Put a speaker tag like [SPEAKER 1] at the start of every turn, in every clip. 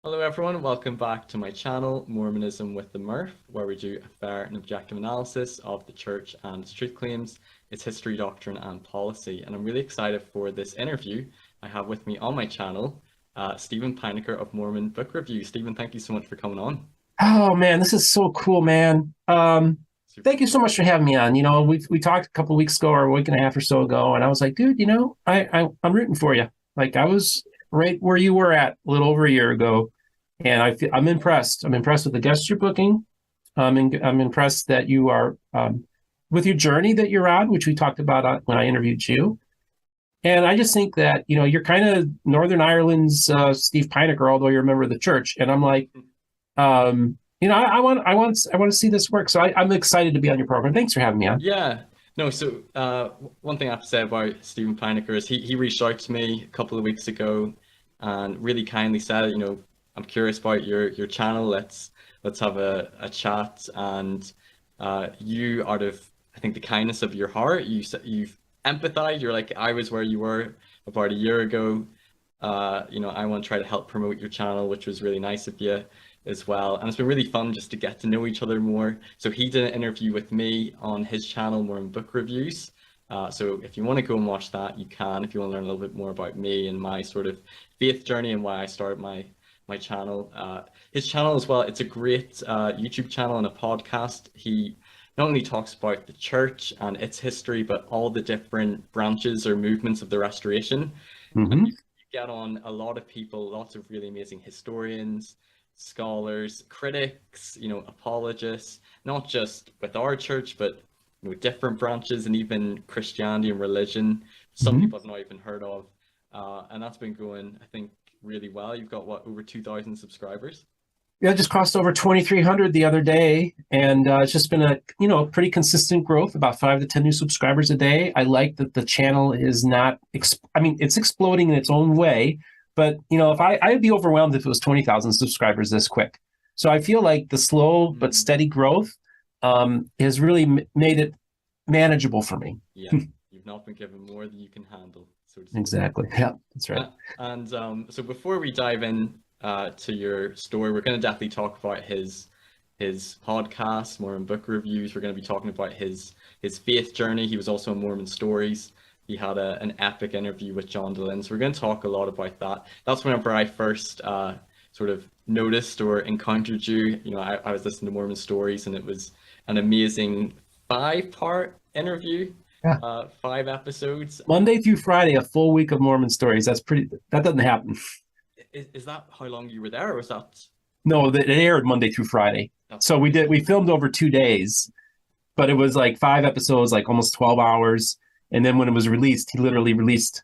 [SPEAKER 1] Hello everyone, welcome back to my channel, Mormonism with the Murph, where we do a fair and objective analysis of the church and its truth claims, its history, doctrine, and policy. And I'm really excited for this interview. I have with me on my channel, Stephen Pynakker of Mormon Book Reviews. Stephen, thank you so much for coming on.
[SPEAKER 2] Oh man, this is so cool, man.
[SPEAKER 1] Super.
[SPEAKER 2] Thank you so much for having me on. We talked a couple of weeks ago or a week and a half or so ago, and I was like, dude, I'm rooting for you. Like I was right where you were at a little over a year ago, and I'm impressed. I'm impressed with the guests you're booking. I'm impressed that you are with your journey that you're on, which we talked about when I interviewed you. And I just think that you're kind of Northern Ireland's Steve Pynakker, although you're a member of the church. And I'm like, I want to see this work. So I'm excited to be on your program. Thanks for having me on.
[SPEAKER 1] Yeah, no, so one thing I have to say about Stephen Pynakker is he reached out to me a couple of weeks ago and really kindly said, I'm curious about your channel. Let's have a chat. And you, out of I think the kindness of your heart, you've empathized. You're like, I was where you were about a year ago. I want to try to help promote your channel, which was really nice of you as well. And it's been really fun just to get to know each other more. So he did an interview with me on his channel, Mormon Book Reviews. So if you want to go and watch that, you can. If you want to learn a little bit more about me and my sort of faith journey and why I started my channel. His channel as well, it's a great YouTube channel and a podcast. He not only talks about the church and its history, but all the different branches or movements of the Restoration. And
[SPEAKER 2] Mm-hmm.
[SPEAKER 1] you get on a lot of people, lots of really amazing historians, scholars, critics, apologists, not just with our church, but different branches and even Christianity and religion. Some
[SPEAKER 2] Mm-hmm.
[SPEAKER 1] people I've not even heard of, and that's been going, I think, really well. You've got what, over 2,000 subscribers?
[SPEAKER 2] Yeah, I just crossed over 2,300 the other day, and it's just been a pretty consistent growth, about 5 to 10 new subscribers a day. I like that the channel is not. I mean, it's exploding in its own way, but if I'd be overwhelmed if it was 20,000 subscribers this quick. So I feel like the slow but
[SPEAKER 1] Mm,
[SPEAKER 2] steady growth has really made it manageable for me.
[SPEAKER 1] yeah, you've not been given more than you can handle, so to speak.
[SPEAKER 2] Exactly. Yeah, that's right.
[SPEAKER 1] And so before we dive in to your story, we're going to definitely talk about his podcast, Mormon Book Reviews. We're going to be talking about his faith journey. He was also in Mormon Stories. He had an epic interview with John Dehlin. So we're going to talk a lot about that. That's whenever I first sort of noticed or encountered you. I was listening to Mormon Stories, and it was an amazing five-part interview,
[SPEAKER 2] Yeah.
[SPEAKER 1] 5 episodes.
[SPEAKER 2] Monday through Friday, a full week of Mormon stories. That doesn't happen.
[SPEAKER 1] Is that how long you were there, or was that
[SPEAKER 2] No, it aired Monday through Friday.
[SPEAKER 1] that's
[SPEAKER 2] So
[SPEAKER 1] crazy?
[SPEAKER 2] we filmed over 2 days, but it was like 5 episodes, like almost 12 hours. And then when it was released, he literally released,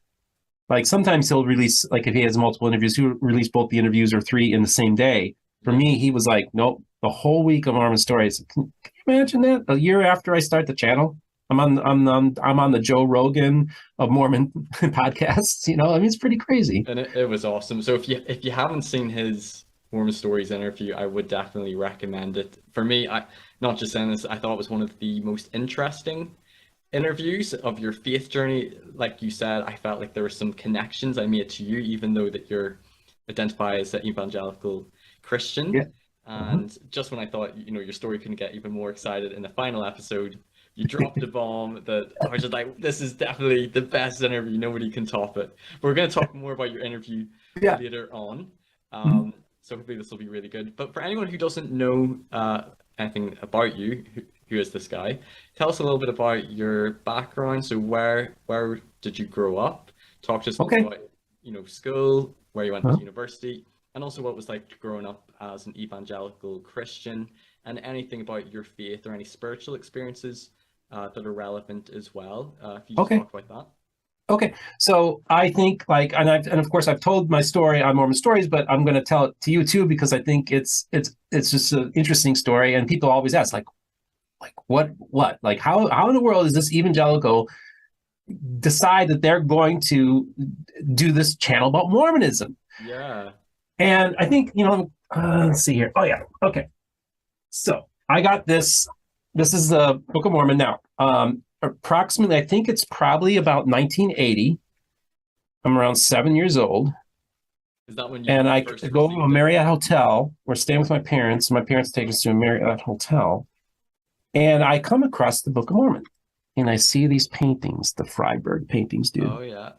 [SPEAKER 2] like sometimes he'll release, like if he has multiple interviews, he'll release both the interviews or three in the same day. For
[SPEAKER 1] Yeah.
[SPEAKER 2] me, he was like, nope, the whole week of Mormon stories. Can you imagine that? A year after I start the channel, I'm on the Joe Rogan of Mormon podcasts. I mean, it's pretty crazy.
[SPEAKER 1] And it was awesome. So if you haven't seen his Mormon Stories interview, I would definitely recommend it. For me, I not just saying this, I thought it was one of the most interesting interviews of your faith journey. Like you said, I felt like there were some connections I made to you, even though that you're identified as an evangelical Christian.
[SPEAKER 2] Yeah. Uh-huh.
[SPEAKER 1] And just when I thought, your story couldn't get even more excited in the final episode, you dropped a bomb that I was just like, this is definitely the best interview. Nobody can top it. But we're going to talk more about your interview
[SPEAKER 2] Yeah.
[SPEAKER 1] later on.
[SPEAKER 2] Mhm.
[SPEAKER 1] So hopefully this will be really good. But for anyone who doesn't know anything about you, who is this guy? Tell us a little bit about your background. So where did you grow up? Talk to us a little
[SPEAKER 2] Okay.
[SPEAKER 1] bit about, school, where you went to
[SPEAKER 2] Uh-huh.
[SPEAKER 1] university, and also what it was like growing up as an evangelical Christian, and anything about your faith or any spiritual experiences that are relevant as well. If you just
[SPEAKER 2] Okay.
[SPEAKER 1] talk about that.
[SPEAKER 2] Okay. So I think and of course I've told my story on Mormon Stories, but I'm going to tell it to you too because I think it's just an interesting story, and people always ask like what like how in the world is this evangelical decide that they're going to do this channel about Mormonism?
[SPEAKER 1] Yeah.
[SPEAKER 2] And I think let's see here. Oh yeah. Okay. So I got this. This is the Book of Mormon now. Approximately, I think it's probably about 1980. I'm around 7 years old,
[SPEAKER 1] Is that when
[SPEAKER 2] And
[SPEAKER 1] you
[SPEAKER 2] I
[SPEAKER 1] first
[SPEAKER 2] go to a
[SPEAKER 1] received it?
[SPEAKER 2] Marriott hotel. We're staying with my parents. My parents take us to a Marriott hotel. And I come across the Book of Mormon. And I see these paintings, the Freiberg paintings, dude.
[SPEAKER 1] Oh yeah.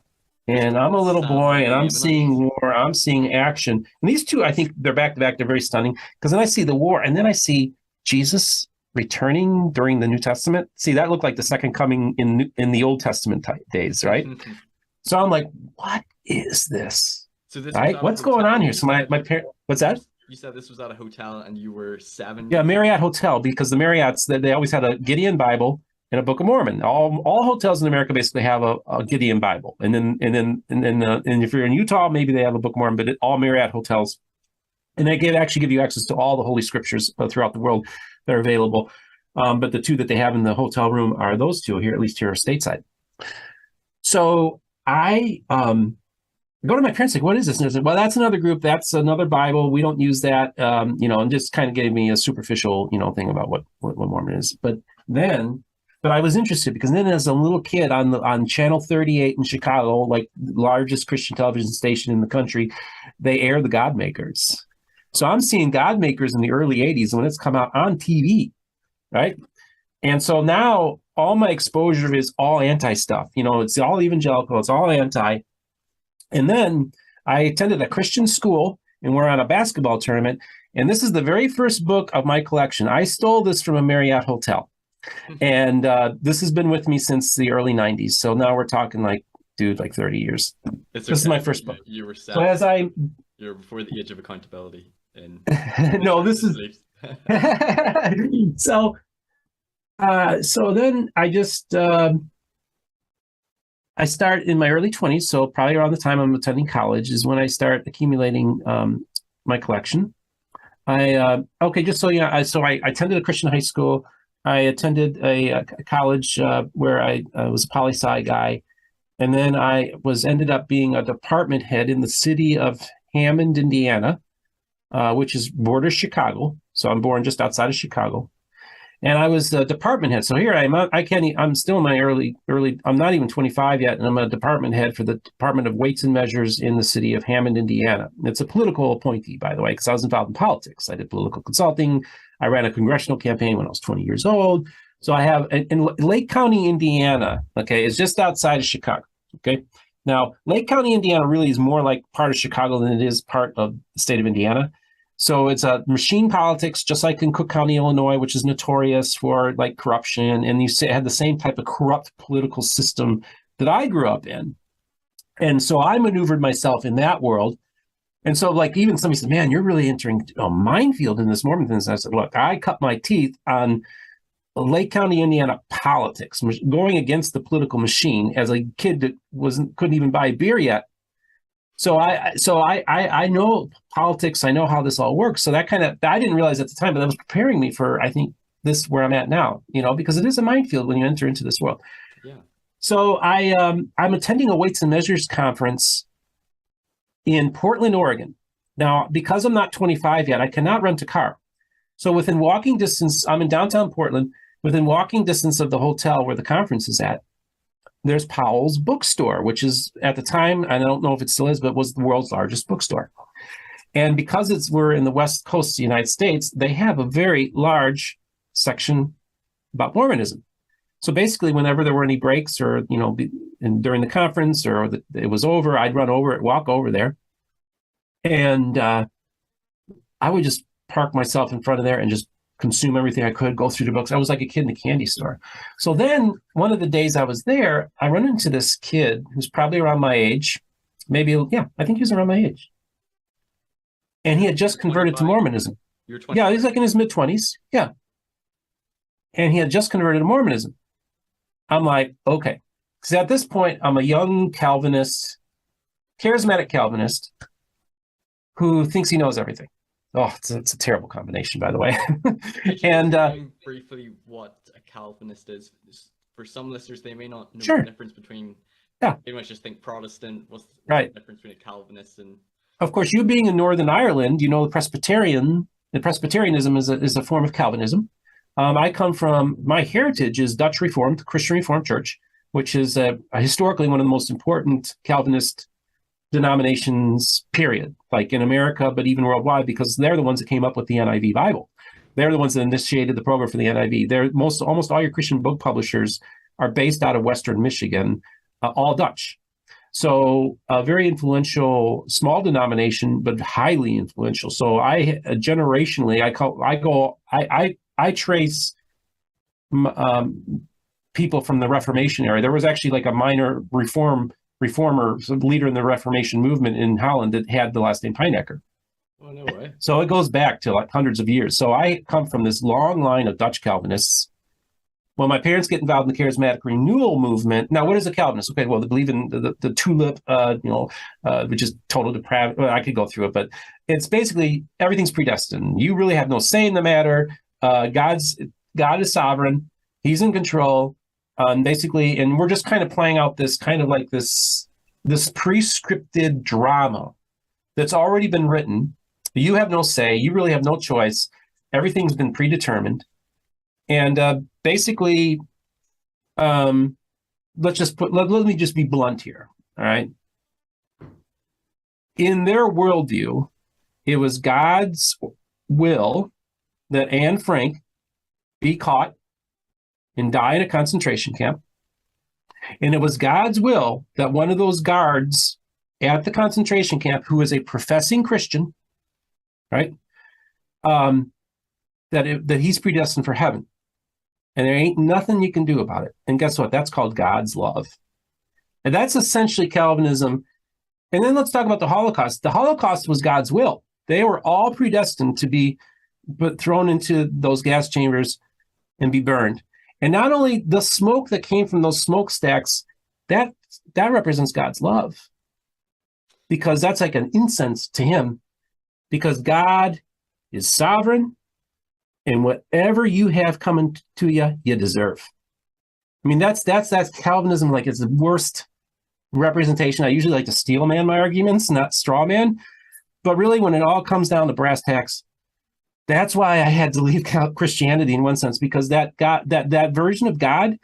[SPEAKER 1] There's
[SPEAKER 2] And I'm a little boy,
[SPEAKER 1] Samuel
[SPEAKER 2] and
[SPEAKER 1] the
[SPEAKER 2] I'm
[SPEAKER 1] Ammonite.
[SPEAKER 2] seeing war, I'm seeing action. And these two, I think they're back to back. They're very stunning. Because then I see the war, and then I see Jesus returning during the New Testament. See, that looked like the second coming in the Old Testament days, right? So I'm like, what is this?
[SPEAKER 1] So this was
[SPEAKER 2] Right?
[SPEAKER 1] at a
[SPEAKER 2] What's going
[SPEAKER 1] hotel,
[SPEAKER 2] on here?
[SPEAKER 1] you
[SPEAKER 2] So my
[SPEAKER 1] said?
[SPEAKER 2] parent, what's that?
[SPEAKER 1] You said this was at a hotel and you were 7,
[SPEAKER 2] Yeah,
[SPEAKER 1] did you say?
[SPEAKER 2] Marriott Hotel, because the Marriotts, they always had a Gideon Bible and a Book of Mormon. All hotels in America basically have a Gideon Bible, and if you're in Utah, maybe they have a Book of Mormon. But all Marriott hotels, and they actually give you access to all the Holy Scriptures throughout the world that are available. But the two that they have in the hotel room are those two here, at least here stateside. So I go to my parents, like, what is this? And they're like, well, that's another group. That's another Bible. We don't use that, and just kind of gave me a superficial, thing about what Mormon is. But I was interested because then as a little kid on Channel 38 in Chicago, like the largest Christian television station in the country, they air the God Makers. So I'm seeing God Makers in the early 80s when it's come out on TV, right? And so now all my exposure is all anti stuff. It's all evangelical. It's all anti. And then I attended a Christian school, and we're on a basketball tournament. And this is the very first book of my collection. I stole this from a Marriott hotel. And this has been with me since the early 90s. So now we're talking like 30 years.
[SPEAKER 1] It's
[SPEAKER 2] This is my
[SPEAKER 1] okay.
[SPEAKER 2] first book.
[SPEAKER 1] You were
[SPEAKER 2] So as
[SPEAKER 1] 7. You're before the age of accountability.
[SPEAKER 2] no, this is so then I just I start in my early 20s, so probably around the time I'm attending college is when I start accumulating my collection. Just so I attended a Christian high school. I attended a college where I was a poli-sci guy, and then I ended up being a department head in the city of Hammond, Indiana, which is borders Chicago. So I'm born just outside of Chicago. And I was the department head. So here I am. I'm still in my early. I'm not even 25 yet, and I'm a department head for the Department of Weights and Measures in the city of Hammond, Indiana. It's a political appointee, by the way, because I was involved in politics. I did political consulting. I ran a congressional campaign when I was 20 years old. So I have in Lake County, Indiana. Okay, is just outside of Chicago. Okay, now Lake County, Indiana, really is more like part of Chicago than it is part of the state of Indiana. So it's a machine politics, just like in Cook County, Illinois, which is notorious for like corruption. And you had the same type of corrupt political system that I grew up in. And so I maneuvered myself in that world. And so like even somebody said, man, you're really entering a minefield in this Mormon thing. And I said, look, I cut my teeth on Lake County, Indiana politics, going against the political machine as a kid that couldn't even buy beer yet. So I know politics. I know how this all works. So that I didn't realize at the time, but that was preparing me for, I think, this where I'm at now, because it is a minefield when you enter into this world.
[SPEAKER 1] Yeah.
[SPEAKER 2] So I'm attending a Weights and Measures conference in Portland, Oregon. Now, because I'm not 25 yet, I cannot rent a car. So within walking distance, I'm in downtown Portland, within walking distance of the hotel where the conference is at, there's Powell's bookstore, which is at the time, I don't know if it still is, but was the world's largest bookstore. And because we're in the West Coast of the United States, they have a very large section about Mormonism. So basically, whenever there were any breaks or, during the conference or it was over, I'd walk over there. And I would just park myself in front of there and just consume everything I could, go through the books. I was like a kid in a candy store. So then one of the days I was there, I run into this kid who's probably around my age. I think he was around my age. And he had just converted to Mormonism.
[SPEAKER 1] You're 20.
[SPEAKER 2] Yeah, he's like in his mid-20s. Yeah. And he had just converted to Mormonism. I'm like, okay. Because at this point, I'm a young Calvinist, charismatic Calvinist who thinks he knows everything. Oh, it's a terrible combination, by the way.
[SPEAKER 1] And briefly what a Calvinist is. For some listeners, they may not know the difference between.
[SPEAKER 2] Yeah.
[SPEAKER 1] They might just think Protestant. What's
[SPEAKER 2] right.
[SPEAKER 1] The difference between a Calvinist and?
[SPEAKER 2] Of course, you being in Northern Ireland, the Presbyterianism is a form of Calvinism. I come from, my heritage is Dutch Reformed, Christian Reformed Church, which is historically one of the most important Calvinist denominations, period, like in America, but even worldwide, because they're the ones that came up with the NIV Bible. They're the ones that initiated the program for the NIV. Almost all your Christian book publishers are based out of Western Michigan, all Dutch. So a very influential, small denomination, but highly influential. So I generationally, I trace people from the Reformation era. There was actually like a minor reformer leader in the Reformation movement in Holland that had the last name Pynakker.
[SPEAKER 1] Oh, no way.
[SPEAKER 2] So it goes back to like hundreds of years. So I come from this long line of Dutch Calvinists. Well, my parents get involved in the charismatic renewal movement. Now, what is a Calvinist? Okay, well, they believe in the tulip, which is total depravity. Well, I could go through it, but it's basically everything's predestined. You really have no say in the matter. God is sovereign. He's in control. Basically, and we're just kind of playing out this kind of like this pre-scripted drama that's already been written. You have no say. You really have no choice. Everything's been predetermined. And basically, let me just be blunt here. All right. In their worldview, it was God's will that Anne Frank be caught and die in a concentration camp. And it was God's will that one of those guards at the concentration camp, who is a professing Christian, right, that he's predestined for heaven. And there ain't nothing you can do about it. And guess what? That's called God's love. And that's essentially Calvinism. And then let's talk about the Holocaust. The Holocaust was God's will. They were all predestined to be thrown into those gas chambers and be burned. And not only the smoke that came from those smokestacks, that represents God's love. Because that's like an incense to him. Because God is sovereign. And whatever you have coming to you, you deserve. I mean, that's Calvinism, like it's the worst representation. I usually like to steel man my arguments, not straw man. But really, when it all comes down to brass tacks, that's why I had to leave Christianity in one sense, because that version of God,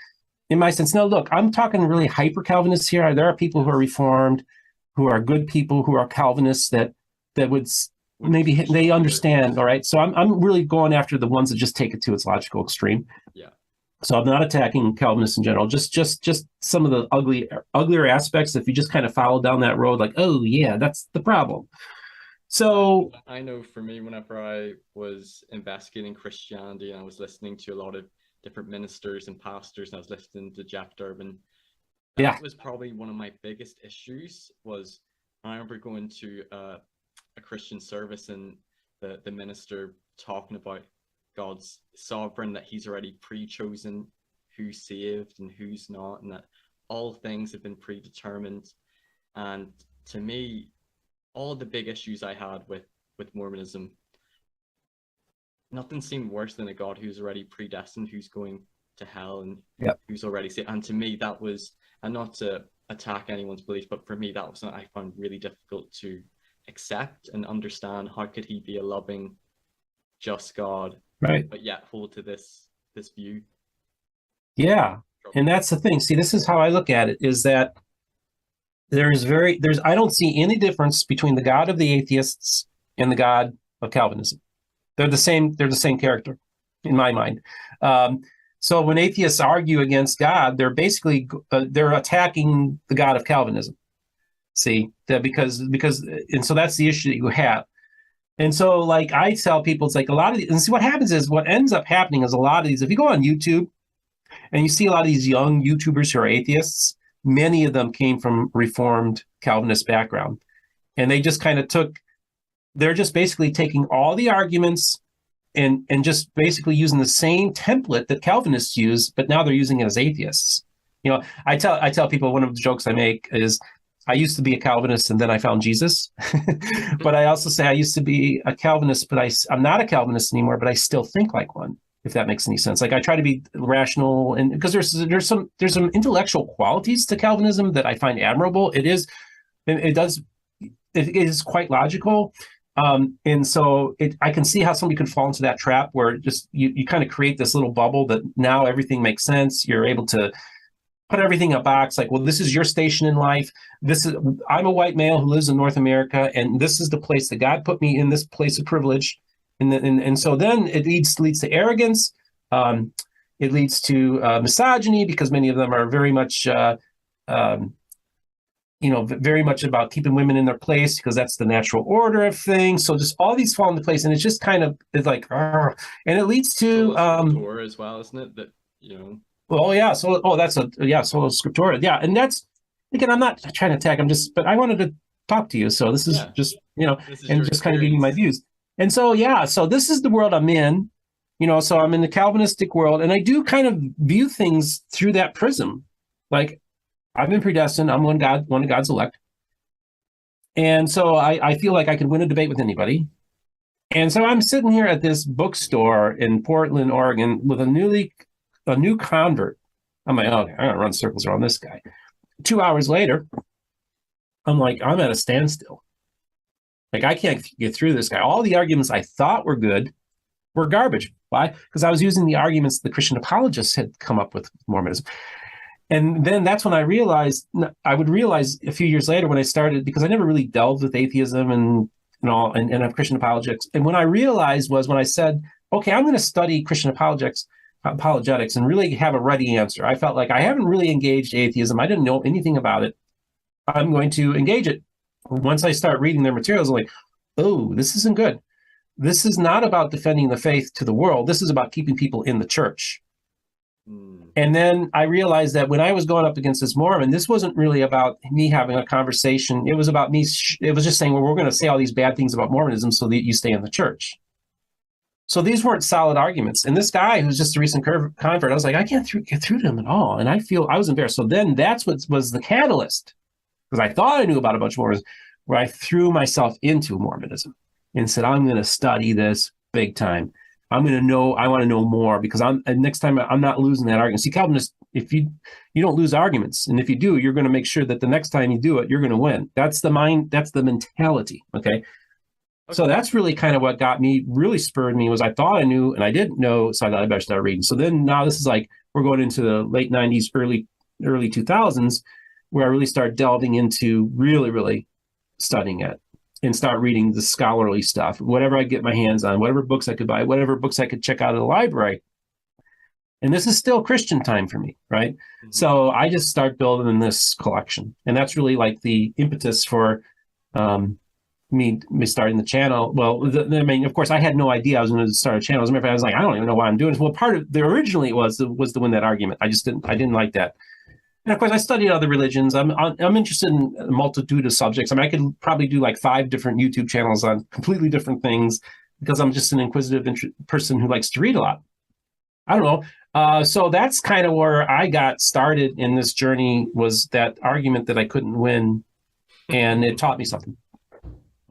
[SPEAKER 2] in my sense. Now, look, I'm talking really hyper Calvinists here. There are people who are Reformed, who are good people, who are Calvinists that would maybe they understand. All right, so I'm really going after the ones that just take it to its logical extreme.
[SPEAKER 1] Yeah.
[SPEAKER 2] So I'm not attacking Calvinists in general. Just some of the uglier aspects. If you just kind of follow down that road, like, oh yeah, that's the problem. So
[SPEAKER 1] I know for me, whenever I was investigating Christianity and I was listening to a lot of different ministers and pastors, and I was listening to Jack Durbin, that was probably one of my biggest issues. Was I remember going to a Christian service and the minister talking about God's sovereign, that he's already pre-chosen who's saved and who's not, and that all things have been predetermined. And to me, all the big issues I had with Mormonism, nothing seemed worse than a God who's already predestined, who's going to hell, and who's already saved. And to me, that was, and not to attack anyone's belief, but for me, that was something I found really difficult to accept and understand. How could he be a loving, just God,
[SPEAKER 2] right,
[SPEAKER 1] but yet hold to this view?
[SPEAKER 2] Yeah, and that's the thing. See, this is how I look at it, is that I don't see any difference between the God of the atheists and the God of Calvinism. They're the same character in my mind. So when atheists argue against God, they're basically they're attacking the God of Calvinism. See, that because and so that's the issue that you have. And so, like, I tell people, it's like a lot of these, and see what happens is, what ends up happening is a lot of these, if you go on YouTube and you see a lot of these young YouTubers who are atheists, many of them came from Reformed Calvinist background. And they just kind of they're just basically taking all the arguments and just basically using the same template that Calvinists use, but now they're using it as atheists. You know, I tell people, one of the jokes I make is, I used to be a Calvinist and then I found Jesus. But I also say I used to be a Calvinist, but I'm not a Calvinist anymore, but I still think like one, if that makes any sense. Like, I try to be rational, and because there's some intellectual qualities to Calvinism that I find admirable. It is quite logical. And so I can see how somebody could fall into that trap where just you kind of create this little bubble that now everything makes sense. You're able to put everything in a box, like, well, this is your station in life. I'm a white male who lives in North America, and this is the place that God put me in, this place of privilege. And so then it leads to arrogance. It leads to misogyny, because many of them are very much, very much about keeping women in their place, because that's the natural order of things. So just all these fall into place, and it's just kind of, it's like, and it leads to
[SPEAKER 1] Scriptura as well, isn't it? That, you know.
[SPEAKER 2] Oh yeah, so that's sola scriptura. Yeah, and that's, again, I'm not trying to attack. But I wanted to talk to you. So this is just, and just kind of giving you my views. And so so this is the world I'm in. So I'm in the Calvinistic world, and I do kind of view things through that prism. Like, I've been predestined. I'm one of God's elect. And so I feel like I could win a debate with anybody. And so I'm sitting here at this bookstore in Portland, Oregon, with a new convert. I'm like, okay, I'm gonna run circles around this guy. 2 hours later, I'm like, I'm at a standstill. Like, I can't get through this guy. All the arguments I thought were good were garbage. Why? Because I was using the arguments the Christian apologists had come up with Mormonism. And then that's when I would realize a few years later, when I started, because I never really delved with atheism and and Christian apologetics. And when I realized was when I said, okay, I'm going to study Christian apologetics and really have a ready answer. I felt like I haven't really engaged atheism. I didn't know anything about it. I'm going to engage it. Once I start reading their materials, I'm like, oh, this isn't good. This is not about defending the faith to the world. This is about keeping people in the church. And then I realized that when I was going up against this Mormon, this wasn't really about me having a conversation. It was about me. It was just saying, well, we're going to say all these bad things about Mormonism so that you stay in the church. So these weren't solid arguments. And this guy who's just a recent convert, I was like, I can't get through to him at all. And I was embarrassed. So then that's what was the catalyst, because I thought I knew about a bunch of Mormons, where I threw myself into Mormonism and said, I'm going to study this big time. I want to know more, because next time I'm not losing that argument. See, Calvinists, if you don't lose arguments, and if you do, you're going to make sure that the next time you do it, you're going to win. That's the mentality. Okay. So that's really kind of what really spurred me, was I thought I knew and I didn't know. So I thought I better start reading. So then now this is like, we're going into the late 90s, early 2000s, where I really start delving into really, really studying it and start reading the scholarly stuff, whatever I get my hands on, whatever books I could buy, whatever books I could check out of the library. And this is still Christian time for me, right? Mm-hmm. So I just start building this collection. And that's really like the impetus for me starting the channel. Well, of course, I had no idea I was going to start a channel. As a matter of fact, I was like, I don't even know why I'm doing this. Well, part of originally was to win that argument. I didn't like that. And of course, I studied other religions. I'm interested in a multitude of subjects. I mean, I could probably do like 5 different YouTube channels on completely different things, because I'm just an inquisitive person who likes to read a lot. I don't know. So that's kind of where I got started in this journey, was that argument that I couldn't win, and it taught me something.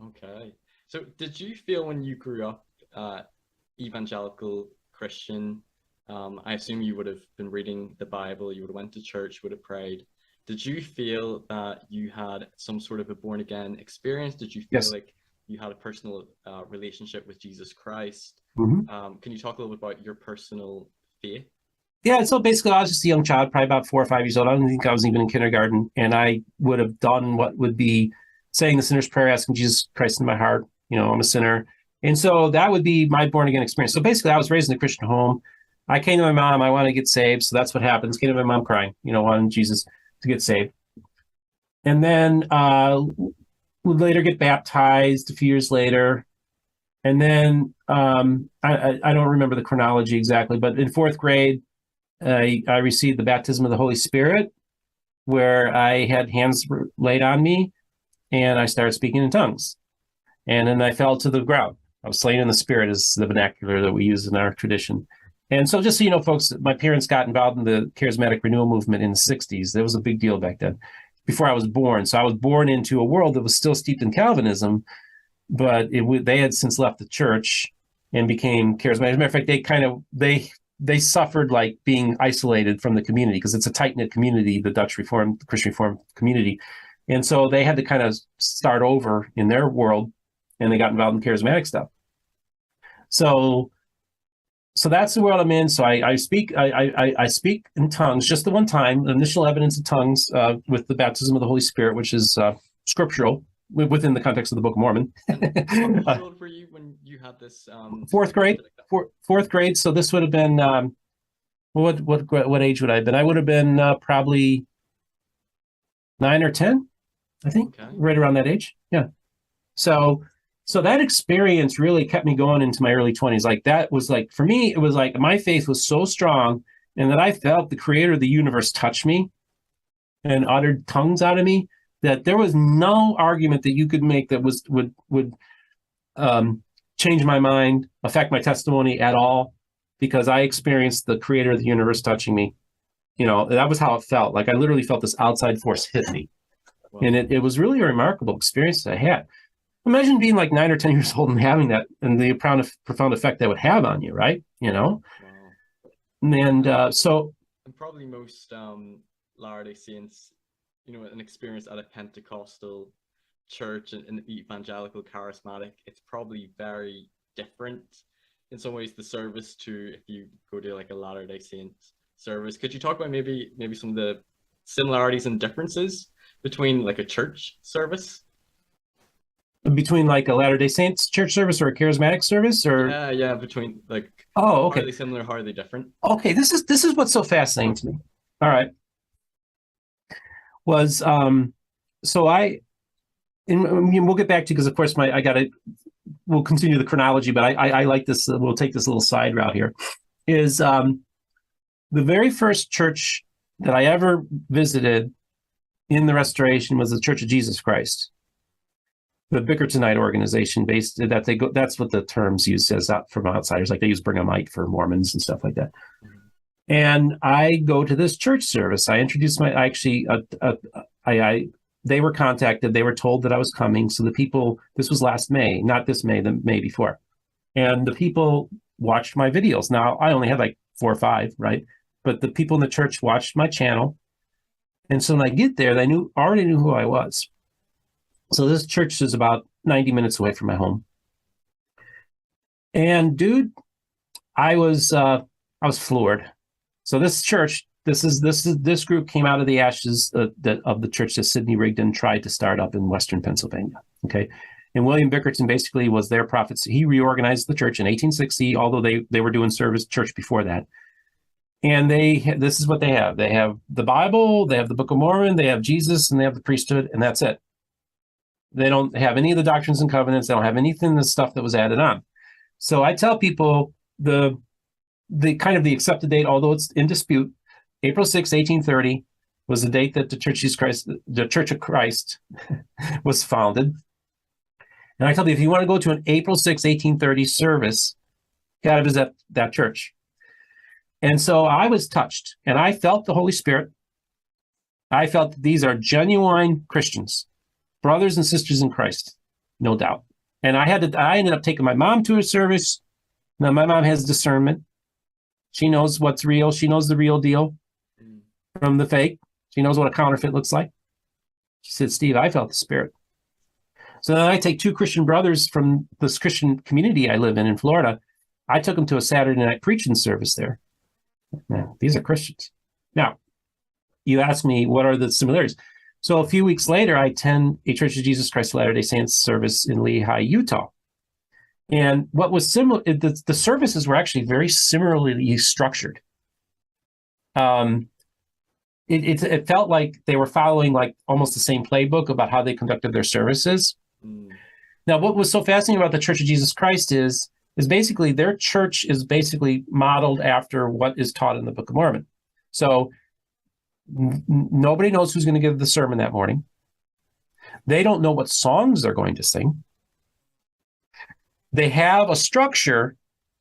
[SPEAKER 1] Okay. So did you feel when you grew up evangelical Christian, I assume you would have been reading the Bible, you would have went to church, would have prayed. Did you feel that you had some sort of a born again experience? Did you feel like you had a personal relationship with Jesus Christ? Mm-hmm. Can you talk a little bit about your personal faith?
[SPEAKER 2] Yeah, so basically I was just a young child, probably about 4 or 5 years old. I don't think I was even in kindergarten. And I would have done what would be saying the sinner's prayer, asking Jesus Christ in my heart. I'm a sinner. And so that would be my born again experience. So basically I was raised in a Christian home. I came to my mom, I want to get saved. So that's what happens. Came to my mom crying, wanting Jesus to get saved. And then would later get baptized a few years later. And then I don't remember the chronology exactly, but in 4th grade, I received the baptism of the Holy Spirit, where I had hands laid on me and I started speaking in tongues. And then I fell to the ground. I was slain in the spirit, is the vernacular that we use in our tradition. And so just so you know, folks, my parents got involved in the charismatic renewal movement in the 60s. That was a big deal back then, before I was born. So I was born into a world that was still steeped in Calvinism, but they had since left the church and became charismatic. As a matter of fact, they suffered like being isolated from the community, because it's a tight-knit community, the Dutch Reformed, the Christian Reformed community. And so they had to kind of start over in their world, and they got involved in charismatic stuff. So so that's the world I'm in. So I speak I speak in tongues just the one time. Initial evidence of tongues with the baptism of the Holy Spirit, which is scriptural within the context of the Book of Mormon.
[SPEAKER 1] And how old were you when you had this?
[SPEAKER 2] Fourth grade. Fourth grade. So this would have been what age would I have been? I would have been probably 9 or 10, I think, right around that age. Yeah. So that experience really kept me going into my early 20s. Like that was like, for me, it was like my faith was so strong and that I felt the creator of the universe touch me and uttered tongues out of me, that there was no argument that you could make that would change my mind, affect my testimony at all, because I experienced the creator of the universe touching me. You know, that was how it felt. Like I literally felt this outside force hit me. Wow. And it was really a remarkable experience that I had. Imagine being like 9 or 10 years old and having that, and the profound effect that would have on you, right? You know? Wow. And so...
[SPEAKER 1] And probably most Latter-day Saints, you know, an experience at a Pentecostal church and an evangelical charismatic, it's probably very different in some ways, the service, to if you go to like a Latter-day Saints service. Could you talk about maybe some of the similarities and differences between like a church service?
[SPEAKER 2] Between like a Latter-day Saints church service or a charismatic service, or
[SPEAKER 1] yeah, between like,
[SPEAKER 2] oh, okay,
[SPEAKER 1] are they similar, how are they different?
[SPEAKER 2] Okay, this is what's so fascinating to me. All right, was so and we'll get back to, because of course we'll continue the chronology, but I like this. We'll take this little side route here. Is the very first church that I ever visited in the Restoration was the Church of Jesus Christ, the Bickertonite organization, that's what the terms used as from outsiders, like they use Brighamite for Mormons and stuff like that. And I go to this church service. I introduced they were contacted. They were told that I was coming. So the people, this was last May, not this May, the May before. And the people watched my videos. Now, I only had like 4 or 5, right? But the people in the church watched my channel. And so when I get there, they already knew who I was. So this church is about 90 minutes away from my home. And dude, I was floored. So this church, this group came out of the ashes of the church that Sidney Rigdon tried to start up in Western Pennsylvania. Okay. And William Bickerton basically was their prophet. He reorganized the church in 1860, although they were doing service church before that. And this is what they have. They have the Bible, they have the Book of Mormon, they have Jesus, and they have the priesthood, and that's it. They don't have any of the doctrines and covenants. They don't have anything of the stuff that was added on. So I tell people the kind of the accepted date, although it's in dispute, April 6, 1830 was the date that the Church of Christ was founded. And I tell you, if you want to go to an April 6, 1830 service, you got to visit that church. And so I was touched, and I felt the Holy Spirit. I felt that these are genuine Christians, brothers and sisters in Christ, no doubt. And I ended up taking my mom to a service. Now, my mom has discernment. She knows what's real. She knows the real deal from the fake. She knows what a counterfeit looks like. She said, Steve, I felt the Spirit. So then I take 2 Christian brothers from this Christian community I live in Florida. I took them to a Saturday night preaching service there. Man, these are Christians. Now, you ask me, what are the similarities? So a few weeks later, I attend a Church of Jesus Christ of Latter-day Saints service in Lehi, Utah. And what was similar, the services were actually very similarly structured. It felt like they were following like almost the same playbook about how they conducted their services. Now, what was so fascinating about the Church of Jesus Christ is basically their church is basically modeled after what is taught in the Book of Mormon. So nobody knows who's going to give the sermon that morning. They don't know what songs they're going to sing. They have a structure,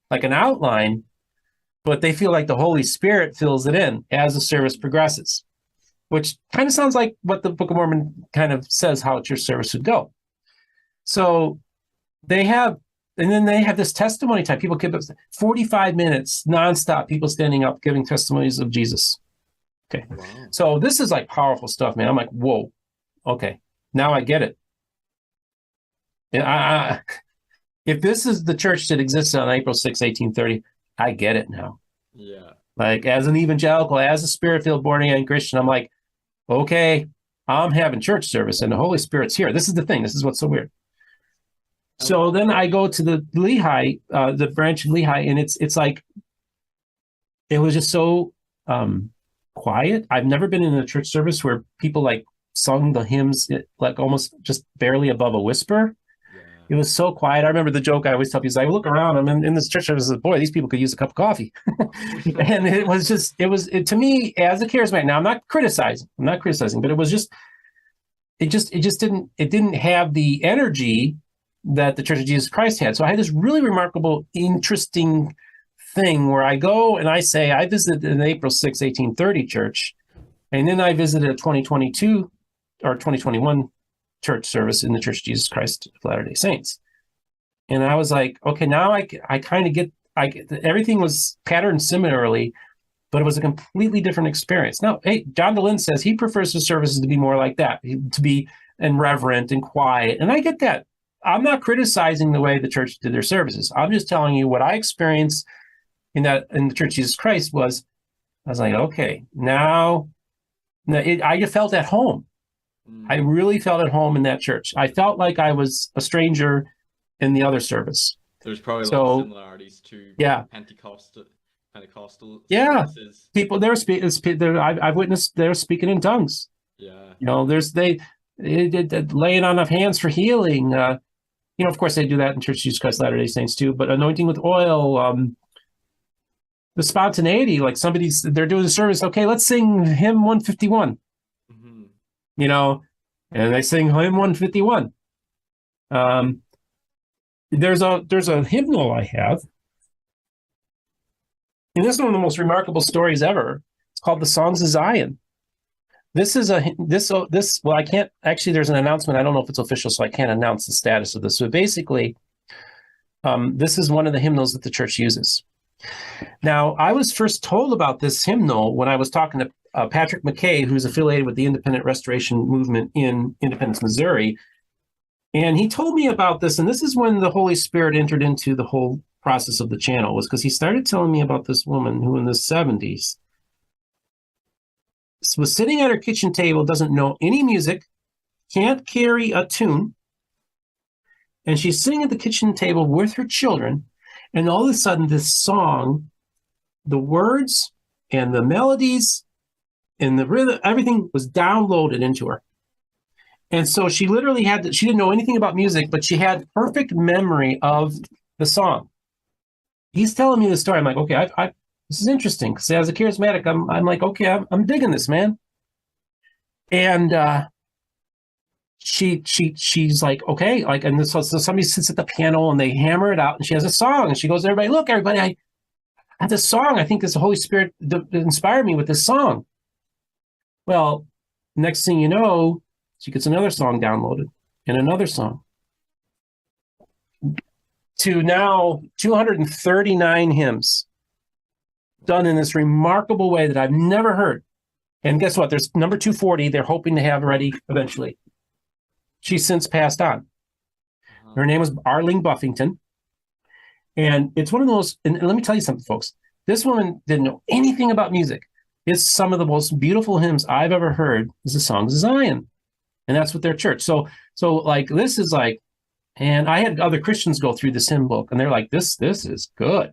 [SPEAKER 2] like an outline, but they feel like the Holy Spirit fills it in as the service progresses, which kind of sounds like what the Book of Mormon kind of says how your service would go. So they have this testimony time. People give 45 minutes nonstop, people standing up giving testimonies of Jesus. Okay. Wow. So this is like powerful stuff, man. I'm like, whoa, okay, now I get it. And if this is the church that existed on April 6, 1830, I get it now.
[SPEAKER 1] Yeah.
[SPEAKER 2] Like as an evangelical, as a spirit-filled born again Christian, I'm like, okay, I'm having church service and the Holy Spirit's here. This is the thing. This is what's so weird.
[SPEAKER 1] Um,
[SPEAKER 2] So then I go to the Lehigh, the branch of Lehigh, and it's like it was just so quiet. I've never been in a church service where people like sung the hymns like almost just barely above a whisper.
[SPEAKER 1] yeah.
[SPEAKER 2] It was so quiet. I remember the joke I always tell people is I look around, I'm in this church service, boy, these people could use a cup of coffee. And it was just, to me as a charismatic. Now I'm not criticizing, but it was just, it just didn't have the energy that the Church of Jesus Christ had. So I had this really remarkable, interesting thing where I go and I say, I visited an April 6, 1830 church, and then I visited a 2022 or 2021 church service in the Church of Jesus Christ of Latter-day Saints. And I was like, okay, now I kind of get, everything was patterned similarly, but it was a completely different experience. Now, hey, John Dehlin says he prefers the services to be more like that, to be and reverent and quiet. And I get that. I'm not criticizing the way the church did their services. I'm just telling you what I experienced in the Church of Jesus Christ was, I was like, okay, now I just felt at home. I really felt at home in that church. I felt like I was a stranger in the other service.
[SPEAKER 1] There's probably a lot of similarities to Pentecostal services.
[SPEAKER 2] People I've witnessed they're speaking in tongues.
[SPEAKER 1] Yeah.
[SPEAKER 2] You know, they laying on of hands for healing. You know, of course they do that in Church of Jesus Christ Latter-day Saints too, but anointing with oil, the spontaneity, like they're doing a service. Okay, let's sing hymn 151. Mm-hmm. You know, and they sing hymn 151. There's a hymnal I have, and this is one of the most remarkable stories ever. It's called the Songs of Zion. This is well, I can't actually. There's an announcement. I don't know if it's official, so I can't announce the status of this. But basically, this is one of the hymnals that the church uses. Now, I was first told about this hymnal when I was talking to Patrick McKay, who's affiliated with the Independent Restoration Movement in Independence, Missouri. And he told me about this, and this is when the Holy Spirit entered into the whole process of the channel, was because he started telling me about this woman who in the 70s was sitting at her kitchen table, doesn't know any music, can't carry a tune, and she's sitting at the kitchen table with her children, and all of a sudden this song, the words and the melodies and the rhythm, everything was downloaded into her. And so she literally she didn't know anything about music, but she had perfect memory of the song. He's telling me the story. I'm like, okay, this is interesting. Because as a charismatic, I'm like, okay, I'm digging this, man. And she's like, okay, like, and so somebody sits at the piano and they hammer it out, and she has a song, and she goes, everybody, look, everybody, I have this song. I think it's the Holy Spirit that inspired me with this song. Well, next thing you know, she gets another song downloaded and another song. To now 239 hymns done in this remarkable way that I've never heard. And guess what? There's number 240 they're hoping to have ready eventually. She's since passed on. Her name was Arlene Buffington. And it's one of the most, and let me tell you something, folks. This woman didn't know anything about music. It's some of the most beautiful hymns I've ever heard is the Songs of Zion. And that's what their church. So like, this is like, and I had other Christians go through this hymn book, and they're like, this is good.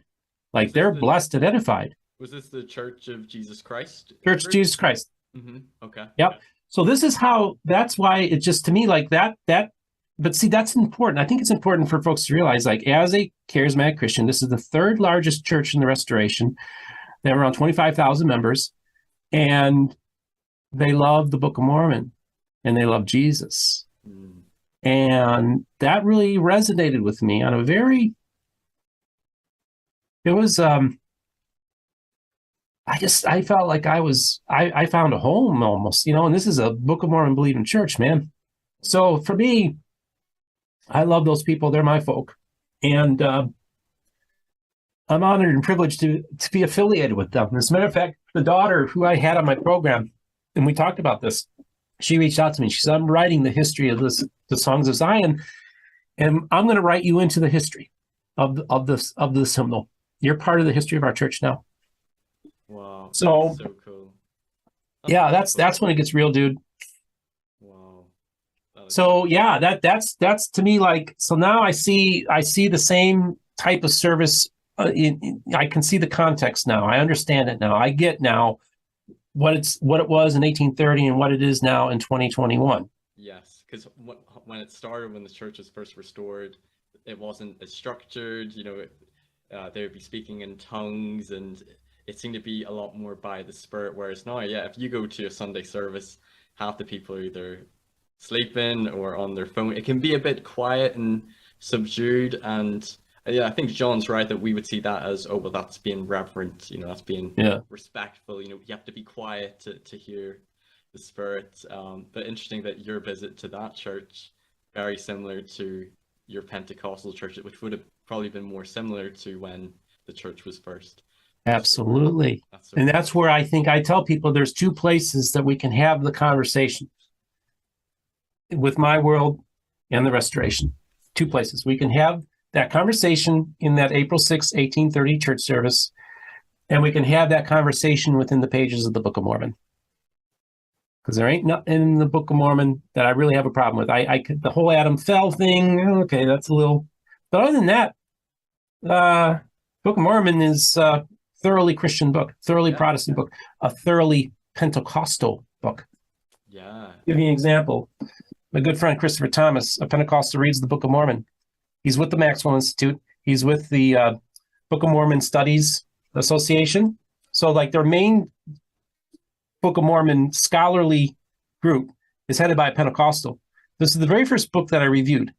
[SPEAKER 2] Like, they're blessed and edified.
[SPEAKER 1] Was this the Church of Jesus Christ?
[SPEAKER 2] Church of Jesus Christ.
[SPEAKER 1] Mm-hmm. Okay.
[SPEAKER 2] Yep. Okay. So this is that's why it just, to me, like that, but see, that's important. I think it's important for folks to realize, like, as a charismatic Christian, this is the third largest church in the Restoration. They have around 25,000 members, and they love the Book of Mormon, and they love Jesus. Mm. And that really resonated with me on a very, it was, I felt like I found a home almost, you know, and this is a Book of Mormon believing church, man. So for me, I love those people. They're my folk. And I'm honored and privileged to be affiliated with them. As a matter of fact, the daughter who I had on my program, and we talked about this, she reached out to me. She said, I'm writing the history of the Songs of Zion, and I'm going to write you into the history of this hymnal. You're part of the history of our church now.
[SPEAKER 1] Wow,
[SPEAKER 2] So,
[SPEAKER 1] that's so cool. That's
[SPEAKER 2] yeah,
[SPEAKER 1] wonderful.
[SPEAKER 2] that's when it gets real, dude.
[SPEAKER 1] Wow, that is
[SPEAKER 2] So,
[SPEAKER 1] so
[SPEAKER 2] yeah, that's to me like, so now I see the same type of service. I can see the context now. I understand it now. I get now what it was in 1830 and what it is now in 2021.
[SPEAKER 1] yes, because when it started, when the church was first restored, it wasn't as structured. They would be speaking in tongues, and it seemed to be a lot more by the Spirit. Whereas now, yeah, if you go to a Sunday service, half the people are either sleeping or on their phone. It can be a bit quiet and subdued, and yeah, I think John's right that we would see that as, oh, well, that's being reverent. That's being
[SPEAKER 2] Yeah,
[SPEAKER 1] respectful. You have to be quiet to hear the Spirit. But interesting that your visit to that church, very similar to your Pentecostal church, which would have probably been more similar to when the church was first restored.
[SPEAKER 2] absolutely.
[SPEAKER 1] That's so
[SPEAKER 2] And
[SPEAKER 1] cool.
[SPEAKER 2] that's where I think I tell people there's two places that we can have the conversation with my world and the restoration. Two places. We can have that conversation in that April 6, 1830 church service, and we can have that conversation within the pages of the Book of Mormon. Because there ain't nothing in the Book of Mormon that I really have a problem with. I could, the whole Adam fell thing, okay, that's a little, but other than that, Book of Mormon is a thoroughly Christian book, thoroughly
[SPEAKER 1] Yeah,
[SPEAKER 2] Protestant book, a thoroughly Pentecostal book.
[SPEAKER 1] yeah,
[SPEAKER 2] Give you an example. My good friend Christopher Thomas, a Pentecostal, reads the Book of Mormon. He's with the Maxwell Institute. He's with the Book of Mormon Studies Association. So, like, their main Book of Mormon scholarly group is headed by a Pentecostal. This is the very first book that I reviewed.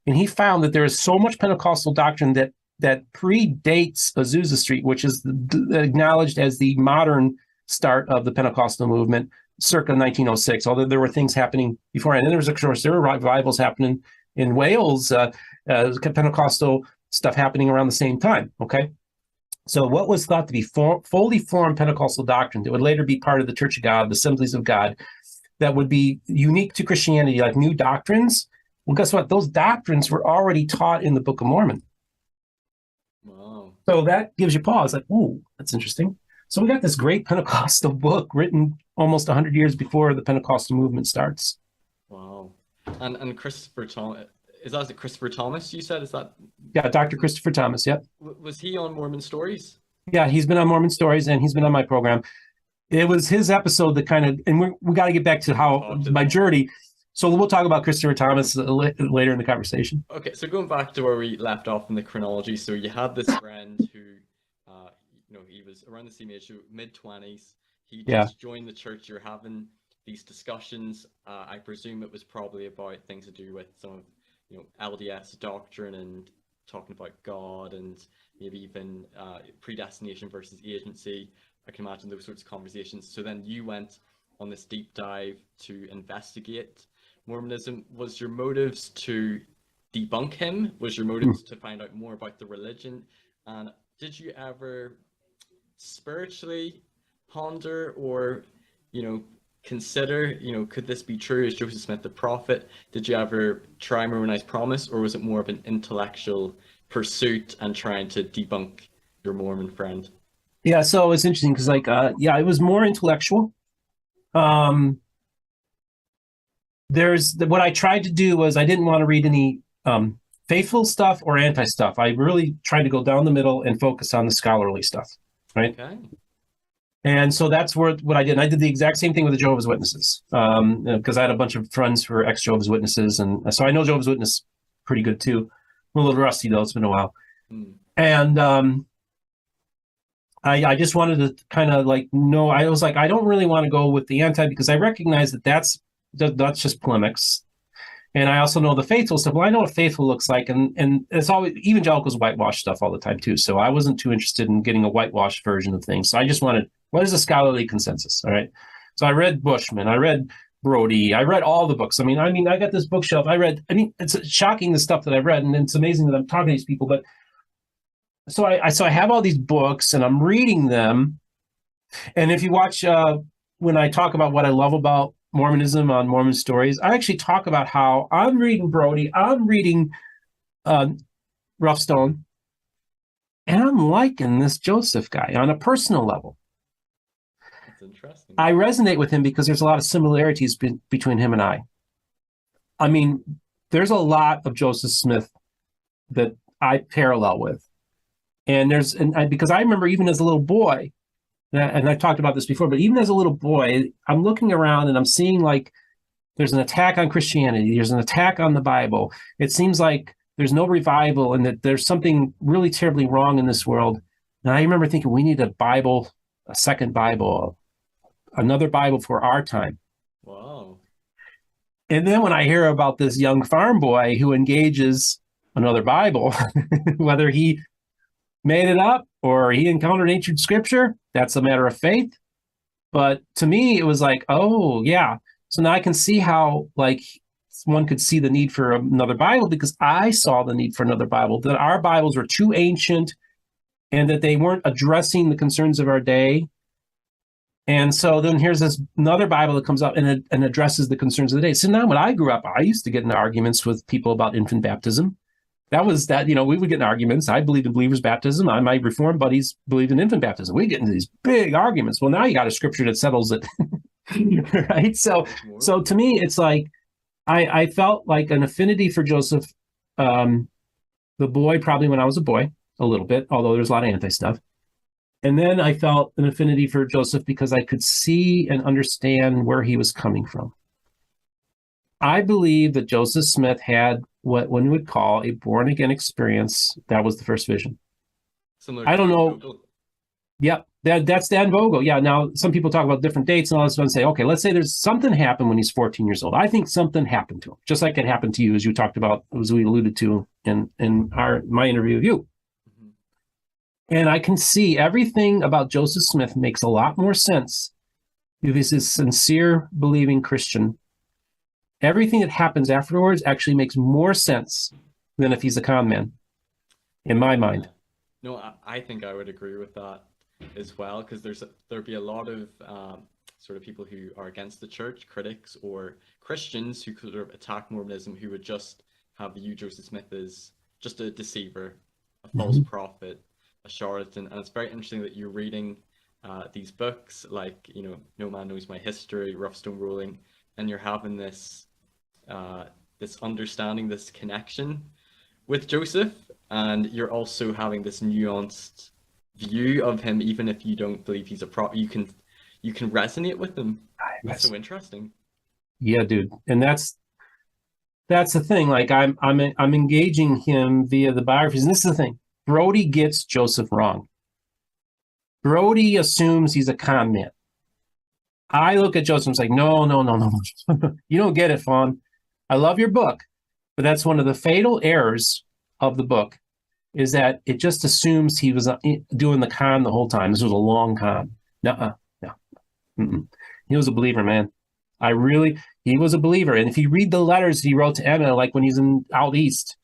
[SPEAKER 2] And he found that there is so much Pentecostal doctrine that predates Azusa Street, which is acknowledged as the modern start of the Pentecostal movement, circa 1906, although there were things happening before. And then there was, of course, there were revivals happening in Wales, Pentecostal stuff happening around the same time, okay? So what was thought to be fully formed Pentecostal doctrine that would later be part of the Church of God, the Assemblies of God, that would be unique to Christianity, like new doctrines, well, guess what? Those doctrines were already taught in the Book of Mormon.
[SPEAKER 1] wow,
[SPEAKER 2] So that gives you pause, like, ooh, that's interesting. So we got this great Pentecostal book written almost 100 years before the Pentecostal movement starts.
[SPEAKER 1] wow. And Christopher Thomas, is that Christopher Thomas you said? Is that
[SPEAKER 2] Yeah, Dr. Christopher Thomas, yep.
[SPEAKER 1] was he on Mormon Stories?
[SPEAKER 2] Yeah, he's been on Mormon Stories and he's been on my program. It was his episode that kind of, and we got to get back to how
[SPEAKER 1] Talked to
[SPEAKER 2] my
[SPEAKER 1] them.
[SPEAKER 2] journey. So we'll talk about Christopher Thomas later in the conversation.
[SPEAKER 1] Okay, so going back to where we left off in the chronology, so you had this friend who, he was around the same age, so mid-20s. He
[SPEAKER 2] Yeah.
[SPEAKER 1] just joined the church. You're having these discussions. I presume it was probably about things to do with some of, LDS doctrine and talking about God and maybe even predestination versus agency. I can imagine those sorts of conversations. So then you went on this deep dive to investigate Mormonism. Was your motives to debunk him? Was your motives to find out more about the religion? And did you ever spiritually ponder or, consider, could this be true? Is Joseph Smith the prophet? Did you ever try Mormonize Promise, or was it more of an intellectual pursuit and trying to debunk your Mormon friend?
[SPEAKER 2] Yeah, so it's interesting because, like, it was more intellectual. What I tried to do was I didn't want to read any faithful stuff or anti stuff. I really tried to go down the middle and focus on the scholarly stuff, right?
[SPEAKER 1] Okay.
[SPEAKER 2] And so that's what I did. And I did the exact same thing with the Jehovah's Witnesses because I had a bunch of friends who were ex-Jehovah's Witnesses. And so I know Jehovah's Witness pretty good too. I'm a little rusty though. It's been a while. And I just wanted to kind of I was like, I don't really want to go with the anti because I recognize that's just polemics. And I also know the faithful stuff. Well, I know what faithful looks like. And it's always evangelicals whitewash stuff all the time too. So I wasn't too interested in getting a whitewashed version of things. So I just wanted, what is a scholarly consensus? All right. So I read Bushman, I read Brody, I read all the books. I mean, I got this bookshelf. It's shocking the stuff that I've read. And it's amazing that I'm talking to these people. But so I have all these books and I'm reading them. And if you watch when I talk about what I love about Mormonism on Mormon Stories, I actually talk about how I'm reading Brody, I'm reading Rough Stone, And I'm liking this Joseph guy on a personal level.
[SPEAKER 1] That's interesting.
[SPEAKER 2] I resonate with him because there's a lot of similarities between him and I. I mean, there's a lot of Joseph Smith that I parallel with. And because I remember even as a little boy, and I've talked about this before, but even as a little boy, I'm looking around and I'm seeing like there's an attack on Christianity, there's an attack on the Bible. It seems like there's no revival and that there's something really terribly wrong in this world. And I remember thinking we need a Bible, a second Bible, another Bible for our time.
[SPEAKER 1] Wow.
[SPEAKER 2] And then when I hear about this young farm boy who engages another Bible, whether he made it up or he encountered ancient scripture, that's a matter of faith. But to me, it was like, oh, yeah. So now I can see how, like, one could see the need for another Bible because I saw the need for another Bible, that our Bibles were too ancient and that they weren't addressing the concerns of our day. And so then here's this another Bible that comes up and addresses the concerns of the day. So now when I grew up, I used to get into arguments with people about infant baptism. We would get in arguments. I believed in believer's baptism. My Reformed buddies believed in infant baptism. We get into these big arguments. Well, now you got a scripture that settles it, right? So to me, it's like I felt like an affinity for Joseph, the boy, probably when I was a boy, a little bit, although there's a lot of anti-stuff. And then I felt an affinity for Joseph because I could see and understand where he was coming from. I believe that Joseph Smith had what one would call a born-again experience. That was the first vision.
[SPEAKER 1] Similar
[SPEAKER 2] I don't know.
[SPEAKER 1] Google.
[SPEAKER 2] Yep, that's Dan Vogel. Yeah, now some people talk about different dates and all this and say, okay, let's say there's something happened when he's 14 years old. I think something happened to him, just like it happened to you, as you talked about, as we alluded to in my interview with you. And I can see everything about Joseph Smith makes a lot more sense if he's a sincere, believing Christian. Everything that happens afterwards actually makes more sense than if he's a con man, in my mind.
[SPEAKER 1] No, I think I would agree with that as well, because there'd be a lot of sort of people who are against the church, critics or Christians who could sort of attack Mormonism, who would just have you, Joseph Smith, as just a deceiver, a false prophet, a charlatan. And it's very interesting that you're reading these books like, No Man Knows My History, Rough Stone Rolling, and you're having this understanding, this connection with Joseph, and you're also having this nuanced view of him, even if you don't believe he's a prophet. You can resonate with him. That's so interesting.
[SPEAKER 2] Yeah, dude, and that's the thing. Like I'm engaging him via the biographies, and this is the thing. Brody gets Joseph wrong. Brody assumes he's a con man. I look at Joseph and say, no. You don't get it, Fawn. I love your book, but that's one of the fatal errors of the book, is that it just assumes he was doing the con the whole time. This was a long con. No. He was a believer, man. He was a believer. And if you read the letters he wrote to Emma, like when he's out east,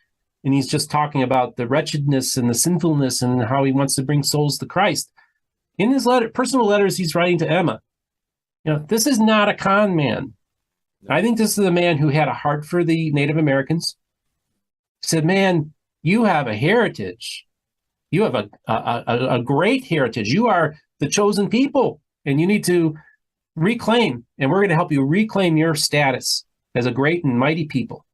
[SPEAKER 2] and he's just talking about the wretchedness and the sinfulness and how he wants to bring souls to Christ, in his personal letters he's writing to Emma, this is not a con man. I think this is a man who had a heart for the Native Americans. He said, man, you have a heritage. You have a great heritage. You are the chosen people, and you need to reclaim, and we're going to help you reclaim your status as a great and mighty people.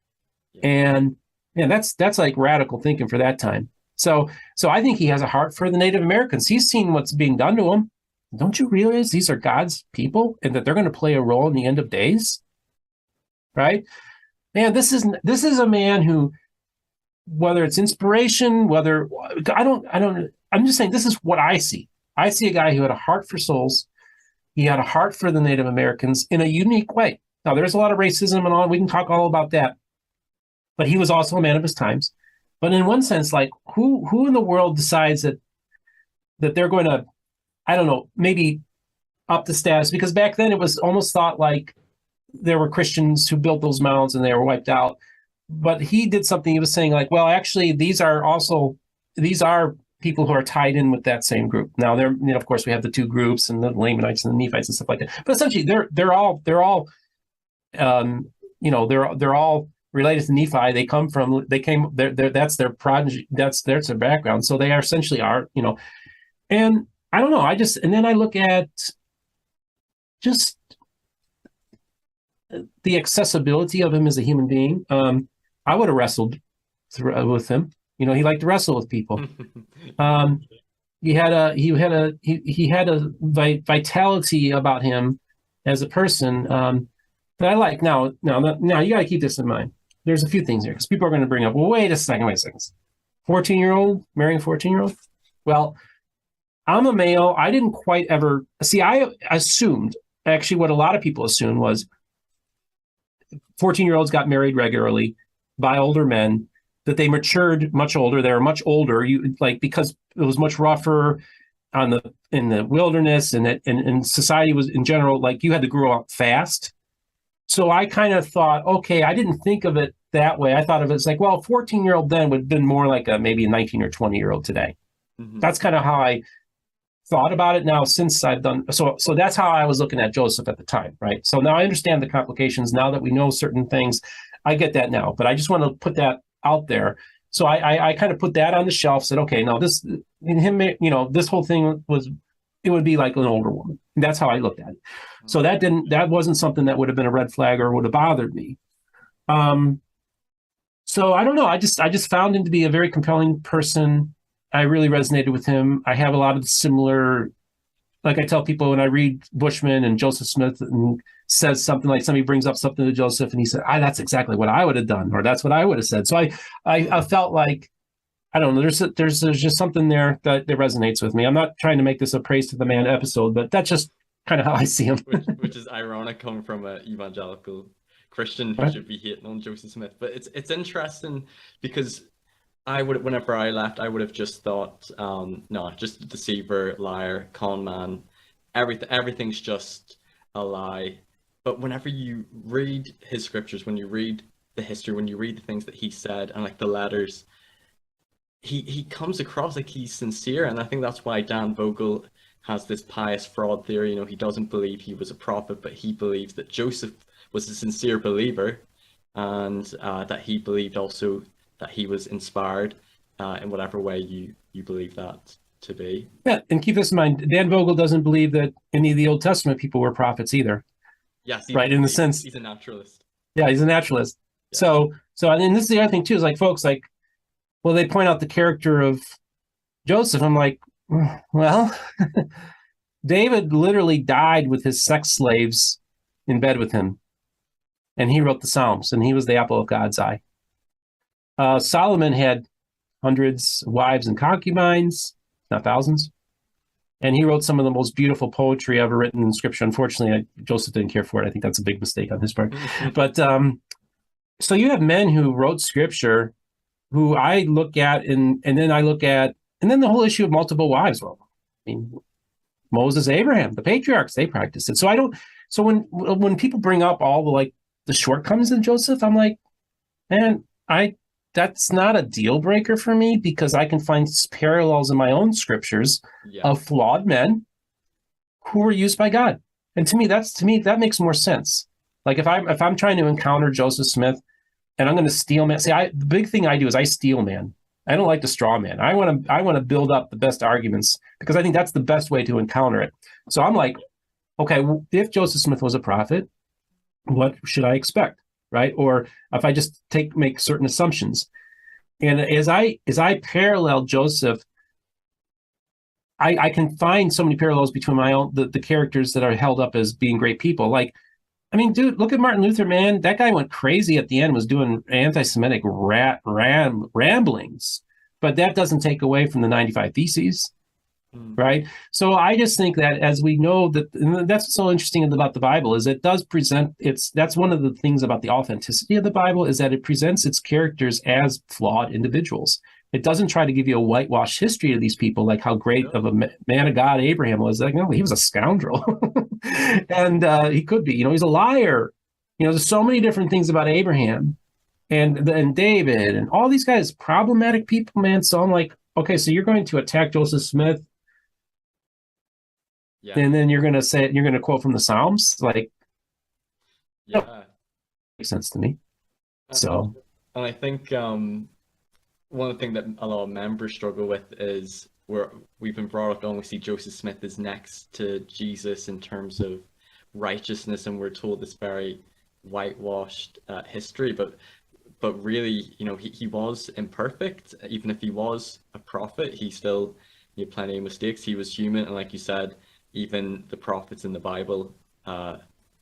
[SPEAKER 2] And that's like radical thinking for that time. So I think he has a heart for the Native Americans. He's seen what's being done to them. Don't you realize these are God's people and that they're going to play a role in the end of days? Right? Man, this is a man who, whether it's inspiration, I'm just saying this is what I see. I see a guy who had a heart for souls. He had a heart for the Native Americans in a unique way. Now, there's a lot of racism and all. We can talk all about that. But he was also a man of his times. But in one sense, like who in the world decides that they're going to, I don't know, maybe up the status? Because back then it was almost thought like there were Christians who built those mounds and they were wiped out. But he did something. He was saying like, well, actually, these are people who are tied in with that same group. Now, of course, we have the two groups and the Lamanites and the Nephites and stuff like that. But essentially, they're all related to Nephi. That's their progeny, that's their background. So they are essentially and I don't know. And then I look at just the accessibility of him as a human being. I would have wrestled with him. He liked to wrestle with people. He had a vitality about him as a person that I like. Now you got to keep this in mind. There's a few things here because people are going to bring up, well, wait a second. 14-year-old marrying a 14-year-old. Well, I'm a male. I didn't quite ever see. I assumed actually what a lot of people assumed was 14-year-olds got married regularly by older men, that they matured much older. They were much older. Because it was much rougher in the wilderness, and society was in general, like, you had to grow up fast. So I kind of thought, okay, I didn't think of it that way. I thought of it as like, well, a 14-year-old then would have been more like maybe a 19 or 20-year-old today. Mm-hmm. That's kind of how I thought about it now since I've done. So that's how I was looking at Joseph at the time, right? So now I understand the complications. Now that we know certain things, I get that now. But I just want to put that out there. So I kind of put that on the shelf, said, okay, now this whole thing it would be like an older woman. And that's how I looked at it. So that wasn't something that would have been a red flag or would have bothered me. So I don't know. I just found him to be a very compelling person. I really resonated with him. I have a lot of similar, like I tell people when I read Bushman and Joseph Smith and says something like, somebody brings up something to Joseph and he said, that's exactly what I would have done, or that's what I would have said. So I felt like, I don't know, there's just something there that resonates with me. I'm not trying to make this a praise to the man episode, but that's just kind of how I see him.
[SPEAKER 1] which is ironic coming from an evangelical Christian who should be hating on Joseph Smith. But it's interesting because whenever I left, I would have just thought, no, just a deceiver, liar, con man, everything's just a lie. But whenever you read his scriptures, when you read the history, when you read the things that he said and like the letters, he comes across like he's sincere. And I think that's why Dan Vogel has this pious fraud theory. He doesn't believe he was a prophet, but he believes that Joseph was a sincere believer, and that he believed also that he was inspired in whatever way you believe that to be.
[SPEAKER 2] Yeah, and keep this in mind, Dan Vogel doesn't believe that any of the Old Testament people were prophets either.
[SPEAKER 1] Yes,
[SPEAKER 2] right, in the sense
[SPEAKER 1] he's a naturalist.
[SPEAKER 2] Yeah, he's a naturalist. Yeah. So and this is the other thing too, is like folks like, well, they point out the character of Joseph. I'm like, well, David literally died with his sex slaves in bed with him. And he wrote the Psalms, and he was the apple of God's eye. Solomon had hundreds of wives and concubines, not thousands. And he wrote some of the most beautiful poetry ever written in Scripture. Unfortunately, Joseph didn't care for it. I think that's a big mistake on his part. But so you have men who wrote Scripture who I look at, and then the whole issue of multiple wives. Well, I mean, Moses, Abraham, the patriarchs, they practiced it. So when people bring up all the shortcomings in Joseph, I'm like, man, that's not a deal breaker for me, because I can find parallels in my own scriptures of flawed men who were used by God. And to me, that makes more sense. Like if I'm trying to encounter Joseph Smith and I'm going to steal man, the big thing I do is I steal man. I don't like to straw man. I want to build up the best arguments, because I think that's the best way to encounter it. So I'm like, okay, well, if Joseph Smith was a prophet, what should I expect? Right? Or if I just make certain assumptions. And as I parallel Joseph, I can find so many parallels between my own the characters that are held up as being great people. Like, I mean, dude, look at Martin Luther, man. That guy went crazy at the end, was doing anti-Semitic ramblings, but that doesn't take away from the 95 Theses. Right. So I just think that, as we know, that, and that's what's so interesting about the Bible, is it does present that's one of the things about the authenticity of the Bible, is that it presents its characters as flawed individuals. It doesn't try to give you a whitewashed history of these people, like how great of a man of God Abraham was. Like, no, he was a scoundrel. And he could be, he's a liar. There's so many different things about Abraham and David and all these guys, problematic people, man. So I'm like, okay, so you're going to attack Joseph Smith. Yeah. And then you're going to quote from the Psalms, like, makes sense to me.
[SPEAKER 1] And
[SPEAKER 2] So,
[SPEAKER 1] I think one of the things that a lot of members struggle with is we've been brought up and we see Joseph Smith is next to Jesus in terms of righteousness, and we're told this very whitewashed history, but really, he was imperfect. Even if he was a prophet, he still made plenty of mistakes. He was human, and like you said, even the prophets in the Bible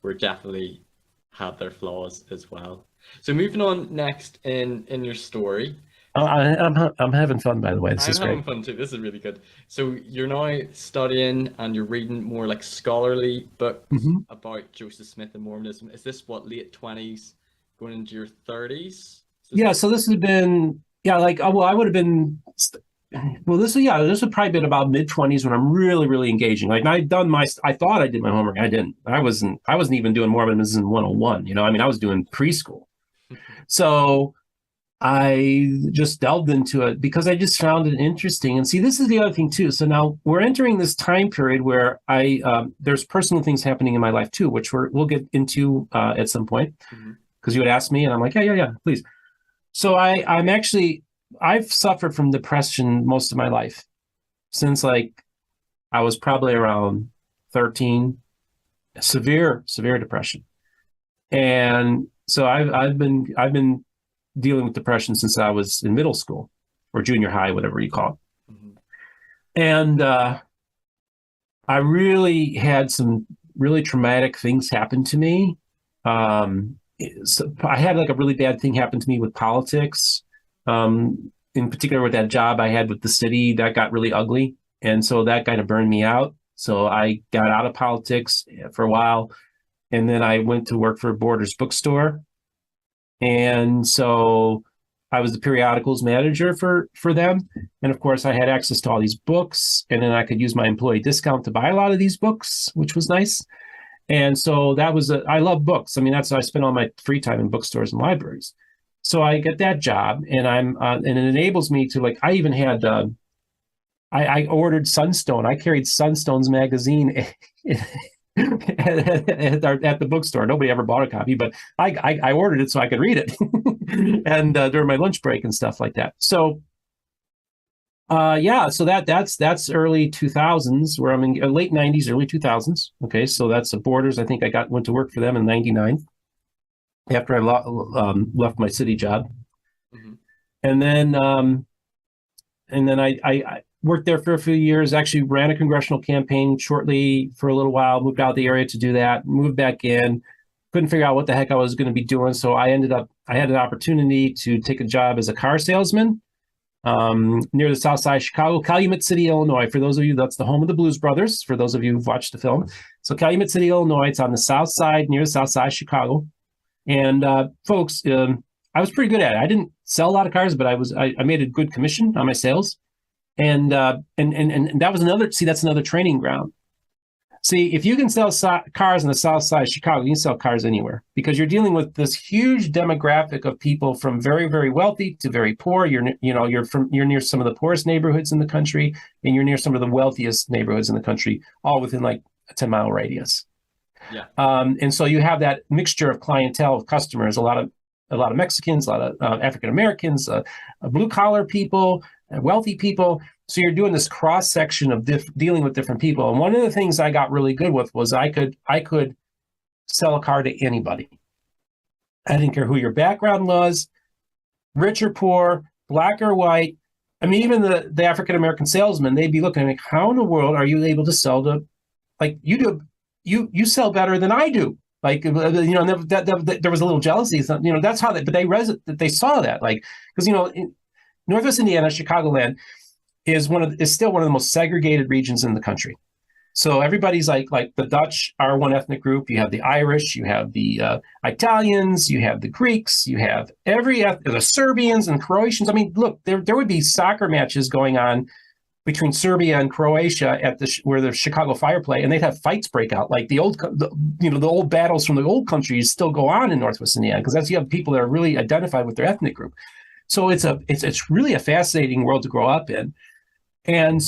[SPEAKER 1] were definitely had their flaws as well. So moving on next in your story,
[SPEAKER 2] I'm having fun, by the way. This
[SPEAKER 1] I'm
[SPEAKER 2] is
[SPEAKER 1] having
[SPEAKER 2] great.
[SPEAKER 1] fun too. This is really good. So you're now studying and you're reading more like scholarly books
[SPEAKER 2] Hmm.
[SPEAKER 1] about Joseph Smith and Mormonism. Is this what, late 20s, going into your 30s? Is this
[SPEAKER 2] Yeah.
[SPEAKER 1] what?
[SPEAKER 2] So this has been, yeah, like, well, I would have been, well, this would probably been about mid 20s when I'm really, really engaging. Like, I thought I did my homework. I didn't. I wasn't even doing Mormonism 101. I mean, I was doing preschool. So I just delved into it because I just found it interesting. And see, this is the other thing too. So now we're entering this time period where there's personal things happening in my life too, which we'll get into at some point
[SPEAKER 1] Mhm.
[SPEAKER 2] because you would ask me, and I'm like, yeah, yeah, yeah, please. So I've suffered from depression most of my life since like I was probably around 13, severe depression. And so I've been dealing with depression since I was in middle school or junior high, whatever you call
[SPEAKER 1] Mhm.
[SPEAKER 2] it. And I really had some really traumatic things happen to me. So I had like a really bad thing happen to me with politics. In particular, with that job I had with the city, that got really ugly. And so that kind of burned me out. So I got out of politics for a while. And then I went to work for Borders Bookstore. And so I was the periodicals manager for them. And of course, I had access to all these books. And then I could use my employee discount to buy a lot of these books, which was nice. And so I love books. I mean, I spend all my free time in bookstores and libraries. So I get that job, and and it enables me to like. I even had I ordered Sunstone. I carried Sunstone's magazine at the bookstore. Nobody ever bought a copy, but I ordered it so I could read it, and during my lunch break and stuff like that. So yeah, so that's early 2000s, where I'm in late 90s, early 2000s. Okay, so that's the Borders. I think went to work for them in '99 after I left my city job,
[SPEAKER 1] Mhm.
[SPEAKER 2] and then I worked there for a few years. Actually, ran a congressional campaign shortly for a little while. Moved out of the area to do that. Moved back in. Couldn't figure out what the heck I was going to be doing, so I had an opportunity to take a job as a car salesman near the south side of Chicago, Calumet City, Illinois. For those of you, that's the home of the Blues Brothers, for those of you who've watched the film. So Calumet City, Illinois, it's on the south side, near the south side of Chicago. And folks, I was pretty good at it. I didn't sell a lot of cars, but I made a good commission on my sales. And that was that's another training ground. See, if you can sell cars on the south side of Chicago, you can sell cars anywhere because you're dealing with this huge demographic of people from very, very wealthy to very poor. You're near some of the poorest neighborhoods in the country, and you're near some of the wealthiest neighborhoods in the country, all within like a 10-mile radius.
[SPEAKER 1] Yeah.
[SPEAKER 2] And so you have that mixture of clientele of customers, a lot of Mexicans, a lot of African Americans, blue collar people, wealthy people. So you're doing this cross section of dealing with different people. And one of the things I got really good with was I could sell a car to anybody. I didn't care who your background was, rich or poor, black or white. I mean, even the African American salesman, they'd be looking at me, how in the world are you able to sell to, like, you do, you sell better than I do. Like, there was a little jealousy. That's how but they saw that, like, because, in Northwest Indiana, Chicagoland is still one of the most segregated regions in the country. So everybody's like the Dutch are one ethnic group. You have the Irish, you have the Italians, you have the Greeks, you have the Serbians and Croatians. I mean, look, there would be soccer matches going on between Serbia and Croatia where the Chicago Fire play, and they'd have fights break out. Like the old battles from the old countries still go on in Northwest Indiana because you have people that are really identified with their ethnic group. So it's really a fascinating world to grow up in. And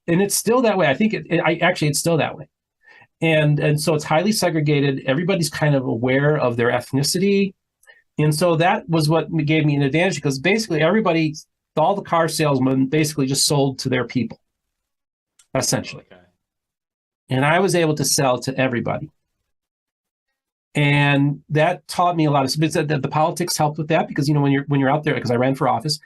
[SPEAKER 2] it's still that way. I think it's still that way. And so it's highly segregated. Everybody's kind of aware of their ethnicity. And so that was what gave me an advantage, because basically everybody, all the car salesmen basically just sold to their people, essentially.
[SPEAKER 1] Okay.
[SPEAKER 2] And I was able to sell to everybody. And that taught me a lot of, the politics helped with that, because, when you're out there, because I ran for office,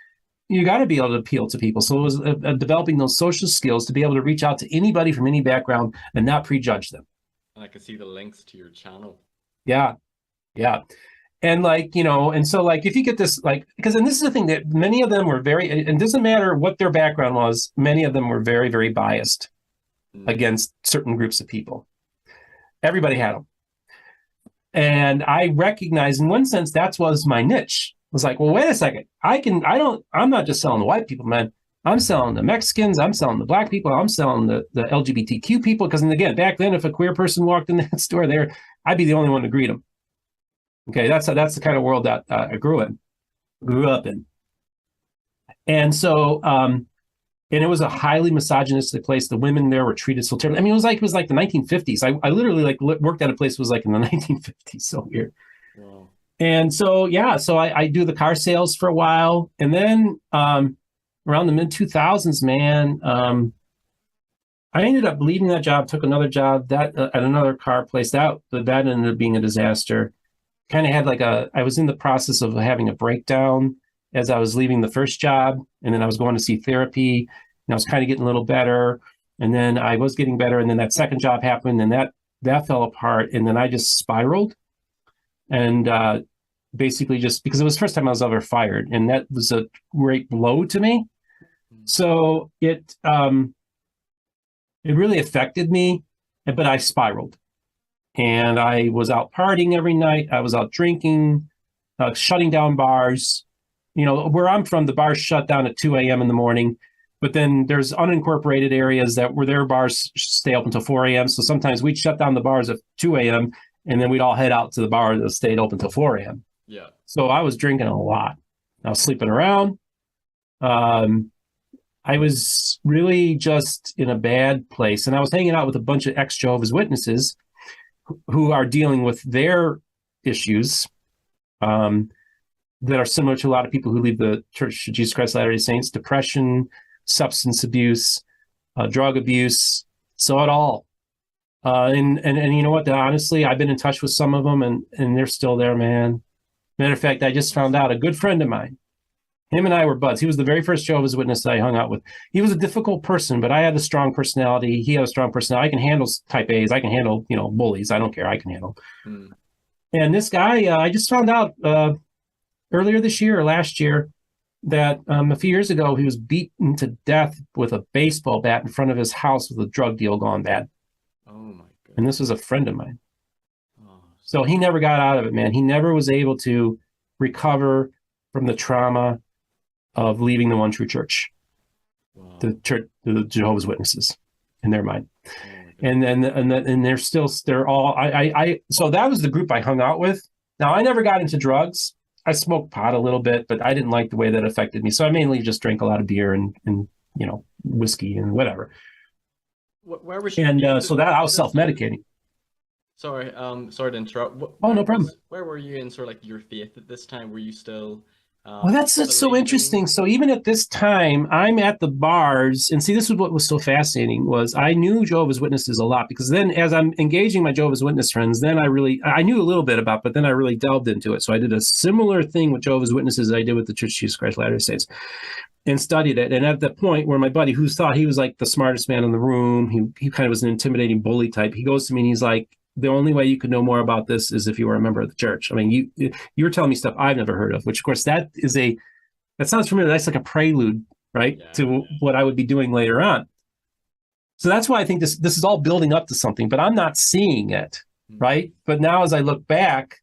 [SPEAKER 2] you got to be able to appeal to people. So it was developing those social skills to be able to reach out to anybody from any background and not prejudge them.
[SPEAKER 1] And I can see the links to your channel.
[SPEAKER 2] Yeah. Yeah. And and so if you get this, because, and this is the thing, that many of them were very, and it doesn't matter what their background was, many of them were very, very biased against certain groups of people. Everybody had them. And I recognized, in one sense, that was my niche. I was like, well, wait a second. I'm not just selling the white people, man. I'm selling the Mexicans. I'm selling the black people. I'm selling the LGBTQ people. Because, again, back then, if a queer person walked in that store there, I'd be the only one to greet them. Okay, that's the kind of world that I grew up in. And so, and it was a highly misogynistic place. The women there were treated so terribly. I mean, it was like the 1950s. I literally worked at a place that was like in the 1950s. So weird.
[SPEAKER 1] Wow.
[SPEAKER 2] And so, yeah, so I do the car sales for a while. And then around the mid 2000s, man, I ended up leaving that job, took another job at another car place. That ended up being a disaster. Kind of had I was in the process of having a breakdown as I was leaving the first job. And then I was going to see therapy, and I was kind of getting a little better. And then I was getting better. And then that second job happened, and that fell apart. And then I just spiraled. And basically just because it was the first time I was ever fired. And that was a great blow to me. So it really affected me, but I spiraled. And I was out partying every night. I was out drinking, shutting down bars. Where I'm from, the bars shut down at 2 a.m. in the morning. But then there's unincorporated areas where their bars stay open until 4 a.m. So sometimes we'd shut down the bars at 2 a.m. and then we'd all head out to the bar that stayed open till 4 a.m.
[SPEAKER 1] Yeah.
[SPEAKER 2] So I was drinking a lot. I was sleeping around. I was really just in a bad place. And I was hanging out with a bunch of ex-Jehovah's Witnesses who are dealing with their issues that are similar to a lot of people who leave the Church of Jesus Christ of Latter-day Saints: depression, substance abuse, drug abuse, saw it all. And you know what? Honestly, I've been in touch with some of them, and they're still there, man. Matter of fact, I just found out a good friend of mine, him and I were buds. He was the very first Jehovah's Witness that I hung out with. He was a difficult person, but I had a strong personality. He had a strong personality. I can handle type A's. I can handle, bullies. I don't care. I can handle. And this guy, I just found out earlier this year or last year that a few years ago, he was beaten to death with a baseball bat in front of his house with a drug deal gone bad.
[SPEAKER 1] Oh, my God.
[SPEAKER 2] And this was a friend of mine.
[SPEAKER 1] Oh.
[SPEAKER 2] So he never got out of it, man. He never was able to recover from the trauma of leaving the one true church,
[SPEAKER 1] Wow.
[SPEAKER 2] the Jehovah's Witnesses, in their mind.
[SPEAKER 1] Oh,
[SPEAKER 2] and they're all, so that was the group I hung out with. Now, I never got into drugs. I smoked pot a little bit, but I didn't like the way that affected me. So I mainly just drank a lot of beer and whiskey and whatever.
[SPEAKER 1] Where was you?
[SPEAKER 2] And so that I was self-medicating.
[SPEAKER 1] Sorry to interrupt.
[SPEAKER 2] No problem.
[SPEAKER 1] Where were you in sort of your faith at this time? Were you still?
[SPEAKER 2] Well, that's so interesting. So even at this time, I'm at the bars, and see, this is what was so fascinating, was I knew Jehovah's Witnesses a lot, because then as I'm engaging my Jehovah's Witness friends, then I knew a little bit about, but then I really delved into it. So I did a similar thing with Jehovah's Witnesses that I did with the Church of Jesus Christ of Latter-day Saints, and studied it. And at the point where my buddy, who thought he was like the smartest man in the room, he kind of was an intimidating bully type, he goes to me and he's like, the only way you could know more about this is if you were a member of the church. I mean, you were telling me stuff I've never heard of, which of course that sounds familiar. That's like a prelude, right, to what I would be doing later on. So that's why I think this is all building up to something, but I'm not seeing it, right? But now as I look back,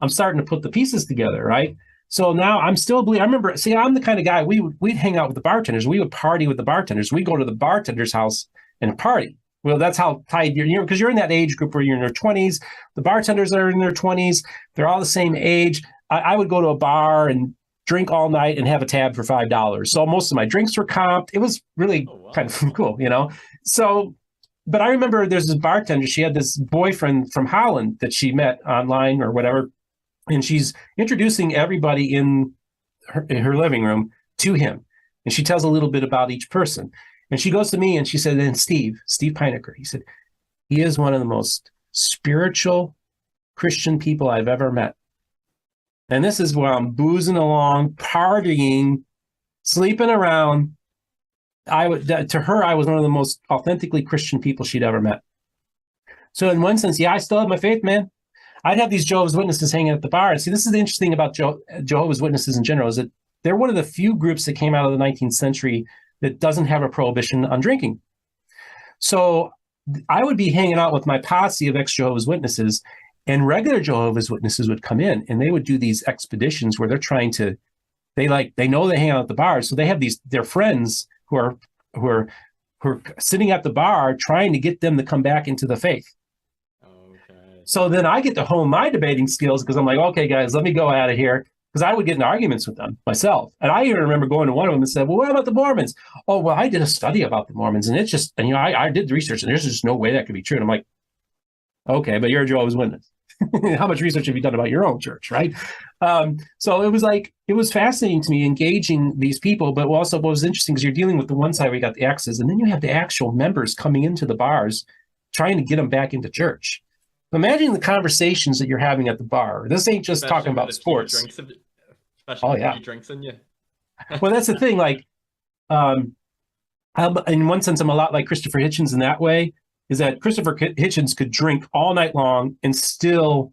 [SPEAKER 2] I'm starting to put the pieces together, right? So now I'm still believing. I remember, see, I'm the kind of guy, we'd hang out with the bartenders. We would party with the bartenders. We'd go to the bartender's house and party. Well, that's how tied you're, because you're in that age group where you're in your 20s. The bartenders are in their 20s. They're all the same age. I would go to a bar and drink all night and have a tab for $5. So most of my drinks were comped. It was really kind of cool, So, but I remember there's this bartender. She had this boyfriend from Holland that she met online or whatever. and she's introducing everybody in her living room to him. And she tells a little bit about each person. And she goes to me and she said, and Steve Pynakker, he said, he is one of the most spiritual Christian people I've ever met. And this is where I'm boozing along, partying, sleeping around. To her, I was one of the most authentically Christian people she'd ever met. So in one sense, yeah, I still have my faith, man. I'd have these Jehovah's Witnesses hanging at the bar. And see, this is the interesting about Jehovah's Witnesses in general, is that they're one of the few groups that came out of the 19th century that doesn't have a prohibition on drinking. So I would be hanging out with my posse of ex-Jehovah's Witnesses, and regular Jehovah's Witnesses would come in, and they would do these expeditions where they're trying to, they know they hang out at the bar, so they have their friends who are sitting at the bar trying to get them to come back into the faith. Okay. So then I get to hone my debating skills because I'm like, okay, guys, let me go out of here. Because I would get in arguments with them myself. And I even remember going to one of them and said, well, what about the Mormons? Oh, well, I did a study about the Mormons, and it's just, and I did the research, and there's just no way that could be true. And I'm like, okay, but you're a Jehovah's Witness. How much research have you done about your own church, right? So it was fascinating to me engaging these people, but also what was interesting is you're dealing with the one side where you got the exes, and then you have the actual members coming into the bars, trying to get them back into church. Imagine the conversations that you're having at the bar. This ain't just talking about sports.
[SPEAKER 1] Especially with few drinks in you.
[SPEAKER 2] Well, that's the thing. Like, in one sense, I'm a lot like Christopher Hitchens in that way, is that Christopher Hitchens could drink all night long and still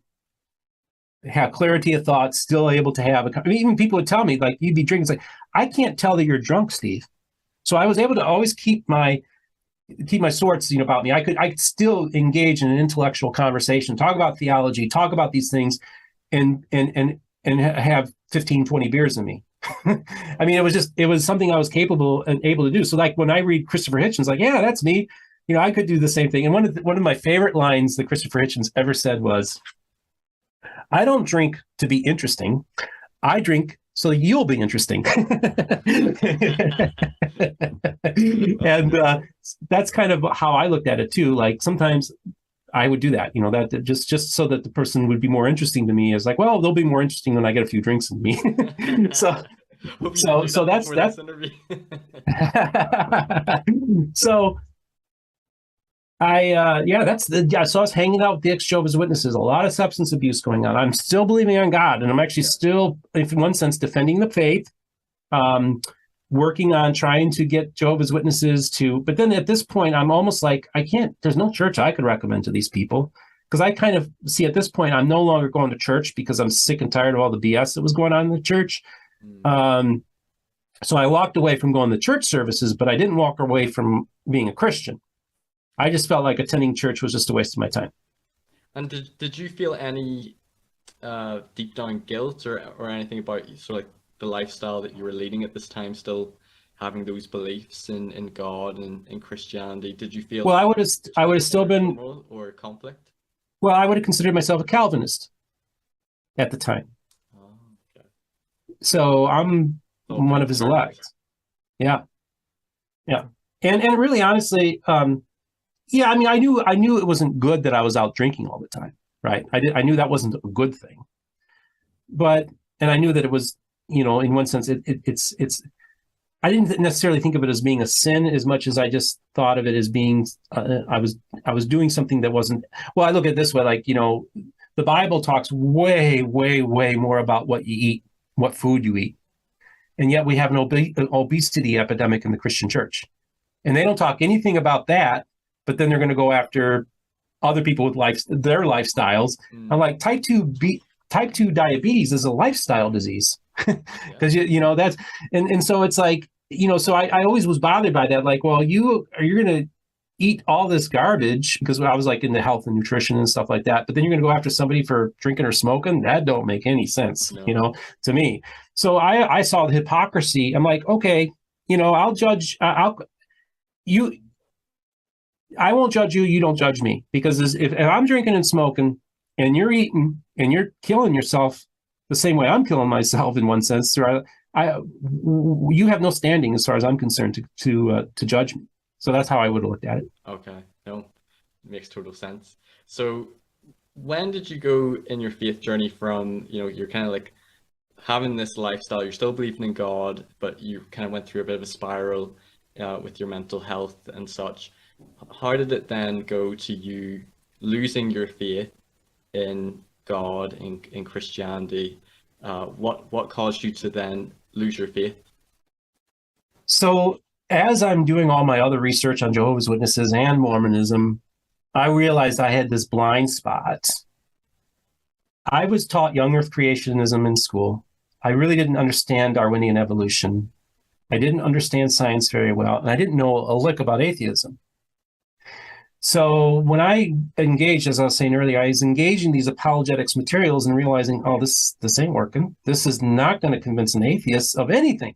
[SPEAKER 2] have clarity of thought, still able to have even people would tell me, like, you'd be drinking. It's like, I can't tell that you're drunk, Steve. So I was able to always keep my sorts, about me. I could still engage in an intellectual conversation, talk about theology, talk about these things, and have 15, 20 beers in me. I mean, it was something I was capable and able to do. So like when I read Christopher Hitchens, like, yeah, that's me. I could do the same thing. And one of my favorite lines that Christopher Hitchens ever said was, I don't drink to be interesting. I drink so you'll be interesting. And that's kind of how I looked at it too. Like sometimes I would do that, that just so that the person would be more interesting to me, is like, well, they'll be more interesting when I get a few drinks in me. so that's so so I was hanging out with the ex-Jehovah's Witnesses, a lot of substance abuse going on. I'm still believing on God, and I'm actually still, in one sense, defending the faith, working on trying to get Jehovah's Witnesses to, but then at this point, I'm almost like, there's no church I could recommend to these people, because I kind of see at this point, I'm no longer going to church because I'm sick and tired of all the BS that was going on in the church. So I walked away from going to church services, but I didn't walk away from being a Christian. I just felt like attending church was just a waste of my time.
[SPEAKER 1] And did you feel any deep down guilt or anything about sort of like the lifestyle that you were leading at this time, still having those beliefs in God and in Christianity? Did you feel?
[SPEAKER 2] Well, I would have still been,
[SPEAKER 1] or conflict.
[SPEAKER 2] Well, I would have considered myself a Calvinist at the time.
[SPEAKER 1] Oh, okay.
[SPEAKER 2] So I'm one of his elect. Yeah. And really, honestly, yeah, I mean, I knew it wasn't good that I was out drinking all the time, right? I knew that wasn't a good thing, and I knew that it was, in one sense, it's. I didn't necessarily think of it as being a sin as much as I just thought of it as being. I was doing something that wasn't. Well, I look at it this way, like, the Bible talks way, way, way more about what you eat, what food you eat, and yet we have an obesity epidemic in the Christian church, and they don't talk anything about that. But then they're going to go after other people with their lifestyles. I'm like, type 2 diabetes is a lifestyle disease, because that's and so it's like, so I always was bothered by that. Like, well, you're going to eat all this garbage, because I was like into health and nutrition and stuff like that. But then you're going to go after somebody for drinking or smoking. That don't make any sense, to me. So I saw the hypocrisy. I'm like, okay, I'll judge. I won't judge you. You don't judge me, because if I'm drinking and smoking and you're eating and you're killing yourself the same way I'm killing myself, in one sense, you have no standing as far as I'm concerned to judge me. So that's how I would have looked at it.
[SPEAKER 1] Okay. No, makes total sense. So when did you go in your faith journey from, you're kind of like having this lifestyle, you're still believing in God, but you kind of went through a bit of a spiral with your mental health and such. How did it then go to you losing your faith in God, in Christianity? What caused you to then lose your faith?
[SPEAKER 2] So as I'm doing all my other research on Jehovah's Witnesses and Mormonism, I realized I had this blind spot. I was taught young earth creationism in school. I really didn't understand Darwinian evolution. I didn't understand science very well, and I didn't know a lick about atheism. So when I engaged, as I was saying earlier, I was engaging these apologetics materials and realizing, oh, this ain't working. This is not going to convince an atheist of anything.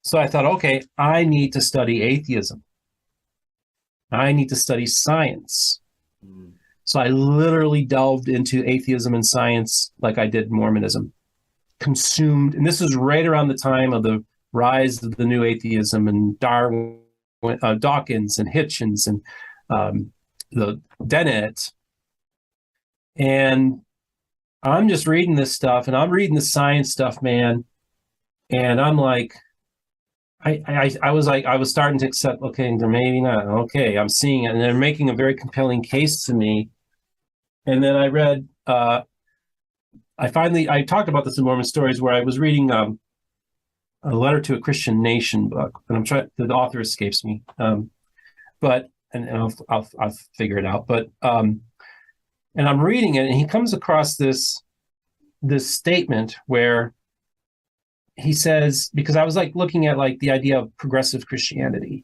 [SPEAKER 2] So I thought, okay, I need to study atheism. I need to study science. So I literally delved into atheism and science like I did Mormonism. Consumed, and this was right around the time of the rise of the new atheism and Darwin, Dawkins and Hitchens and the Dennett. And I'm just reading this stuff, and I'm reading the science stuff, man. And I'm like, I was starting to accept, okay, they're maybe not. Okay, I'm seeing it, and they're making a very compelling case to me. And then I read, I talked about this in Mormon Stories, where I was reading a letter to a Christian nation book, and the author escapes me, but I'll figure it out. But and I'm reading it, and he comes across this statement where he says, because I was like looking at like the idea of progressive Christianity,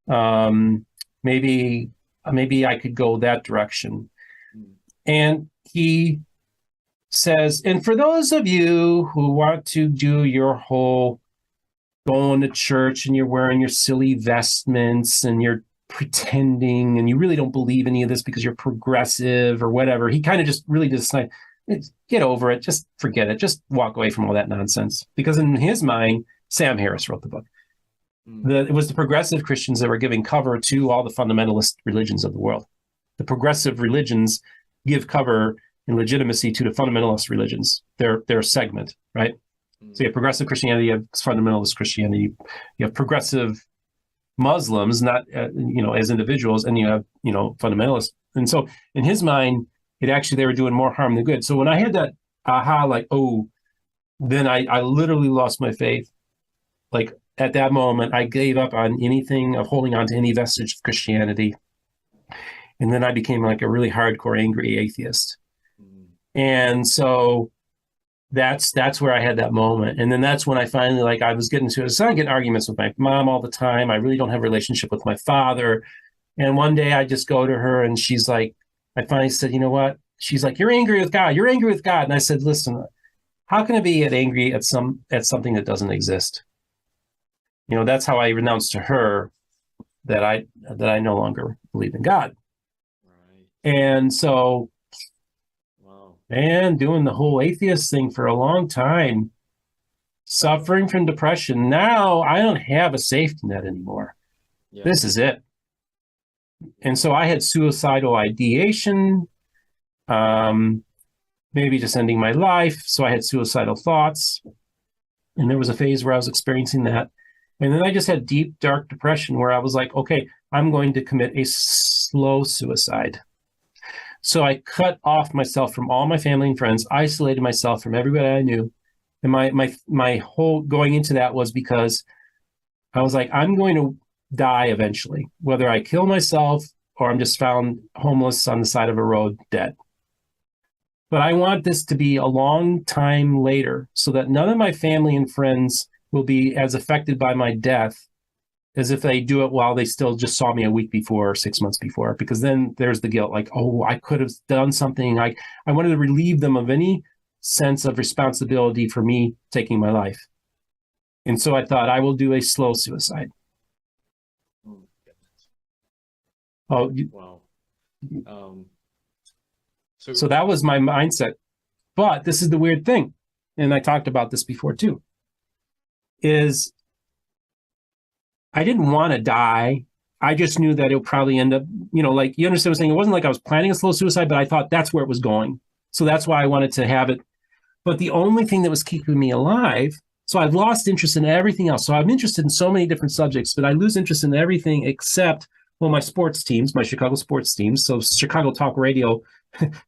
[SPEAKER 2] maybe I could go that direction, and he says, and for those of you who want to do your whole going to church and you're wearing your silly vestments and you're pretending and you really don't believe any of this because you're progressive or whatever, he kind of just really decided, get over it, just forget it, just walk away from all that nonsense. Because in his mind, Sam Harris wrote the book. It was the progressive Christians that were giving cover to all the fundamentalist religions of the world. The progressive religions give cover and legitimacy to the fundamentalist religions, their segment, right? So you have progressive Christianity, you have fundamentalist Christianity, you have progressive Muslims, not as individuals, and you have fundamentalists. And so in his mind, they were doing more harm than good. So when I had that aha, like, oh, then I literally lost my faith. Like at that moment, I gave up on anything of holding on to any vestige of Christianity. And then I became like a really hardcore, angry atheist. And so that's where I had that moment. And then that's when I finally, like, I was getting arguments with my mom all the time. I really don't have a relationship with my father. And one day I just go to her and she's like, I finally said, you know what? She's like, you're angry with God. You're angry with God. And I said, listen, how can I be angry at something that doesn't exist? That's how I renounced to her that I no longer believe in God. Right. And so, man, doing the whole atheist thing for a long time, suffering from depression. Now I don't have a safety net anymore. Yeah. This is it. And so I had suicidal ideation, maybe just ending my life. So I had suicidal thoughts. And there was a phase where I was experiencing that. And then I just had deep, dark depression where I was like, okay, I'm going to commit a slow suicide. So I cut off myself from all my family and friends, isolated myself from everybody I knew. And my whole going into that was because I was like, I'm going to die eventually, whether I kill myself or I'm just found homeless on the side of a road dead. But I want this to be a long time later so that none of my family and friends will be as affected by my death as if they do it while they still just saw me a week before or 6 months before, because then there's the guilt, like, oh, I could have done something. I wanted to relieve them of any sense of responsibility for me taking my life. And so I thought I will do a slow suicide. Oh, wow. So that was my mindset. But this is the weird thing, and I talked about this before too, is I didn't want to die I just knew that it would probably end up, like, you understand what I'm saying? It wasn't like I was planning a slow suicide, but I thought that's where it was going. So that's why I wanted to have it. But the only thing that was keeping me alive, so I've lost interest in everything else. So I'm interested in so many different subjects, but I lose interest in everything except, well, my sports teams, my Chicago sports teams. So Chicago Talk Radio,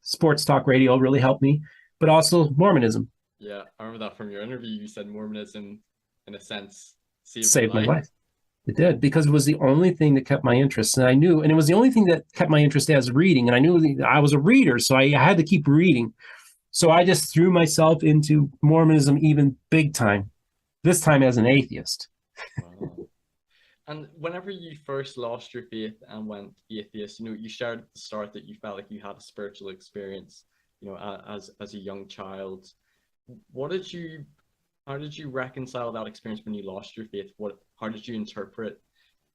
[SPEAKER 2] sports talk radio really helped me, but also Mormonism.
[SPEAKER 1] Yeah, I remember that from your interview. You said Mormonism, in a sense,
[SPEAKER 2] Saved my life. It did, because it was the only thing that kept my interest. And I knew, and it was the only thing that kept my interest as reading. And I knew I was a reader, so I had to keep reading. So I just threw myself into Mormonism even big time, this time as an atheist.
[SPEAKER 1] Wow. And whenever you first lost your faith and went atheist, you shared at the start that you felt like you had a spiritual experience, as a young child. How did you reconcile that experience when you lost your faith? How did you interpret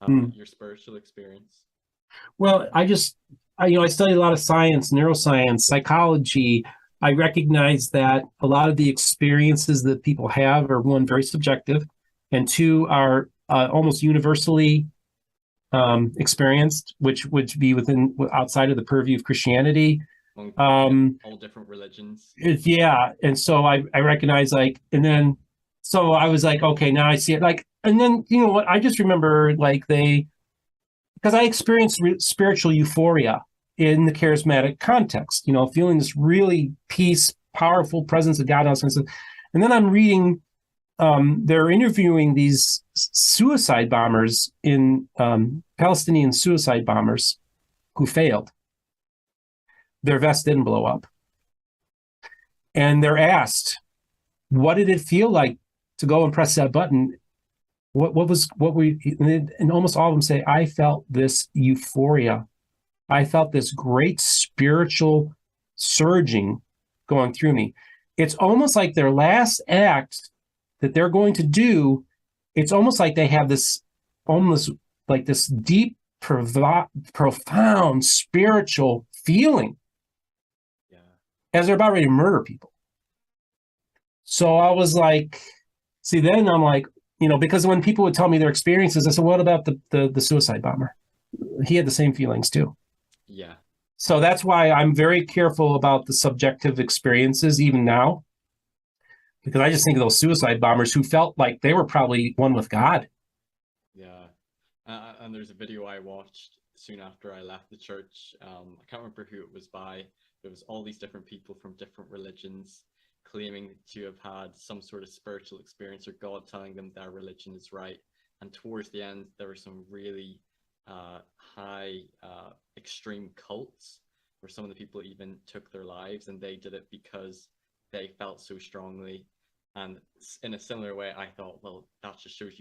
[SPEAKER 1] your spiritual experience?
[SPEAKER 2] Well, I studied a lot of science, neuroscience, psychology. I recognize that a lot of the experiences that people have are, one, very subjective, and two, are almost universally experienced, which would be outside of the purview of Christianity.
[SPEAKER 1] All different religions.
[SPEAKER 2] Yeah. And so I recognize, so I was like, okay, now I see it. And then, you know what? I just remember because I experienced spiritual euphoria in the charismatic context, feeling this really peace, powerful presence of God. And then I'm reading, they're interviewing these suicide bombers Palestinian suicide bombers who failed. Their vest didn't blow up. And they're asked, what did it feel like to go and press that button? And almost all of them say, I felt this euphoria. I felt this great spiritual surging going through me. It's almost like their last act that they're going to do, it's almost like they have this almost like this deep, profound spiritual feeling as they're about ready to murder people. So I was like, see, then I'm like, because when people would tell me their experiences, I said, what about the suicide bomber? He had the same feelings too.
[SPEAKER 1] Yeah.
[SPEAKER 2] So that's why I'm very careful about the subjective experiences even now, because I just think of those suicide bombers who felt like they were probably one with God.
[SPEAKER 1] Yeah. And there's a video I watched soon after I left the church. I can't remember who it was by. There was all these different people from different religions claiming to have had some sort of spiritual experience, or God telling them their religion is right. And towards the end, there were some really high extreme cults where some of the people even took their lives, and they did it because they felt so strongly. And in a similar way, I thought, well, that just shows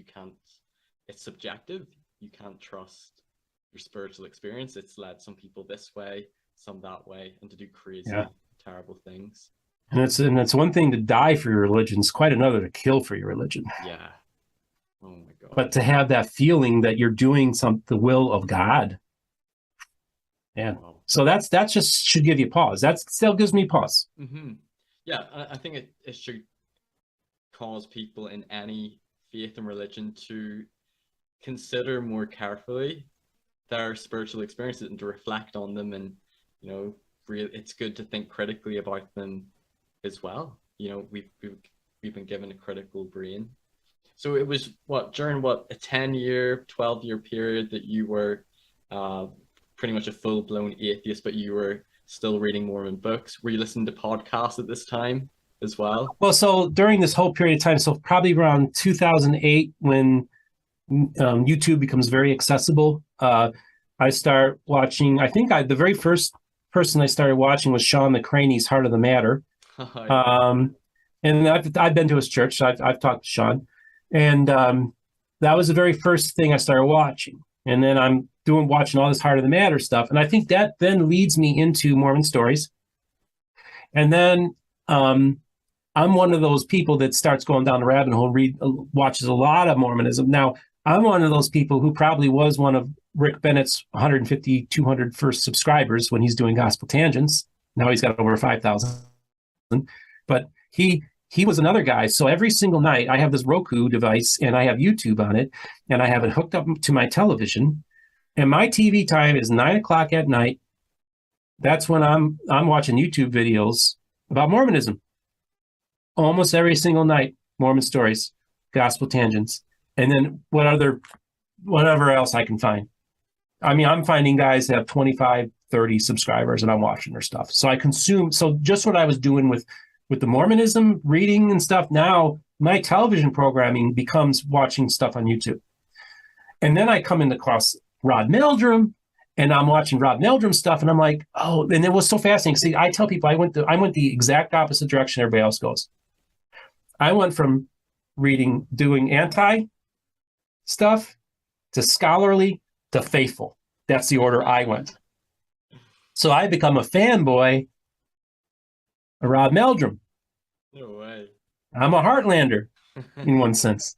[SPEAKER 1] it's subjective. You can't trust your spiritual experience. It's led some people this way, some that way, and to do crazy, terrible things.
[SPEAKER 2] And it's one thing to die for your religion. It's quite another to kill for your religion.
[SPEAKER 1] Yeah. Oh my God.
[SPEAKER 2] But to have that feeling that you're doing the will of God. Yeah. Wow. So that just should give you pause. That still gives me pause.
[SPEAKER 1] Mm-hmm. Yeah, I think it should cause people in any faith and religion to consider more carefully their spiritual experiences and to reflect on them, and it's good to think critically about them as well. We've been given a critical brain. So it was during a 10-year, 12-year period that you were pretty much a full-blown atheist, but you were still reading Mormon books. Were you listening to podcasts at this time as well?
[SPEAKER 2] Well, so during this whole period of time, so probably around 2008, when YouTube becomes very accessible, I start watching. I think the very first person I started watching was Sean McCraney's Heart of the Matter. And I've been to his church. So I've talked to Sean, and that was the very first thing I started watching. And then I'm watching all this Heart of the Matter stuff, and I think that then leads me into Mormon Stories. And then I'm one of those people that starts going down the rabbit hole, watches a lot of Mormonism. Now, I'm one of those people who probably was one of Rick Bennett's 150, 200 first subscribers when he's doing Gospel Tangents. Now he's got over 5,000. But he was another guy. So every single night I have this Roku device and I have YouTube on it, and I have it hooked up to my television. And my TV time is 9 o'clock at night. That's when I'm watching YouTube videos about Mormonism. Almost every single night, Mormon Stories, Gospel Tangents, and then whatever else I can find. I mean, I'm finding guys that have 25, 30 subscribers, and I'm watching their stuff. So I consume. So just what I was doing with the Mormonism reading and stuff. Now my television programming becomes watching stuff on YouTube, and then I come in across Rod Meldrum, and I'm watching Rod Meldrum stuff, and I'm like, oh, and it was so fascinating. See, I tell people I went the exact opposite direction everybody else goes. I went from doing anti stuff to scholarly to faithful. That's the order I went. So I become a fanboy of Rod Meldrum.
[SPEAKER 1] No way.
[SPEAKER 2] I'm a Heartlander in one sense.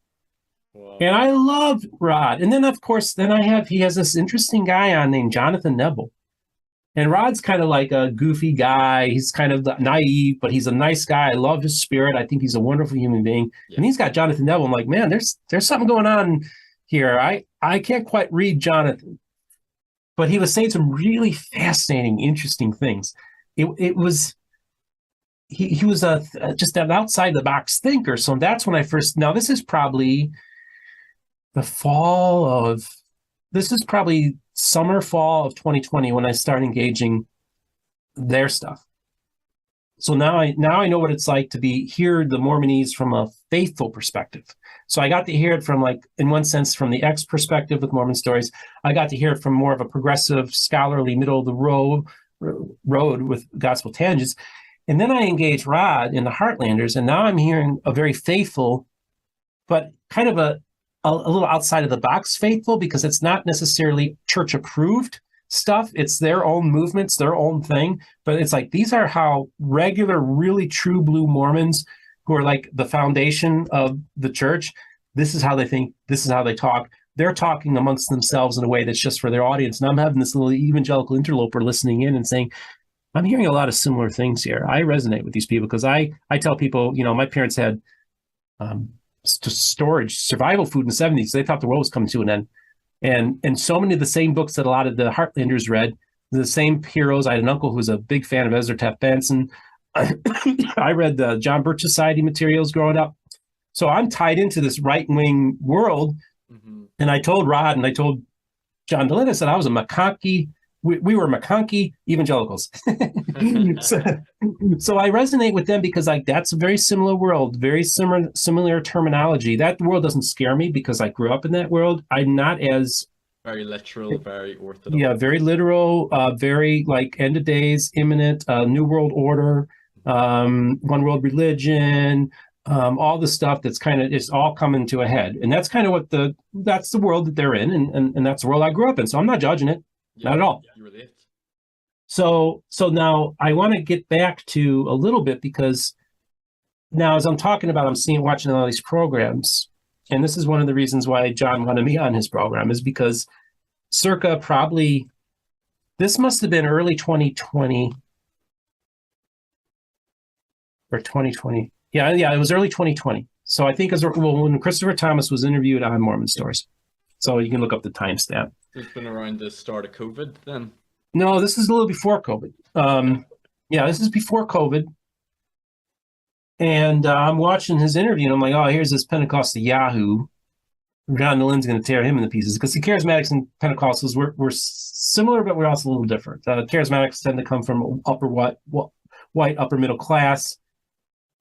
[SPEAKER 1] Wow.
[SPEAKER 2] And I love Rod. And then, of course, he has this interesting guy on named Jonathan Nebel. And Rod's kind of like a goofy guy. He's kind of naive, but he's a nice guy. I love his spirit. I think he's a wonderful human being. Yeah. And he's got Jonathan Nebel. I'm like, man, there's something going on here. I can't quite read Jonathan, but he was saying some really fascinating, interesting things. He was just an outside the box thinker. So that's when now this is probably summer, fall of 2020 when I start engaging their stuff. So now I know what it's like to hear the Mormonese from a faithful perspective. So I got to hear it from, like, in one sense, from the X perspective with Mormon Stories. I got to hear it from more of a progressive, scholarly, middle of the road with Gospel Tangents. And then I engaged Rod in the Heartlanders, and now I'm hearing a very faithful, but kind of a little outside of the box faithful, because it's not necessarily church approved stuff. It's their own movements, their own thing. But it's like, these are how regular, really true blue Mormons who are like the foundation of the church. This is how they think. This is how they talk. They're talking amongst themselves in a way that's just for their audience. And I'm having this little evangelical interloper listening in and saying, I'm hearing a lot of similar things here. I resonate with these people because I tell people, my parents had storage, survival food in the 70s. They thought the world was coming to an end. And so many of the same books that a lot of the Heartlanders read, the same heroes. I had an uncle who was a big fan of Ezra Taft Benson. I read the John Birch Society materials growing up. So I'm tied into this right-wing world. Mm-hmm. And I told Rod and I told John Dehlin, I said I was a McConkie. We were McConkie evangelicals. So I resonate with them because that's a very similar world, very similar terminology. That world doesn't scare me because I grew up in that world. I'm not as...
[SPEAKER 1] Very literal, very orthodox.
[SPEAKER 2] Yeah, very literal, very like end of days, imminent, New World Order, one world religion, all the stuff that's kind of, it's all coming to a head. And that's kind of that's the world that they're in. And that's the world I grew up in. So I'm not judging it.
[SPEAKER 1] Yeah,
[SPEAKER 2] not at all.
[SPEAKER 1] You relate.
[SPEAKER 2] So now I want to get back to a little bit, because now as I'm talking about, watching all these programs, and this is one of the reasons why John wanted me on his program, is because circa probably, this must have been early 2020 or 2020. Yeah, it was early 2020. So I think when Christopher Thomas was interviewed on Mormon Stories. So you can look up the timestamp.
[SPEAKER 1] It's been around the start of COVID then?
[SPEAKER 2] No, this is a little before COVID. Yeah, this is before COVID. And I'm watching his interview, and I'm like, oh, here's this Pentecostal Yahoo. John Dehlin's going to tear him into pieces, because the Charismatics and Pentecostals we're similar, but we're also a little different. Charismatics tend to come from white, upper middle class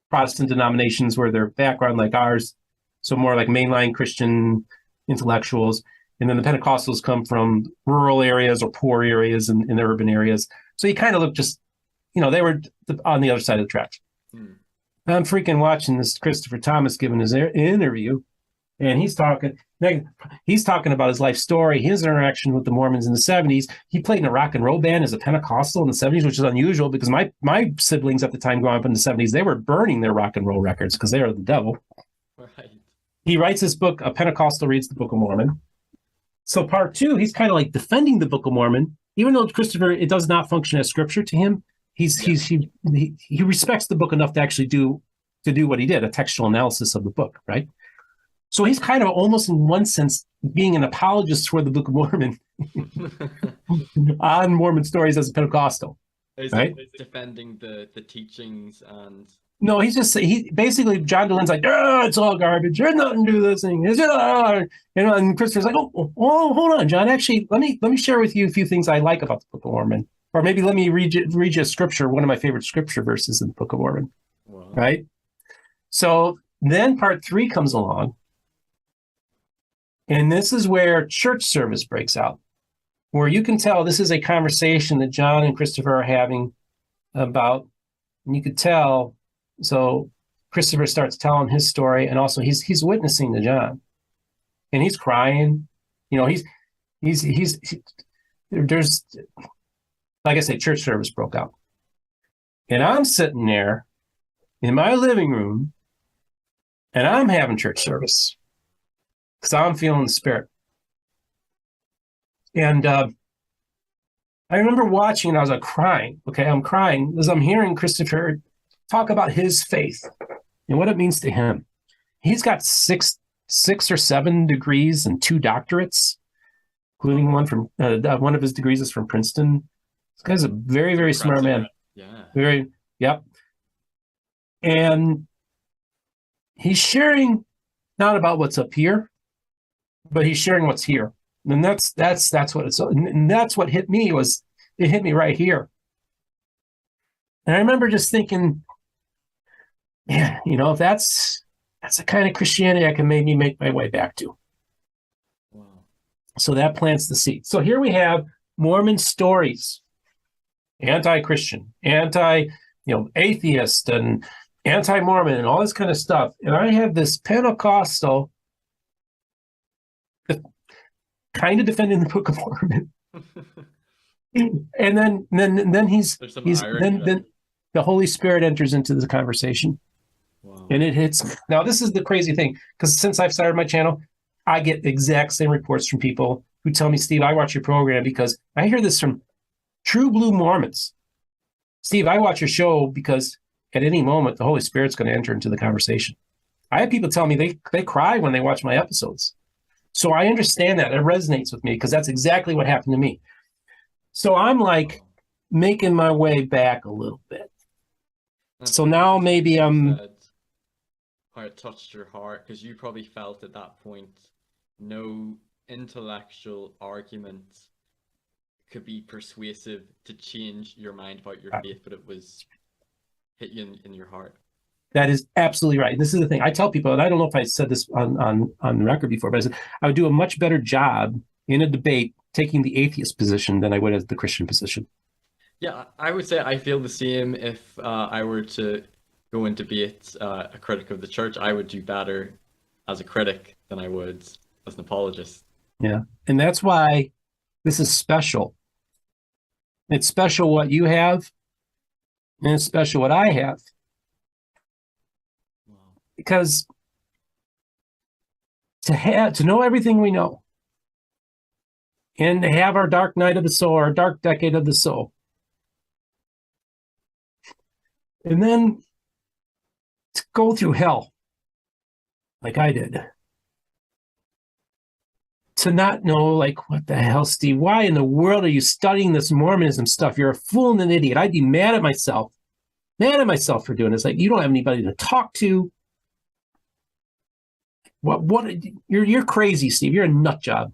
[SPEAKER 2] Protestant denominations where their background like ours, so more like mainline Christian intellectuals. And then the Pentecostals come from rural areas or poor areas in the urban areas. So you kind of look just, they were on the other side of the tracks. I'm freaking watching this Christopher Thomas giving his interview, and he's talking about his life story, his interaction with the Mormons in the 70s. He played in a rock and roll band as a Pentecostal in the 70s, which is unusual because my siblings at the time growing up in the 70s, they were burning their rock and roll records because they are the devil.
[SPEAKER 1] Right.
[SPEAKER 2] He writes this book, A Pentecostal Reads the Book of Mormon. So part 2, he's kind of like defending the Book of Mormon, even though Christopher, it does not function as scripture to him. He respects the book enough to actually do what he did, a textual analysis of the book, right? So he's kind of almost in one sense being an apologist for the Book of Mormon on Mormon Stories as a Pentecostal.
[SPEAKER 1] Is
[SPEAKER 2] right?
[SPEAKER 1] it defending the teachings and
[SPEAKER 2] No, he basically John Dehlin's like, it's all garbage. There's nothing to do this thing. And Christopher's like, oh, hold on, John. Actually, let me share with you a few things I like about the Book of Mormon, or maybe let me read you a scripture, one of my favorite scripture verses in the Book of Mormon,
[SPEAKER 1] wow.
[SPEAKER 2] right? So then part 3 comes along, and this is where church service breaks out, where you can tell this is a conversation that John and Christopher are having about, and you could tell. So Christopher starts telling his story, and also he's witnessing to John, and he's crying. You know, there's, like I say, church service broke out, and I'm sitting there in my living room, and I'm having church service because I'm feeling the Spirit. And I remember watching, and I was like crying. Okay, I'm crying as I'm hearing Christopher talk about his faith and what it means to him. He's got six or 7 degrees and 2 doctorates, including one from one of his degrees is from Princeton. This guy's a very, very smart man.
[SPEAKER 1] Yeah.
[SPEAKER 2] Very, yep. And he's sharing not about what's up here, but he's sharing what's here. And that's what it's, and that's what hit me. It hit me right here. And I remember just thinking, man, if that's the kind of Christianity I can maybe make my way back to.
[SPEAKER 1] Wow.
[SPEAKER 2] So that plants the seed. So here we have Mormon Stories, anti-Christian, atheist, and anti-Mormon, and all this kind of stuff. And I have this Pentecostal kind of defending the Book of Mormon. And then then the Holy Spirit enters into the conversation.
[SPEAKER 1] Wow.
[SPEAKER 2] And it hits. Now, this is the crazy thing, because since I've started my channel, I get the exact same reports from people who tell me, Steve, I watch your program because I hear this from true blue Mormons. Steve, I watch your show because at any moment, the Holy Spirit's going to enter into the conversation. I have people tell me they cry when they watch my episodes. So I understand that. It resonates with me because that's exactly what happened to me. So I'm like making my way back a little bit. So now maybe I'm...
[SPEAKER 1] How it touched your heart, because you probably felt at that point no intellectual argument could be persuasive to change your mind about your faith, but it was hit you in your heart.
[SPEAKER 2] That is absolutely right. This is the thing. I tell people, and I don't know if I said this on record before, but I said I would do a much better job in a debate taking the atheist position than I would as the Christian position.
[SPEAKER 1] Yeah, I would say I feel the same. If I were to go and debate a critic of the church, I would do better as a critic than I would as an apologist.
[SPEAKER 2] Yeah, and that's why this is special. It's special what you have, and it's special what I have.
[SPEAKER 1] Wow.
[SPEAKER 2] Because to know everything we know, and to have our dark night of the soul, our dark decade of the soul, and then to go through hell like I did, to not know, like, what the hell, Steve, why in the world are you studying this Mormonism stuff? You're a fool and an idiot. I'd be mad at myself for doing this. Like, you don't have anybody to talk to. What you're crazy, Steve. You're a nut job.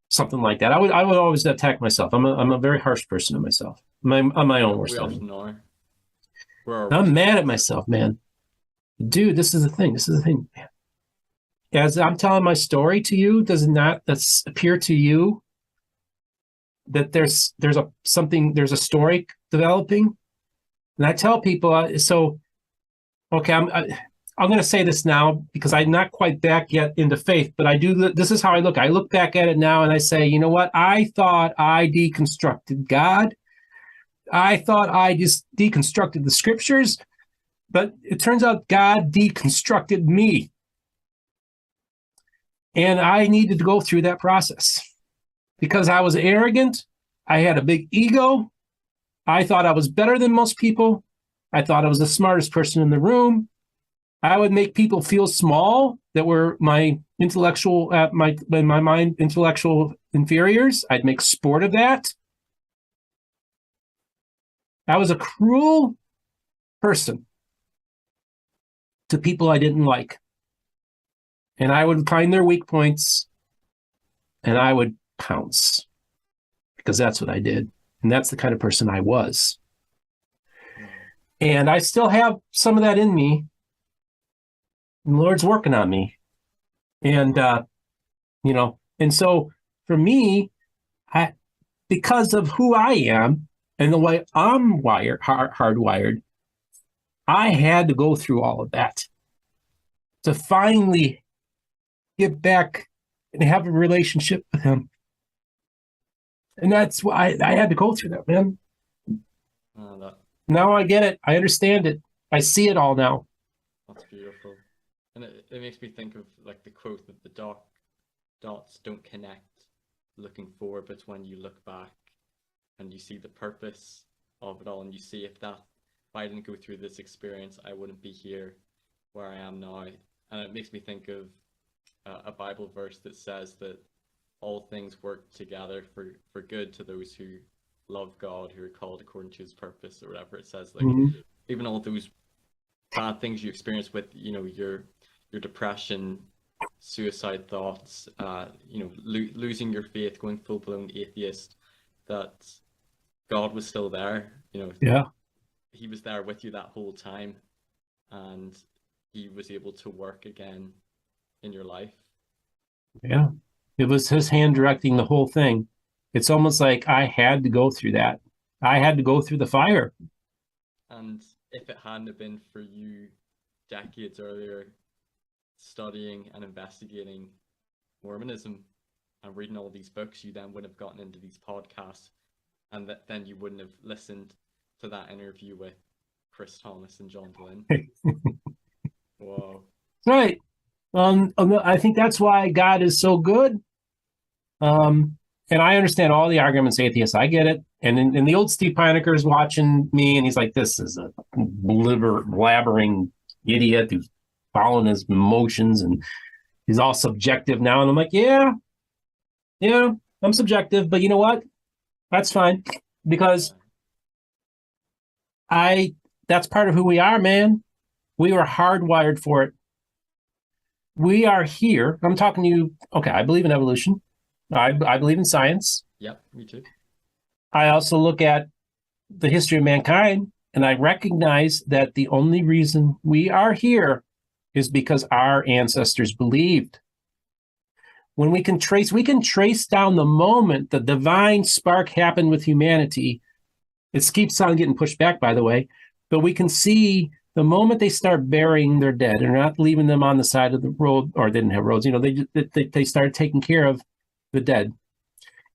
[SPEAKER 2] Something like that. I would always attack myself. I'm a very harsh person on myself. I'm my own worst enemy. I'm mad at myself, man. Dude, this is the thing. Man. As I'm telling my story to you, does it not appear to you that there's a story developing? And I tell people, okay, I'm going to say this now because I'm not quite back yet into faith, but I do. This is how I look. I look back at it now and I say, you know what? I thought I deconstructed God. I thought I just deconstructed the scriptures, but it turns out God deconstructed me. And I needed to go through that process because I was arrogant. I had a big ego. I thought I was better than most people. I thought I was the smartest person in the room. I would make people feel small that were my intellectual, in my mind, intellectual inferiors. I'd make sport of that. I was a cruel person to people I didn't like. And I would find their weak points and I would pounce because that's what I did. And that's the kind of person I was. And I still have some of that in me. And the Lord's working on me. And, and so for me, because of who I am and the way I'm hardwired, I had to go through all of that to finally get back and have a relationship with him. And that's why I had to go through that, man. Now I get it. I understand it. I see it all now.
[SPEAKER 1] That's beautiful. And it makes me think of like the quote that the dots don't connect looking forward, but when you look back and you see the purpose of it all, and you see if I didn't go through this experience, I wouldn't be here where I am now. And it makes me think of a Bible verse that says that all things work together for good to those who love God, who are called according to his purpose, or whatever it says. Like even all those bad things you experience with, your depression, suicide thoughts, losing your faith, going full-blown atheist, that God was still there.
[SPEAKER 2] Yeah.
[SPEAKER 1] He was there with you that whole time, and he was able to work again in your life.
[SPEAKER 2] Yeah. It was his hand directing the whole thing. It's almost like I had to go through that. I had to go through the fire.
[SPEAKER 1] And if it hadn't been for you decades earlier studying and investigating Mormonism and reading all these books, you then wouldn't have gotten into these podcasts, and then you wouldn't have listened to that interview with Chris Thomas and John Dehlin. Whoa.
[SPEAKER 2] Right. I think that's why God is so good. And I understand all the arguments, atheists. I get it. And the old Steve Pynakker is watching me, and he's like, "This is a blabbering idiot who's following his emotions, and he's all subjective now." And I'm like, "Yeah, I'm subjective, but you know what? That's fine because that's part of who we are, man. We were hardwired for it. We are here. I'm talking to you. Okay, I believe in evolution. I believe in science.
[SPEAKER 1] Yep, me too.
[SPEAKER 2] I also look at the history of mankind, and I recognize that the only reason we are here is because our ancestors believed. When we can trace down the moment the divine spark happened with humanity. It keeps on getting pushed back, by the way, but we can see the moment they start burying their dead and not leaving them on the side of the road, or they didn't have roads, they started taking care of the dead.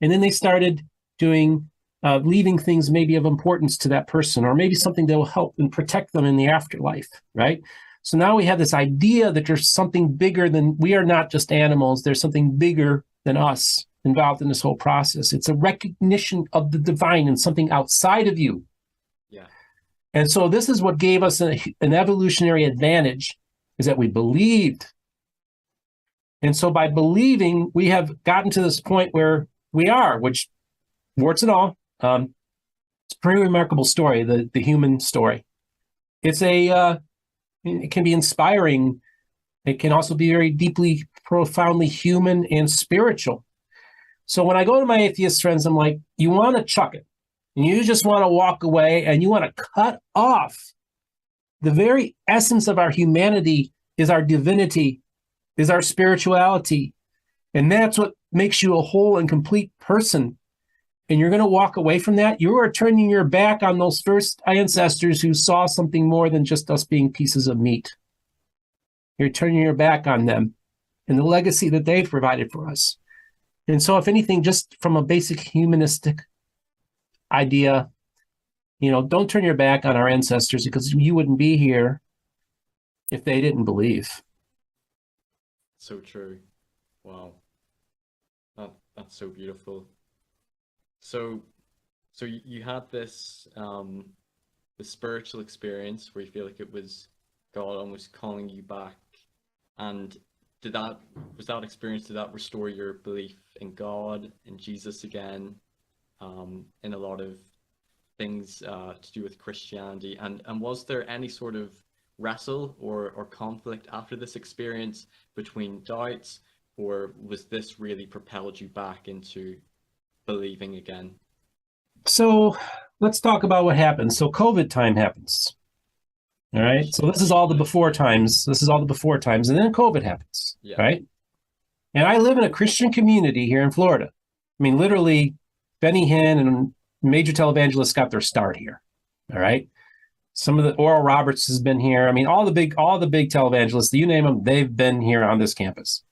[SPEAKER 2] And then they started doing, leaving things maybe of importance to that person, or maybe something that will help and protect them in the afterlife, right? So now we have this idea that there's something bigger than, we are not just animals, there's something bigger than us involved in this whole process. It's a recognition of the divine and something outside of you.
[SPEAKER 1] Yeah.
[SPEAKER 2] And so this is what gave us an evolutionary advantage, is that we believed. And so by believing, we have gotten to this point where we are, which, warts and all, it's a pretty remarkable story, the human story. It can be inspiring. It can also be very deeply, profoundly human and spiritual. So when I go to my atheist friends, I'm like, you want to chuck it. And you just want to walk away, and you want to cut off the very essence of our humanity, is our divinity, is our spirituality. And that's what makes you a whole and complete person. And you're going to walk away from that. You are turning your back on those first ancestors who saw something more than just us being pieces of meat. You're turning your back on them and the legacy that they've provided for us. And so, if anything, just from a basic humanistic idea, don't turn your back on our ancestors, because you wouldn't be here if they didn't believe.
[SPEAKER 1] So true. Wow. That's so beautiful. So you had this spiritual experience where you feel like it was God almost calling you back? And was that experience, did that restore your belief in God, in Jesus again, in a lot of things to do with Christianity? And was there any sort of wrestle or conflict after this experience between doubts, or was this really propelled you back into believing again?
[SPEAKER 2] So let's talk about what happens. So COVID time happens. All right. So this is all the before times. This is all the before times. And then COVID happens.
[SPEAKER 1] Yeah.
[SPEAKER 2] Right. And I live in a Christian community here in Florida. I mean, literally, Benny Hinn and major televangelists got their start here. All right. Some of the Oral Roberts has been here. I mean, all the big televangelists, you name them, they've been here on this campus.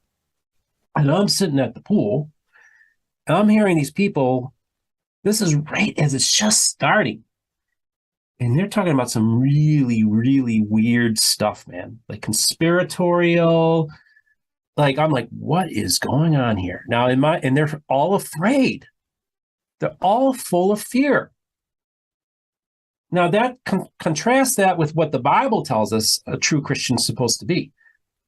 [SPEAKER 2] And I'm sitting at the pool, and I'm hearing these people. This is right as it's just starting. And they're talking about some really, really weird stuff, man. Like conspiratorial. Like, I'm like, what is going on here? Now, and they're all afraid. They're all full of fear. Now, that contrast that with what the Bible tells us a true Christian's supposed to be.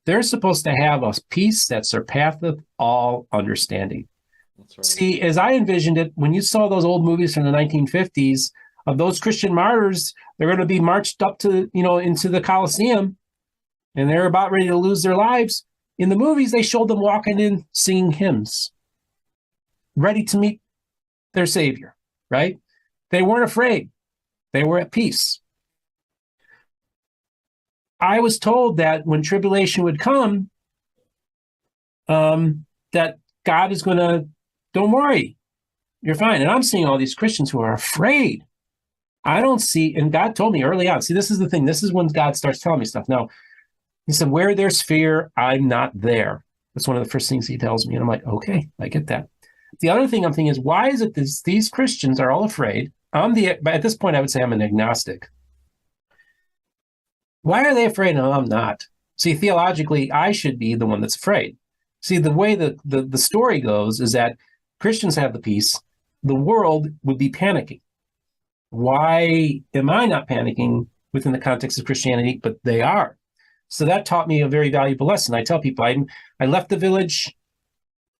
[SPEAKER 2] They're supposed to have a peace that surpasseth all understanding.
[SPEAKER 1] That's right.
[SPEAKER 2] See, as I envisioned it, when you saw those old movies from the 1950s of those Christian martyrs, they're going to be marched up to, into the Colosseum, and they're about ready to lose their lives. In the movies, they showed them walking in singing hymns, ready to meet their Savior, right? They weren't afraid. They were at peace. I was told that when tribulation would come, that God is going to, don't worry, you're fine. And I'm seeing all these Christians who are afraid. I don't see, and God told me early on, see, this is the thing. This is when God starts telling me stuff. Now, he said, where there's fear, I'm not there. That's one of the first things he tells me. And I'm like, okay, I get that. The other thing I'm thinking is, why is it that these Christians are all afraid? But at this point, I would say I'm an agnostic. Why are they afraid? No, I'm not. See, theologically, I should be the one that's afraid. See, the way the story goes is that Christians have the peace. The world would be panicking. Why am I not panicking within the context of Christianity? But they are. So that taught me a very valuable lesson. I tell people I left the village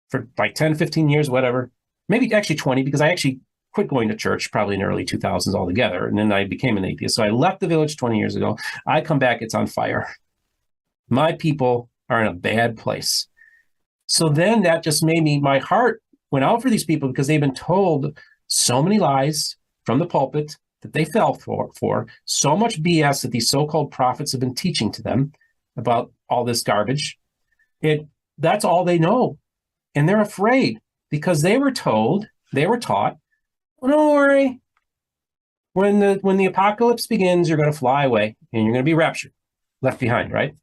[SPEAKER 2] for like 10, 15 years, whatever, maybe actually 20, because I actually quit going to church probably in the early 2000s altogether. And then I became an atheist. So I left the village 20 years ago. I come back, it's on fire. My people are in a bad place. So then that just made me, my heart went out for these people because they've been told so many lies from the pulpit that they fell for so much BS that these so-called prophets have been teaching to them about all this garbage. That's all they know. And they're afraid because they were taught, well, don't worry. When the apocalypse begins, you're going to fly away and you're going to be raptured, left behind, right?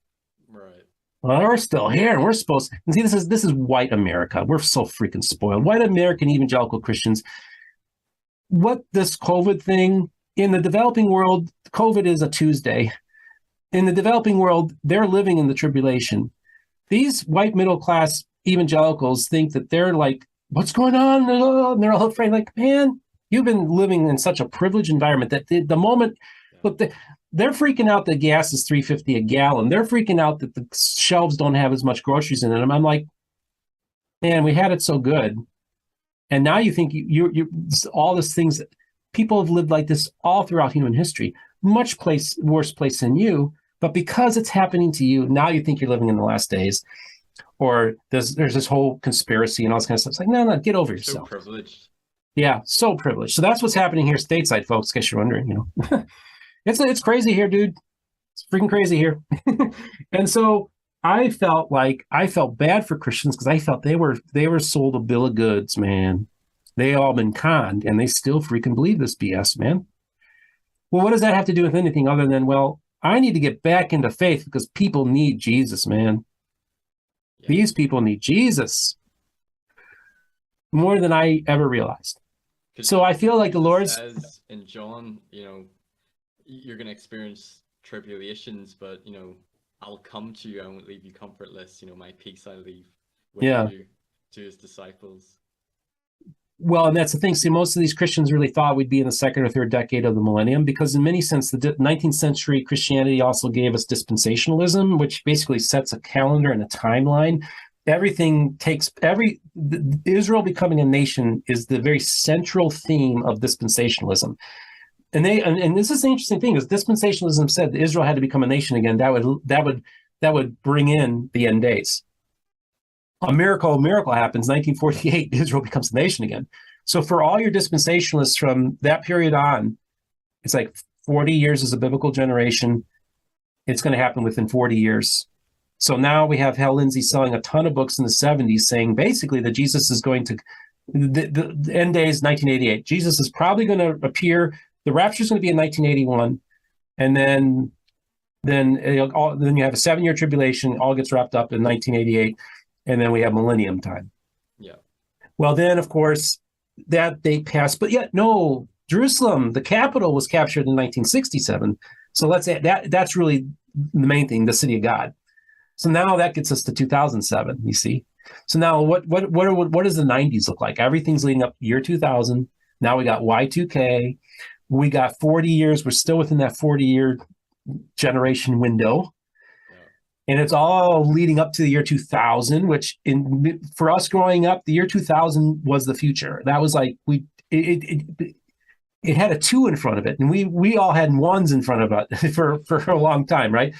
[SPEAKER 1] Right.
[SPEAKER 2] Well, we're still here and we're supposed to, and see, this is white America. We're so freaking spoiled. White American evangelical Christians. What this COVID thing, in the developing world, COVID is a Tuesday. In the developing world, they're living in the tribulation. These white middle class evangelicals think that they're like, what's going on? And they're all afraid, like, man, you've been living in such a privileged environment that the moment, look, they're freaking out that gas is $3.50 a gallon. They're freaking out that the shelves don't have as much groceries in them. I'm like, man, we had it so good. And now you think you all these things that people have lived like this all throughout human history, much worse place than you. But because it's happening to you, now you think you're living in the last days, or there's this whole conspiracy and all this kind of stuff. It's like, no, get over yourself.
[SPEAKER 1] So privileged.
[SPEAKER 2] Yeah, so privileged. So that's what's happening here stateside, folks, in case you're wondering, It's crazy here, dude. It's freaking crazy here. And so I felt bad for Christians because I felt they were sold a bill of goods, man. They all been conned and they still freaking believe this BS, man. Well, what does that have to do with anything other than, well, I need to get back into faith because people need Jesus, man. Yeah. These people need Jesus more than I ever realized. So I feel like the Lord
[SPEAKER 1] says in John, you're going to experience tribulations, but, I'll come to you. I won't leave you comfortless. My peace I leave with you, to his disciples.
[SPEAKER 2] Well, and that's the thing. See, most of these Christians really thought we'd be in the second or third decade of the millennium because, in many sense, the 19th century Christianity also gave us dispensationalism, which basically sets a calendar and a timeline. Everything takes Israel becoming a nation is the very central theme of dispensationalism. And this is the interesting thing is dispensationalism said that Israel had to become a nation again. That would bring in the end days. A miracle happens. 1948, Israel becomes a nation again. So for all your dispensationalists from that period on, it's like 40 years is a biblical generation. It's going to happen within 40 years. So now we have Hal Lindsey selling a ton of books in the 70s saying basically that Jesus is going to, the end days, 1988. Jesus is probably going to appear. The rapture is going to be in 1981. And then you have a 7-year tribulation. It all gets wrapped up in 1988. And then we have millennium time.
[SPEAKER 1] Yeah.
[SPEAKER 2] Well, then, of course, that date passed. But yet, no, Jerusalem, the capital, was captured in 1967. So let's say that's really the main thing, the city of God. So now that gets us to 2007, you see. So now what does the 90s look like? Everything's leading up to year 2000. Now we got Y2K. We got 40 years. We're still within that 40-year generation window. And it's all leading up to the year 2000, which for us growing up, the year 2000 was the future. That was like it had a 2 in front of it, and we all had 1s in front of it for a long time, right?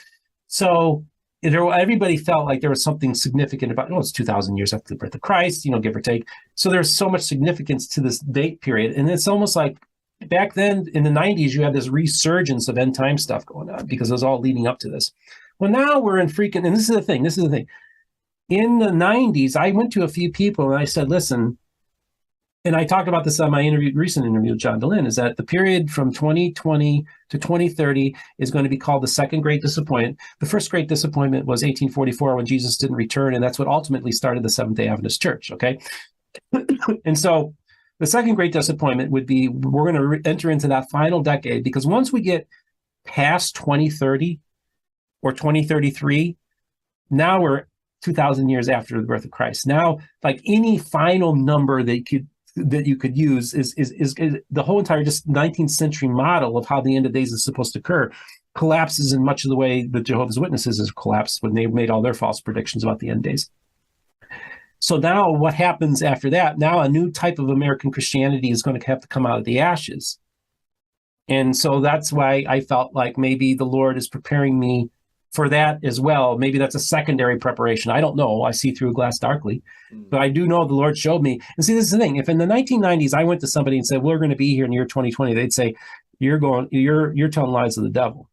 [SPEAKER 2] So everybody felt like there was something significant about. It's 2,000 years after the birth of Christ, give or take. So there's so much significance to this date period, and it's almost like back then in the 90s, you had this resurgence of end time stuff going on because it was all leading up to this. Well, now we're in freaking, and this is the thing. In the 90s, I went to a few people and I said, listen, and I talked about this on my recent interview with John Dehlin, is that the period from 2020 to 2030 is going to be called the second great disappointment. The first great disappointment was 1844 when Jesus didn't return, and that's what ultimately started the Seventh-day Adventist Church, okay? And so the second great disappointment would be we're going to enter into that final decade, because once we get past 2030, or 2033, now we're 2,000 years after the birth of Christ. Now, like any final number that you could use is the whole entire just 19th century model of how the end of days is supposed to occur collapses in much of the way the Jehovah's Witnesses has collapsed when they made all their false predictions about the end days. So now what happens after that? Now a new type of American Christianity is going to have to come out of the ashes. And so that's why I felt like maybe the Lord is preparing me for that as well. Maybe that's a secondary preparation. I don't know. I see through a glass darkly. But I do know the Lord showed me. And see, this is the thing. If in the 1990s I went to somebody and said, we're going to be here in the year 2020, they'd say, you're telling lies of the devil.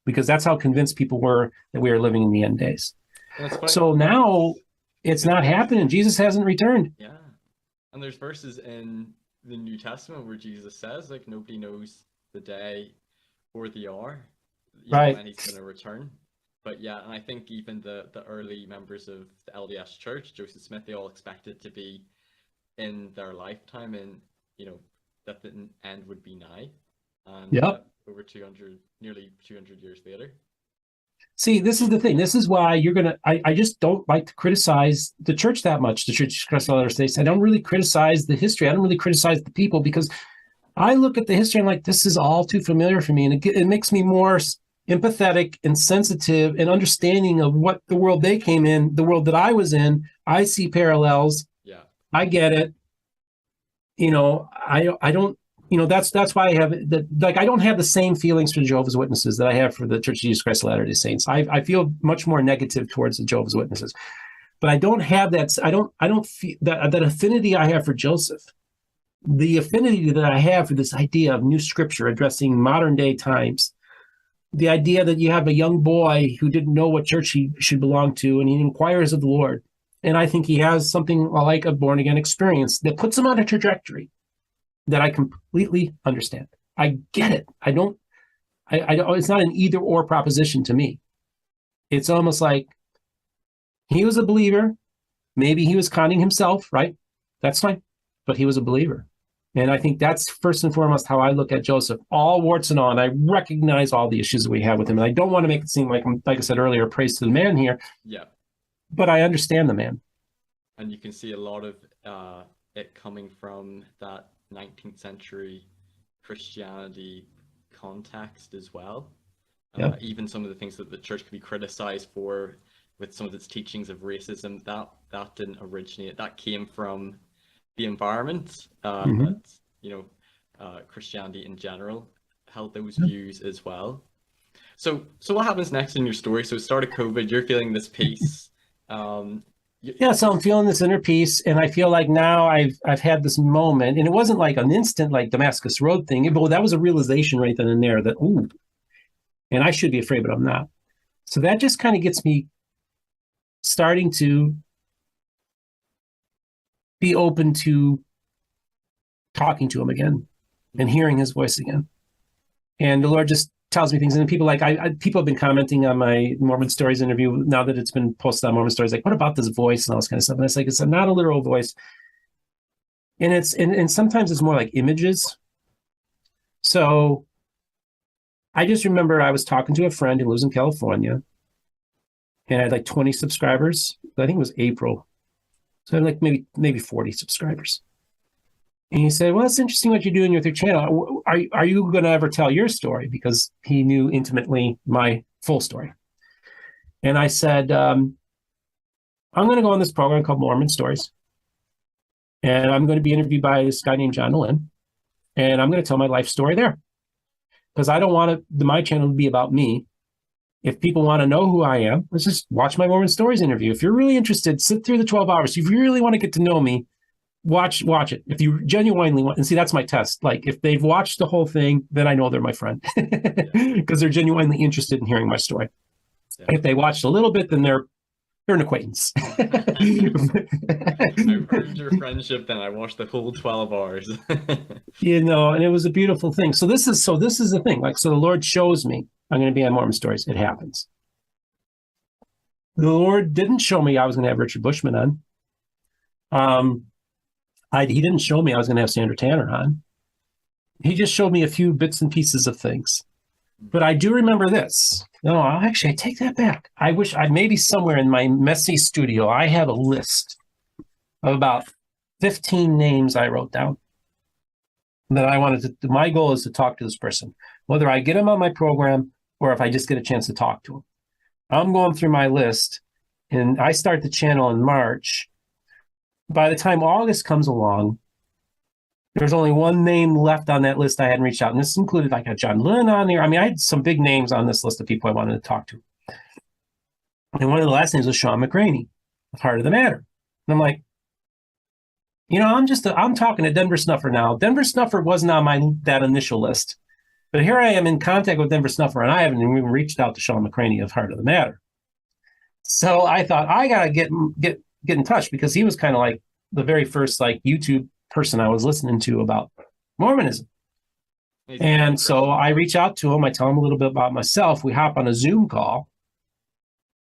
[SPEAKER 2] Because that's how convinced people were that we are living in the end days. So now it's not happening. Jesus hasn't returned.
[SPEAKER 1] Yeah. And there's verses in the New Testament where Jesus says, like, nobody knows the day or the hour,
[SPEAKER 2] right,
[SPEAKER 1] when he's going to return. But yeah, and I think even the early members of the LDS Church, Joseph Smith, they all expected to be in their lifetime, and that the end would be nigh. And over nearly 200 years later.
[SPEAKER 2] See, this is the thing. This is why I just don't like to criticize the church that much, the Church of Christ of Latter-day Saints. I don't really criticize the history. I don't really criticize the people, because I look at the history and like, this is all too familiar for me. And it makes me more empathetic and sensitive and understanding of what the world they came in, the world that I was in. I see parallels.
[SPEAKER 1] Yeah,
[SPEAKER 2] I get it. I don't. That's why I have that. Like, I don't have the same feelings for the Jehovah's Witnesses that I have for the Church of Jesus Christ of Latter-day Saints. I feel much more negative towards the Jehovah's Witnesses, but I don't have that. I don't feel that affinity I have for Joseph. The affinity that I have for this idea of new scripture addressing modern day times. The idea that you have a young boy who didn't know what church he should belong to, and he inquires of the Lord. And I think he has something like a born-again experience that puts him on a trajectory that I completely understand. I get it. I don't, it's not an either-or proposition to me. It's almost like he was a believer. Maybe he was conning himself, right? That's fine. But he was a believer. And I think that's first and foremost how I look at Joseph, all warts and all. And I recognize all the issues that we have with him. And I don't want to make it seem like I said earlier, praise to the man here.
[SPEAKER 1] Yeah.
[SPEAKER 2] But I understand the man.
[SPEAKER 1] And you can see a lot of it coming from that 19th century Christianity context as well.
[SPEAKER 2] Yep.
[SPEAKER 1] Even some of the things that the church could be criticized for with some of its teachings of racism, that didn't originate. That came from the environment that, you know, Christianity in general held those views as well. So what happens next in your story? So start of COVID, you're feeling this peace.
[SPEAKER 2] Yeah, so I'm feeling this inner peace, and I feel like now I've had this moment, and it wasn't like an instant like Damascus Road thing, but that was a realization right then and there that, ooh, and I should be afraid, but I'm not. So that just kind of gets me starting to be open to talking to him again and hearing his voice again. And the Lord just tells me things. And people like people have been commenting on my Mormon Stories interview now that it's been posted on Mormon Stories, like, what about this voice and all this kind of stuff? And it's like, it's not a literal voice. And and sometimes it's more like images. So I just remember I was talking to a friend who lives in California, and I had like 20 subscribers. I think it was April. So I had like maybe 40 subscribers. And he said, well, it's interesting what you're doing with your channel. Are you going to ever tell your story? Because he knew intimately my full story. And I said, I'm going to go on this program called Mormon Stories. And I'm going to be interviewed by this guy named John Dehlin. And I'm going to tell my life story there. Because I don't want my channel to be about me. If people want to know who I am, let's just watch my Mormon Stories interview. If you're really interested, sit through the 12 hours. If you really want to get to know me, watch it. If you genuinely want, and see, that's my test. Like, if they've watched the whole thing, then I know they're my friend because they're genuinely interested in hearing my story. Yeah. If they watched a little bit, then they're an acquaintance.
[SPEAKER 1] I've earned your friendship, then I watched the whole 12 hours.
[SPEAKER 2] You know, and it was a beautiful thing. So this is the thing. Like, so the Lord shows me I'm going to be on Mormon Stories. It happens. The Lord didn't show me I was going to have Richard Bushman on. He didn't show me I was going to have Sandra Tanner on. He just showed me a few bits and pieces of things. But I do remember this. No, actually, I take that back. I wish maybe somewhere in my messy studio, I have a list of about 15 names I wrote down that I wanted to. My goal is to talk to this person, whether I get him on my program or if I just get a chance to talk to him. I'm going through my list, and I start the channel in March. By the time August comes along, there's only one name left on that list I hadn't reached out. And this included, like, a John Dehlin on there. I mean, I had some big names on this list of people I wanted to talk to. And one of the last names was Sean McCraney, of Heart of the Matter. And I'm like, you know, I'm talking to Denver Snuffer now. Denver Snuffer wasn't on that initial list. But here I am in contact with Denver Snuffer, and I haven't even reached out to Sean McCraney of Heart of the Matter. So I thought, I got to get in touch, because he was kind of like the very first like YouTube person I was listening to about Mormonism. And so I reach out to him. I tell him a little bit about myself. We hop on a Zoom call.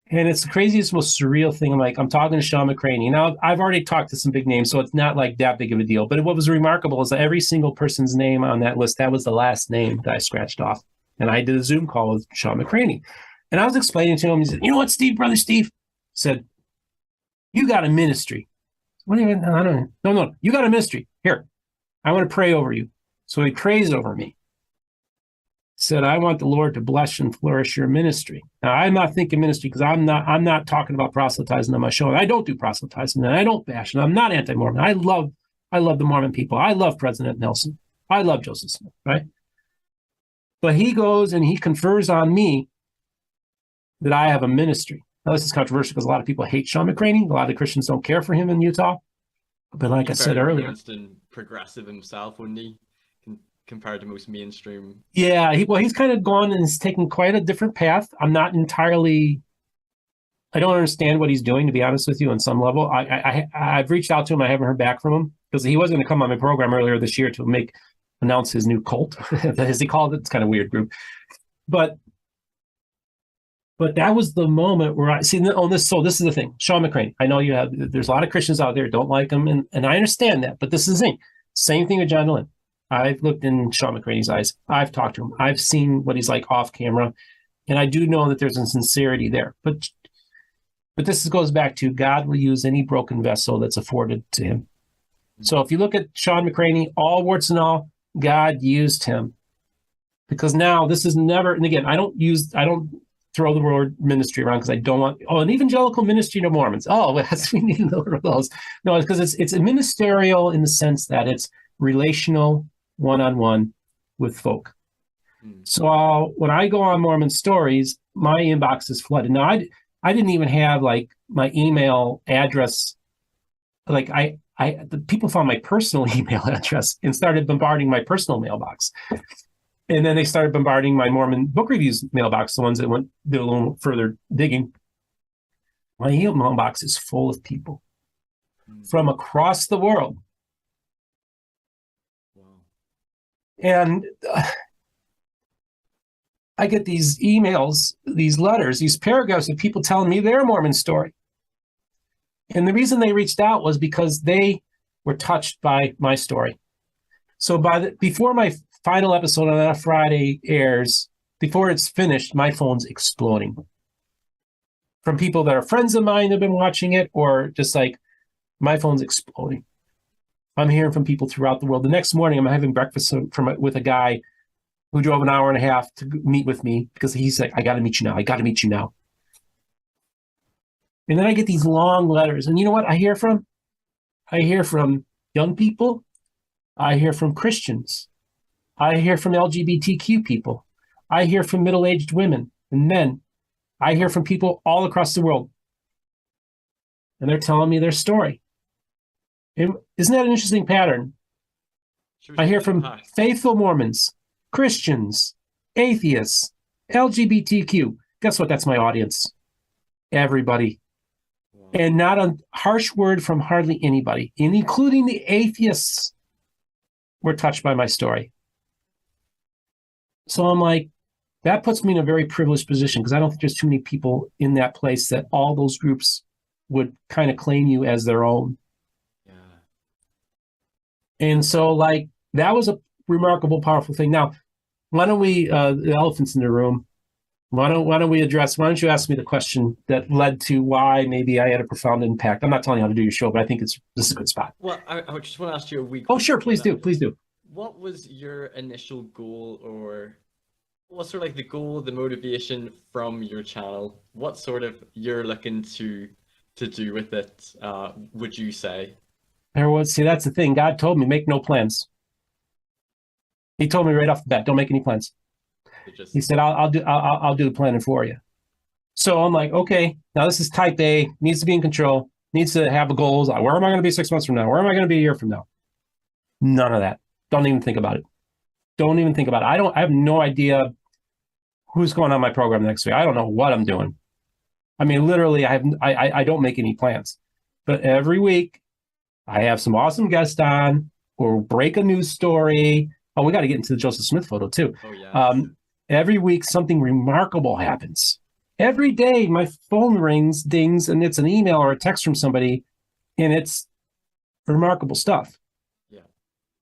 [SPEAKER 2] And it's the craziest, most surreal thing. I'm talking to Sean McCraney. Now, I've already talked to some big names, so it's not like that big of a deal. But what was remarkable is that every single person's name on that list, that was the last name that I scratched off. And I did a Zoom call with Sean McCraney. And I was explaining to him, he said, you know what, Steve, brother Steve, said, you got a ministry. What do you mean? I don't know. No, you got a ministry. Here, I want to pray over you. So he prays over me. Said, I want the Lord to bless and flourish your ministry. Now, I'm not thinking ministry because I'm not talking about proselytizing on my show. I don't do proselytizing, and I don't bash, and I'm not anti-Mormon. I love the Mormon people. I love President Nelson. I love Joseph Smith, right? But he goes and he confers on me that I have a ministry. Now, this is controversial because a lot of people hate Sean McCraney. A lot of the Christians don't care for him in Utah. But like I said earlier,
[SPEAKER 1] and progressive himself, wouldn't he? Compared to most mainstream.
[SPEAKER 2] Yeah, he's kind of gone and is taking quite a different path. I don't understand what he's doing, to be honest with you, on some level. I've reached out to him. I haven't heard back from him because he was going to come on my program earlier this year to announce his new cult, as he called it. It's kind of a weird group. But that was the moment where I see on this. So this is the thing, Sean McCraney. I know there's a lot of Christians out there who don't like him, and I understand that. But this is the thing. Same thing with John Dehlin. I've looked in Sean McCraney's eyes. I've talked to him. I've seen what he's like off camera, and I do know that there's a sincerity there. But this goes back to God will use any broken vessel that's afforded to him. So if you look at Sean McCraney, all warts and all, God used him. Because now this is never, and again, I don't throw the word ministry around because I don't want, an evangelical ministry to Mormons. Oh, we need another of those. No, it's because it's a ministerial in the sense that it's relational, one-on-one with folk. So when I go on Mormon Stories, my inbox is flooded. Now, I didn't even have like my email address. Like the people found my personal email address and started bombarding my personal mailbox. And then they started bombarding my Mormon book reviews mailbox, the ones that did a little further digging. My email mailbox is full of people from across the world.
[SPEAKER 1] Wow.
[SPEAKER 2] And I get these emails, these letters, these paragraphs of people telling me their Mormon story. And the reason they reached out was because they were touched by my story. So before my final episode on that Friday airs, before it's finished, my phone's exploding. From people that are friends of mine that have been watching it, or just like, my phone's exploding. I'm hearing from people throughout the world. The next morning, I'm having breakfast with a guy who drove an hour and a half to meet with me because he's like, I got to meet you now. I got to meet you now. And then I get these long letters. And you know what I hear from? I hear from young people. I hear from Christians. I hear from LGBTQ people. I hear from middle-aged women and men. I hear from people all across the world. And they're telling me their story. Isn't that an interesting pattern? I hear from faithful Mormons, Christians, atheists, LGBTQ. Guess what? That's my audience. Everybody. Wow. And not a harsh word from hardly anybody, including the atheists were touched by my story. So I'm like, that puts me in a very privileged position because I don't think there's too many people in that place that all those groups would kind of claim you as their own. Yeah. And so like, that was a remarkable, powerful thing. Now, why don't we, the elephants in the room, why don't you ask me the question that led to why maybe I had a profound impact? I'm not telling you how to do your show, but I think this is a good spot.
[SPEAKER 1] Well, I just want to ask you a week.
[SPEAKER 2] Oh, sure. Please do.
[SPEAKER 1] What was your initial goal, or what's sort of like the goal, the motivation from your channel? What sort of you're looking to do with it, would you say?
[SPEAKER 2] See, that's the thing. God told me, make no plans. He told me right off the bat, don't make any plans. He said, I'll do the planning for you. So I'm like, okay, now this is type A, needs to be in control, needs to have goals. Where am I going to be 6 months from now? Where am I going to be a year from now? None of that. Don't even think about it. Don't even think about it. I have no idea who's going on my program next week. I don't know what I'm doing. I mean, literally, I don't make any plans. But every week, I have some awesome guests on, or break a news story. Oh, we got to get into the Joseph Smith photo, too. Oh, yeah. Every week, something remarkable happens. Every day, my phone rings, dings, and it's an email or a text from somebody, and it's remarkable stuff. Yeah.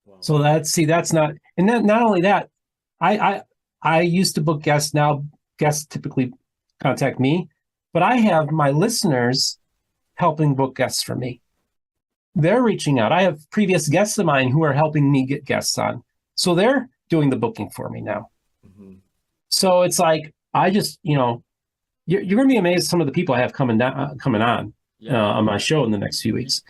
[SPEAKER 2] Wow. So that's not, and then not only that, I used to book guests. Now guests typically contact me, but I have my listeners helping book guests for me. They're reaching out. I have previous guests of mine who are helping me get guests on. So they're doing the booking for me now. Mm-hmm. So it's like, I just, you're going to be amazed some of the people I have coming on my show in the next few weeks.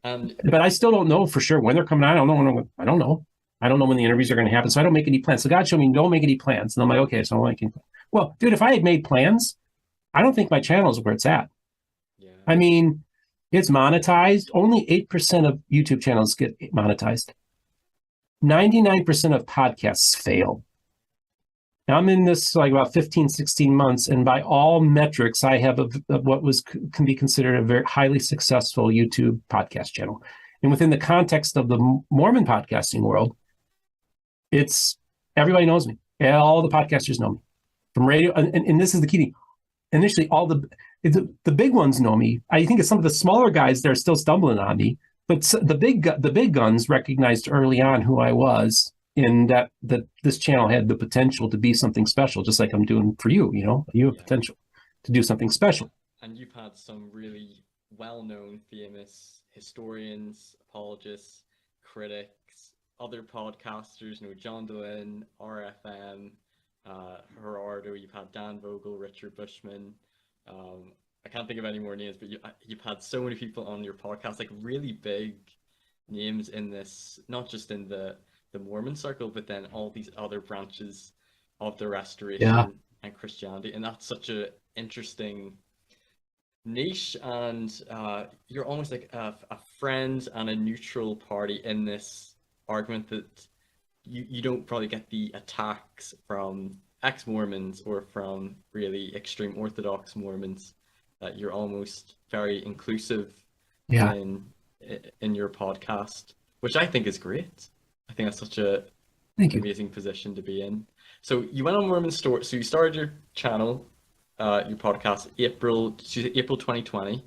[SPEAKER 2] But I still don't know for sure when they're coming on. I don't know. I don't know when the interviews are going to happen. So I don't make any plans. So God showed me, don't make any plans. And I'm like, okay, so I'm like, well, dude, if I had made plans, I don't think my channel is where it's at. Yeah. I mean, it's monetized. Only 8% of YouTube channels get monetized. 99% of podcasts fail. Now I'm in this like about 15, 16 months, and by all metrics, I have what can be considered a very highly successful YouTube podcast channel. And within the context of the Mormon podcasting world, it's everybody knows me. All the podcasters know me from radio, and this is the key thing. Initially, all the big ones know me. I think it's some of the smaller guys that are still stumbling on me. But the big guns recognized early on who I was, and that this channel had the potential to be something special, just like I'm doing for you. You have potential to do something special.
[SPEAKER 1] And you've had some really well-known, famous historians, apologists, critics, other podcasters, John Dehlin, RFM, Gerardo, you've had Dan Vogel, Richard Bushman. I can't think of any more names, but you've had so many people on your podcast, like really big names in this, not just in the Mormon circle, but then all these other branches of the
[SPEAKER 2] Yeah.
[SPEAKER 1] Restoration and Christianity. And that's such a interesting niche, and you're almost like a friend and a neutral party in this argument that you don't probably get the attacks from ex-Mormons or from really extreme Orthodox Mormons, that you're almost very inclusive
[SPEAKER 2] Yeah.
[SPEAKER 1] in your podcast, which I think is great. I think that's such a
[SPEAKER 2] Thank you.
[SPEAKER 1] amazing position to be in. So you went on Mormon Story. So you started your channel, your podcast, April 2020.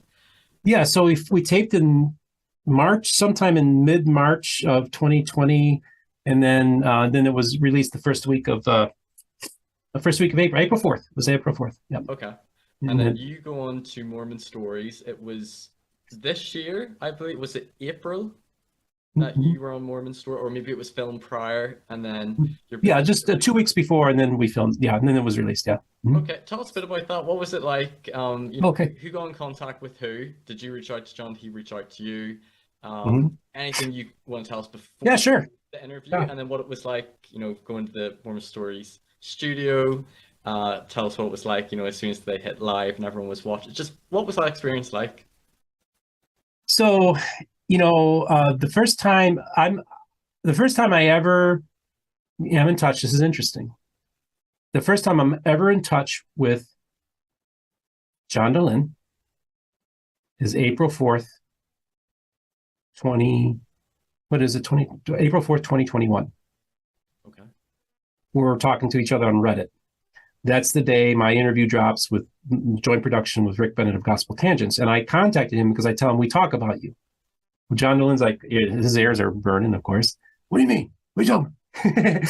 [SPEAKER 2] Yeah. So we taped in March, sometime in mid-March of 2020, and then it was released the first week of April. April 4th. It was April 4th. Yep.
[SPEAKER 1] Okay. And then you go on to Mormon Stories. It was this year, I believe. Was it April that you were on Mormon Story, or maybe it was filmed prior, and then
[SPEAKER 2] just 2 weeks before, and then we filmed. Yeah, and then it was released. Yeah.
[SPEAKER 1] Okay, tell us a bit about that. What was it like?
[SPEAKER 2] Okay.
[SPEAKER 1] Who got in contact with who? Did you reach out to John? Did he reach out to you? Anything you want to tell us before?
[SPEAKER 2] Yeah, sure.
[SPEAKER 1] The interview, and then what it was like, going to the Mormon Stories studio. Tell us what it was like, as soon as they hit live and everyone was watching. Just what was that experience like?
[SPEAKER 2] So, the first time I ever am in touch. This is interesting. The first time I'm ever in touch with John Dehlin is April 4th, April 4th, 2021.
[SPEAKER 1] Okay.
[SPEAKER 2] We're talking to each other on Reddit. That's the day my interview drops with joint production with Rick Bennett of Gospel Tangents. And I contacted him because I tell him, we talk about you. John Dehlin's like, his ears are burning, of course. What do you mean? What are you talking?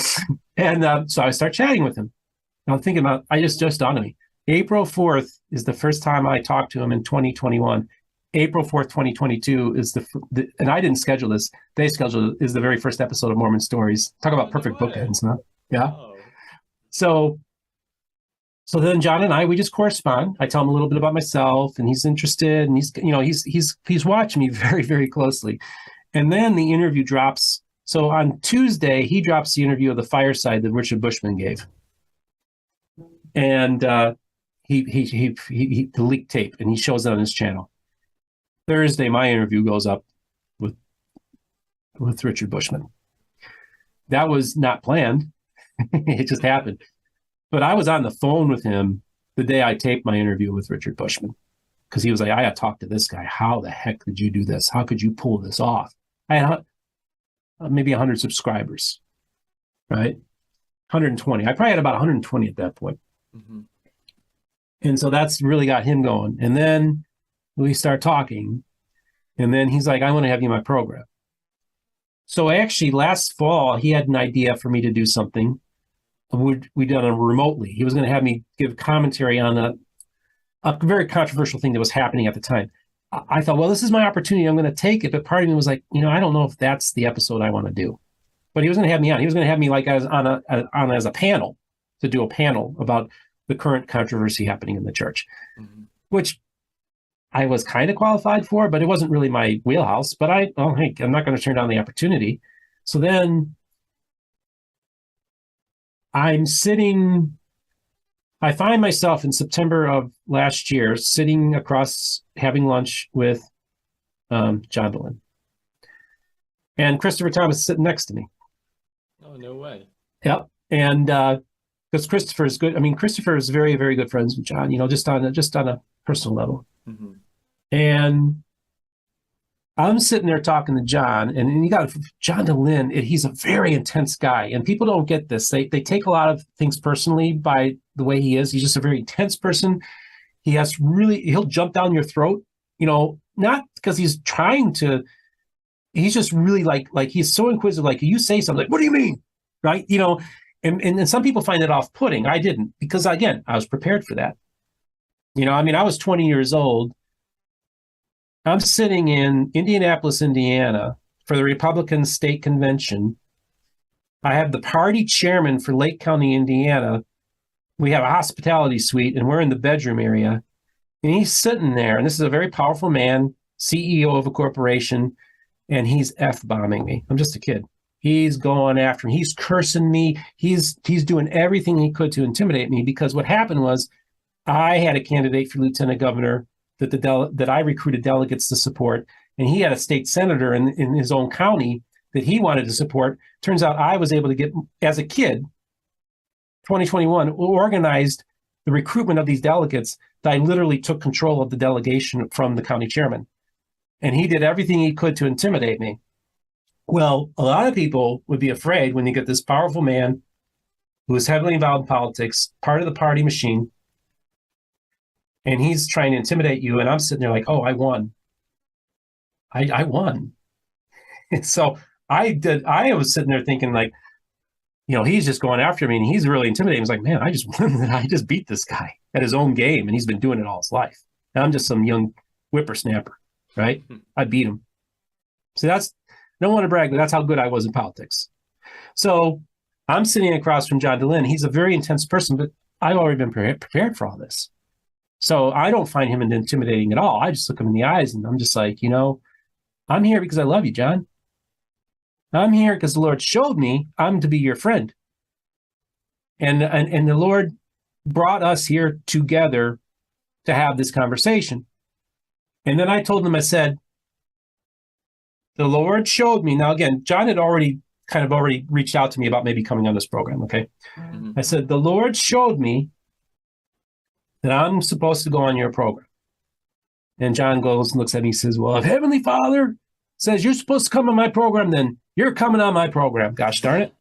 [SPEAKER 2] And so I start chatting with him. And I'm thinking about, just dawned on me. April 4th is the first time I talked to him in 2021. April 4th, 2022 is and I didn't schedule this. They scheduled it, is the very first episode of Mormon Stories. Talk about perfect bookends, huh? Yeah. Oh. So then John and we just correspond. I tell him a little bit about myself, and he's interested, and he's watching me very, very closely. And then the interview drops. So on Tuesday, he drops the interview of the fireside that Richard Bushman gave. And he leaked tape, and he shows that on his channel. Thursday, my interview goes up with Richard Bushman. That was not planned. It just happened. But I was on the phone with him the day I taped my interview with Richard Bushman, because he was like, I got to talk to this guy. How the heck did you do this? How could you pull this off? I had maybe 100 subscribers, right? 120. I probably had about 120 at that point. Mm-hmm. And so that's really got him going. And then we start talking. And then he's like, I want to have you in my program. So actually last fall, he had an idea for me to do something. We done it remotely. He was going to have me give commentary on a very controversial thing that was happening at the time. I thought, well, this is my opportunity. I'm going to take it. But part of me was like, I don't know if that's the episode I want to do. But he was going to have me on. He was going to have me like as a panel, to do a panel about the current controversy happening in the church, which I was kind of qualified for, but it wasn't really my wheelhouse. But hey, I'm not going to turn down the opportunity. So then I find myself in September of last year sitting across, having lunch with John Dehlin. And Christopher Thomas is sitting next to me.
[SPEAKER 1] Oh, no way.
[SPEAKER 2] Yep. And because Christopher is good. I mean, Christopher is very, very good friends with John, just on a personal level. Mm-hmm. And I'm sitting there talking to John, and you got John Dehlin. He's a very intense guy, and people don't get this. They take a lot of things personally by the way he is. He's just a very intense person. He'll jump down your throat, not because he's trying to. He's just really like he's so inquisitive. Like you say something, like, what do you mean, right? And some people find it off-putting. I didn't, because again, I was prepared for that. I was 20 years old. I'm sitting in Indianapolis, Indiana for the Republican State Convention. I have the party chairman for Lake County, Indiana. We have a hospitality suite and we're in the bedroom area. And he's sitting there, and this is a very powerful man, CEO of a corporation, and he's F-bombing me. I'm just a kid. He's going after me. He's cursing me. He's doing everything he could to intimidate me, because what happened was I had a candidate for lieutenant governor that I recruited delegates to support, and he had a state senator in his own county that he wanted to support. Turns out I was able to get, as a kid, 2021, organized the recruitment of these delegates that I literally took control of the delegation from the county chairman. And he did everything he could to intimidate me. Well, a lot of people would be afraid when you get this powerful man who is heavily involved in politics, part of the party machine, and he's trying to intimidate you. And I'm sitting there like, oh, I won. I won. And so I was sitting there thinking like, he's just going after me and he's really intimidating. I was like, man, I just won. I just beat this guy at his own game, and he's been doing it all his life. And I'm just some young whippersnapper, right? I beat him. So I don't want to brag, but that's how good I was in politics. So I'm sitting across from John Dehlin. He's a very intense person, but I've already been prepared for all this. So I don't find him intimidating at all. I just look him in the eyes and I'm just like, I'm here because I love you, John. I'm here because the Lord showed me I'm to be your friend. And the Lord brought us here together to have this conversation. And then I told him, I said, the Lord showed me. Now, again, John had already reached out to me about maybe coming on this program, okay? Mm-hmm. I said, the Lord showed me that I'm supposed to go on your program. And John goes and looks at me and says, well, if Heavenly Father says you're supposed to come on my program, then you're coming on my program. Gosh darn it.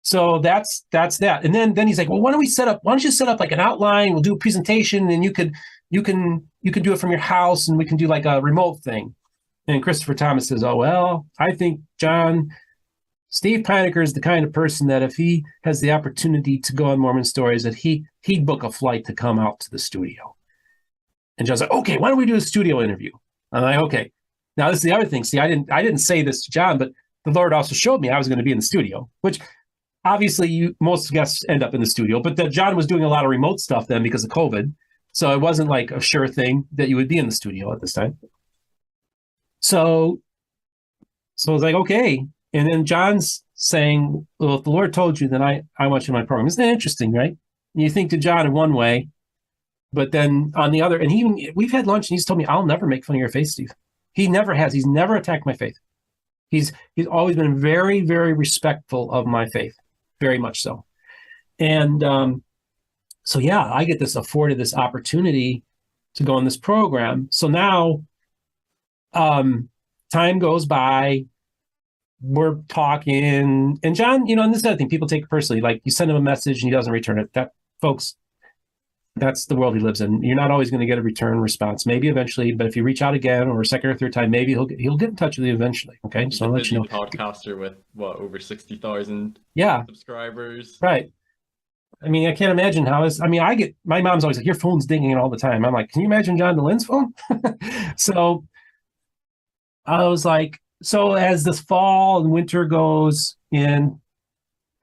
[SPEAKER 2] So that's that. And then he's like, well, why don't you set up like an outline? We'll do a presentation and you can do it from your house and we can do like a remote thing. And Christopher Thomas says, oh, well, I think, John, Steve Pynakker is the kind of person that if he has the opportunity to go on Mormon Stories, that he'd book a flight to come out to the studio. And John's like, okay, why don't we do a studio interview? I'm like, okay. Now this is the other thing. See, I didn't say this to John, but the Lord also showed me I was going to be in the studio, which obviously most guests end up in the studio, but that John was doing a lot of remote stuff then because of COVID. So it wasn't like a sure thing that you would be in the studio at this time. So I was like, okay. And then John's saying, well, if the Lord told you, then I want you in my program. Isn't that interesting, right? And you think to John in one way, but then on the other, and we've had lunch and he's told me, I'll never make fun of your faith, Steve. He never has. He's never attacked my faith. He's always been very, very respectful of my faith, very much so. And so, yeah, I get afforded this opportunity to go on this program. So now time goes by, we're talking, and John, and this is the other thing, people take it personally. Like you send him a message and he doesn't return it. That, folks, that's the world he lives in. You're not always going to get a return response. Maybe eventually, but if you reach out again or a second or third time, maybe he'll get in touch with you eventually. Okay,
[SPEAKER 1] so I'll let you know. Podcaster with over 60,000 subscribers.
[SPEAKER 2] Right. I mean, I can't imagine my mom's always like, your phone's dinging all the time. I'm like, can you imagine John Dehlin's phone? So I was like, so as this fall and winter goes in,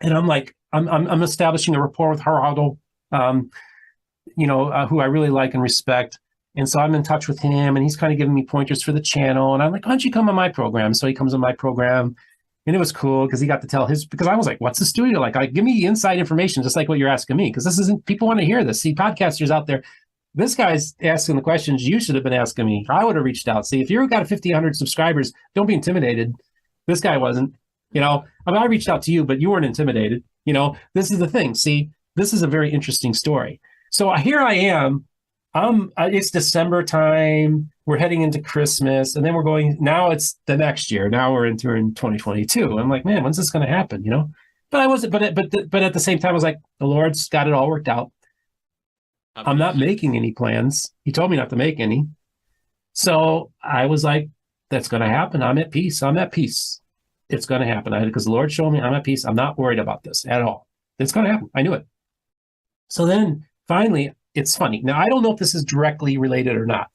[SPEAKER 2] and I'm like, I'm establishing a rapport with Gerardo, who I really like and respect. And so I'm in touch with him and he's kind of giving me pointers for the channel. And I'm like, why don't you come on my program? So he comes on my program and it was cool because he got to tell because I was like, what's the studio like? Give me inside information, just like what you're asking me. Because people want to hear this. See, podcasters out there, this guy's asking the questions you should have been asking me. I would have reached out. See, if you've got 1,500 subscribers, don't be intimidated. This guy wasn't, I reached out to you, but you weren't intimidated. This is the thing. See, this is a very interesting story. So here I am. It's December time. We're heading into Christmas, and then we're going. Now it's the next year. Now we're entering 2022. I'm like, man, when's this going to happen? But I wasn't. But at the same time, I was like, the Lord's got it all worked out. I'm not making any plans. He told me not to make any. So I was like, that's going to happen. I'm at peace. It's going to happen because the Lord showed me I'm at peace. I'm not worried about this at all. It's going to happen. I knew it. So then finally, it's funny. Now, I don't know if this is directly related or not,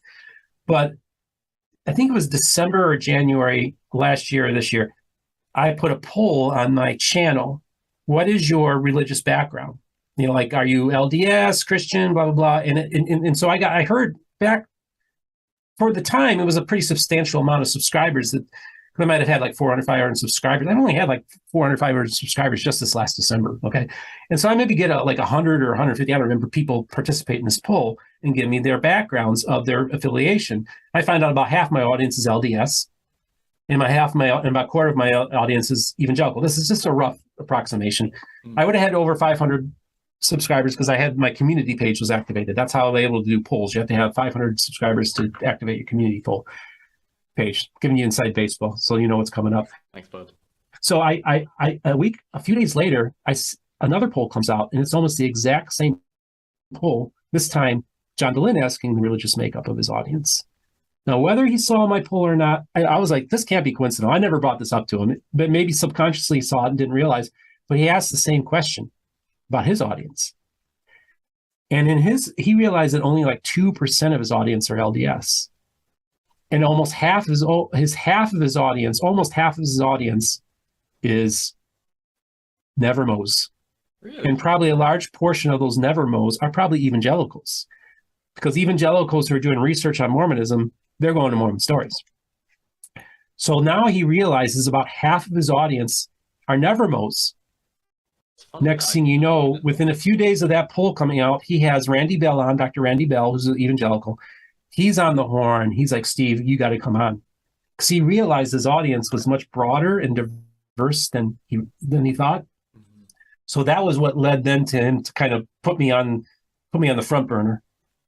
[SPEAKER 2] But I think it was December or January last year or this year, I put a poll on my channel. What is your religious background? Like, are you LDS, Christian, blah, blah, blah. And so I heard back for the time, it was a pretty substantial amount of subscribers that I might have had like 400, 500 subscribers. I only had like 400, 500 subscribers just this last December. Okay. And so I maybe get like 100 or 150. I don't remember, people participate in this poll and give me their backgrounds of their affiliation. I find out about half my audience is LDS and about a quarter of my audience is evangelical. This is just a rough approximation. I would have had over 500 subscribers because I had my community page was activated. That's how they're able to do polls. You have to have 500 subscribers to activate your community poll page, giving you inside baseball, so you know what's coming up.
[SPEAKER 1] Thanks, bud.
[SPEAKER 2] So a few days later, another poll comes out, and it's almost the exact same poll. This time, John Dehlin asking the religious makeup of his audience. Now, whether he saw my poll or not, I was like, this can't be coincidental. I never brought this up to him, but maybe subconsciously he saw it and didn't realize. But he asked the same question about his audience. And he realized that only like 2% of his audience are LDS. And almost half of his audience is Nevermos.
[SPEAKER 1] Really?
[SPEAKER 2] And probably a large portion of those Nevermos are probably evangelicals. Because evangelicals who are doing research on Mormonism, they're going to Mormon Stories. So now he realizes about half of his audience are Nevermos. Next thing you know, within a few days of that poll coming out, he has Randy Bell on, Dr. Randy Bell, who's an evangelical. He's on the horn. He's like, Steve, you got to come on. Because he realized his audience was much broader and diverse than he thought. Mm-hmm. So that was what led then to him to kind of put me on the front burner.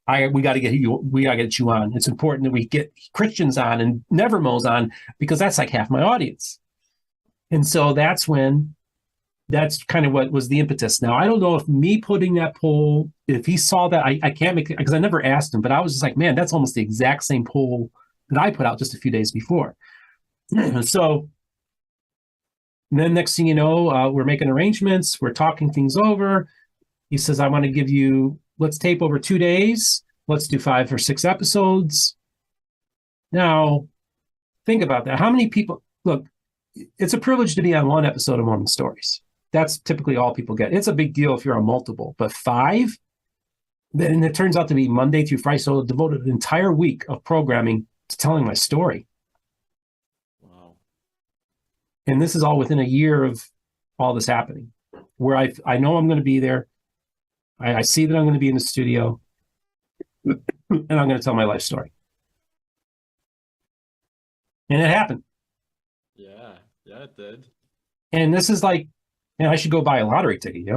[SPEAKER 2] We got to get you on. It's important that we get Christians on and Nevermos on, because that's like half my audience. And so that's kind of what was the impetus. Now, I don't know if me putting that poll, if he saw that, I can't make it, because I never asked him, but I was just like, man, that's almost the exact same poll that I put out just a few days before. So then next thing you know, we're making arrangements. We're talking things over. He says, I want to give you, let's tape over 2 days. Let's do 5 or 6 episodes. Now, think about that. How many people, look, it's a privilege to be on one episode of Mormon Stories. That's typically all people get. It's a big deal if you're on multiple, but 5, then it turns out to be Monday through Friday. So I devoted an entire week of programming to telling my story.
[SPEAKER 1] Wow.
[SPEAKER 2] And this is all within a year of all this happening, where I know I'm going to be there. I see that I'm going to be in the studio, and I'm going to tell my life story. And it happened.
[SPEAKER 1] Yeah, it did.
[SPEAKER 2] And this is like, I should go buy a lottery ticket,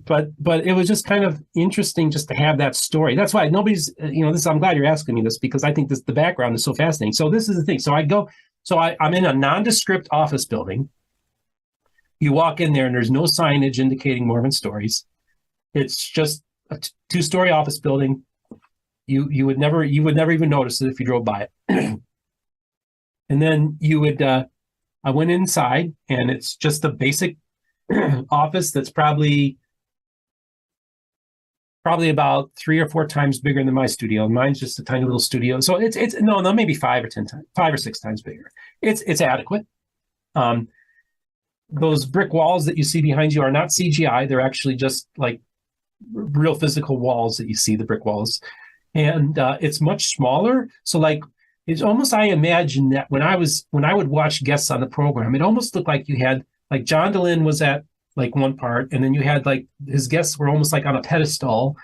[SPEAKER 2] but it was just kind of interesting just to have that story. That's why nobody's, I'm glad you're asking me this, because I think the background is so fascinating. So this is the thing. So I'm in a nondescript office building. You walk in there and there's no signage indicating Mormon Stories. It's just a 2-story office building. You would never even notice it if you drove by it. And then I went inside, and it's just a basic office that's probably about 3 or 4 times bigger than my studio. And mine's just a tiny little studio. So it's maybe 5 or 6 times bigger. It's adequate. Those brick walls that you see behind you are not CGI. They're actually just like real physical walls that you see, the brick walls. And it's much smaller. So like, it's almost, I imagine that when I would watch guests on the program, it almost looked like you had, like John Dehlin was at like one part, and then you had like his guests were almost like on a pedestal,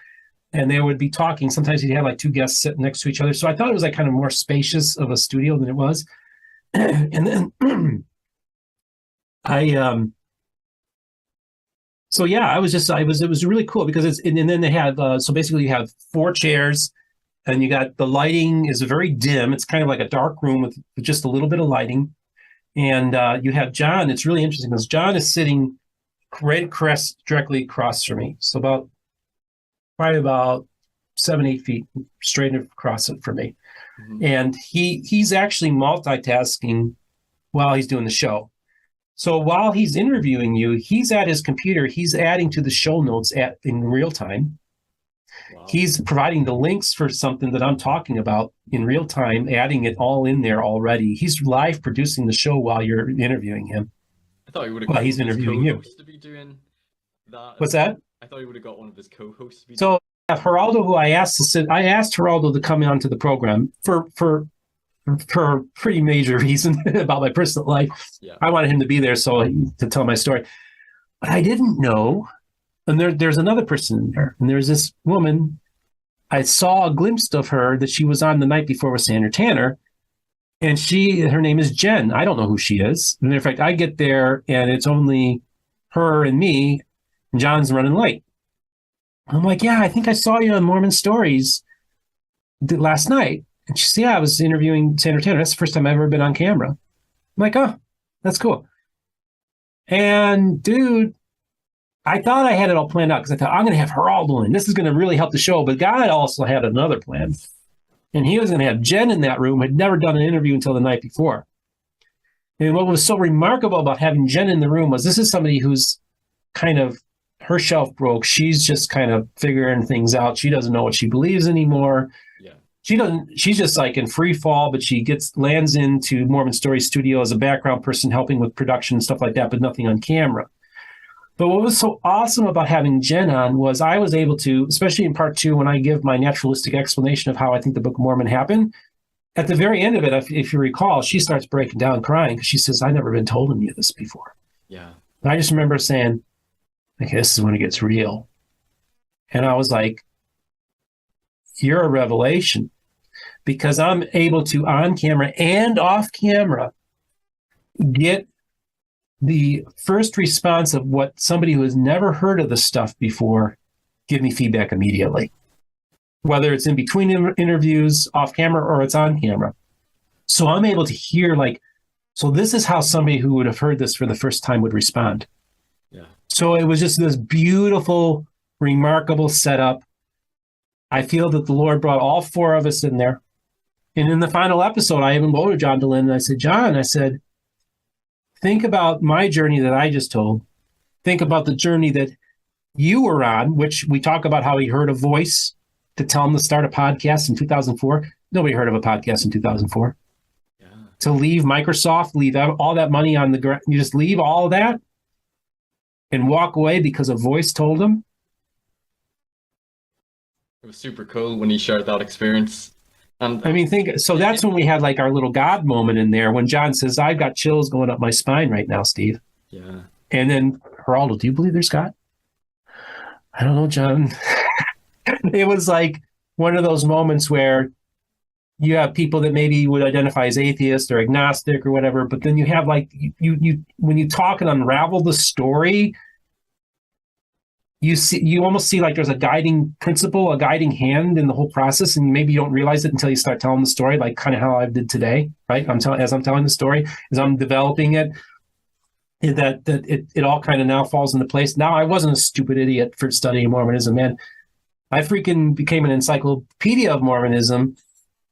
[SPEAKER 2] and they would be talking. Sometimes you'd have like 2 guests sitting next to each other. So I thought it was like kind of more spacious of a studio than it was. And then it was really cool because and then they had, so basically you have 4 chairs, and you got, the lighting is very dim. It's kind of like a dark room with just a little bit of lighting. And you have John. It's really interesting because John is sitting directly across from me. So probably about 7-8 feet straight across it from me. Mm-hmm. And he's actually multitasking while he's doing the show. So while he's interviewing you, he's at his computer. He's adding to the show notes in real time.
[SPEAKER 1] Wow.
[SPEAKER 2] He's providing the links for something that I'm talking about in real time, adding it all in there already. He's live producing the show while you're interviewing him.
[SPEAKER 1] I thought he would have
[SPEAKER 2] Well,
[SPEAKER 1] got one
[SPEAKER 2] he's
[SPEAKER 1] of his
[SPEAKER 2] interviewing you.
[SPEAKER 1] co-hosts to be doing that as
[SPEAKER 2] What's
[SPEAKER 1] well.
[SPEAKER 2] that?
[SPEAKER 1] I thought he would have got one of his co-hosts to be doing.
[SPEAKER 2] So Geraldo, who I asked to sit, I asked Geraldo to come onto the program for a pretty major reason about my personal life.
[SPEAKER 1] Yeah.
[SPEAKER 2] I wanted him to be there to tell my story. But I didn't know. And there's another person in there. And there's this woman. I saw a glimpse of her that she was on the night before with Sandra Tanner. And her name is Jen. I don't know who she is. And in fact, I get there and it's only her and me, and John's running late. I'm like, yeah, I think I saw you on Mormon Stories last night. And she said, yeah, I was interviewing Sandra Tanner. That's the first time I've ever been on camera. I'm like, oh, that's cool. And dude, I thought I had it all planned out because I thought I'm going to have Geraldo in. This is going to really help the show. But God also had another plan. And he was going to have Jen in that room, had never done an interview until the night before. And what was so remarkable about having Jen in the room was this is somebody who's kind of, her shelf broke. She's just kind of figuring things out. She doesn't know what she believes anymore.
[SPEAKER 1] Yeah.
[SPEAKER 2] She's just like in free fall, but she lands into Mormon Stories studio as a background person helping with production and stuff like that, but nothing on camera. But what was so awesome about having Jen on was I was able to, especially in part 2, when I give my naturalistic explanation of how I think the Book of Mormon happened, at the very end of it, if you recall, she starts breaking down crying because she says, I've never been told any of this before.
[SPEAKER 1] Yeah.
[SPEAKER 2] And I just remember saying, okay, this is when it gets real. And I was like, you're a revelation, because I'm able to, on camera and off camera, get the first response of what somebody who has never heard of the stuff before give me feedback immediately, whether it's in between interviews, off camera, or it's on camera. So I'm able to hear so this is how somebody who would have heard this for the first time would respond.
[SPEAKER 1] Yeah.
[SPEAKER 2] So it was just this beautiful, remarkable setup. I feel that the Lord brought all 4 of us in there. And in the final episode, I even go to John Dehlin and I said, John, think about my journey that I just told. Think about the journey that you were on, which we talk about how he heard a voice to tell him to start a podcast in 2004. Nobody heard of a podcast in 2004.
[SPEAKER 1] Yeah.
[SPEAKER 2] To leave Microsoft, leave all that money on the ground, you just leave all of that and walk away because a voice told him.
[SPEAKER 1] It was super cool when he shared that experience. And
[SPEAKER 2] I mean, that's when we had our little God moment in there when John says, I've got chills going up my spine right now, Steve.
[SPEAKER 1] Yeah.
[SPEAKER 2] And then, Geraldo, do you believe there's God? I don't know, John. It was like one of those moments where you have people that maybe would identify as atheist or agnostic or whatever, but then you have you when you talk and unravel the story, you almost see there's a guiding principle, a guiding hand in the whole process, and maybe you don't realize it until you start telling the story, like kind of how I did today, right? As I'm telling the story, as I'm developing it, that it all kind of now falls into place. Now, I wasn't a stupid idiot for studying Mormonism, man. I freaking became an encyclopedia of Mormonism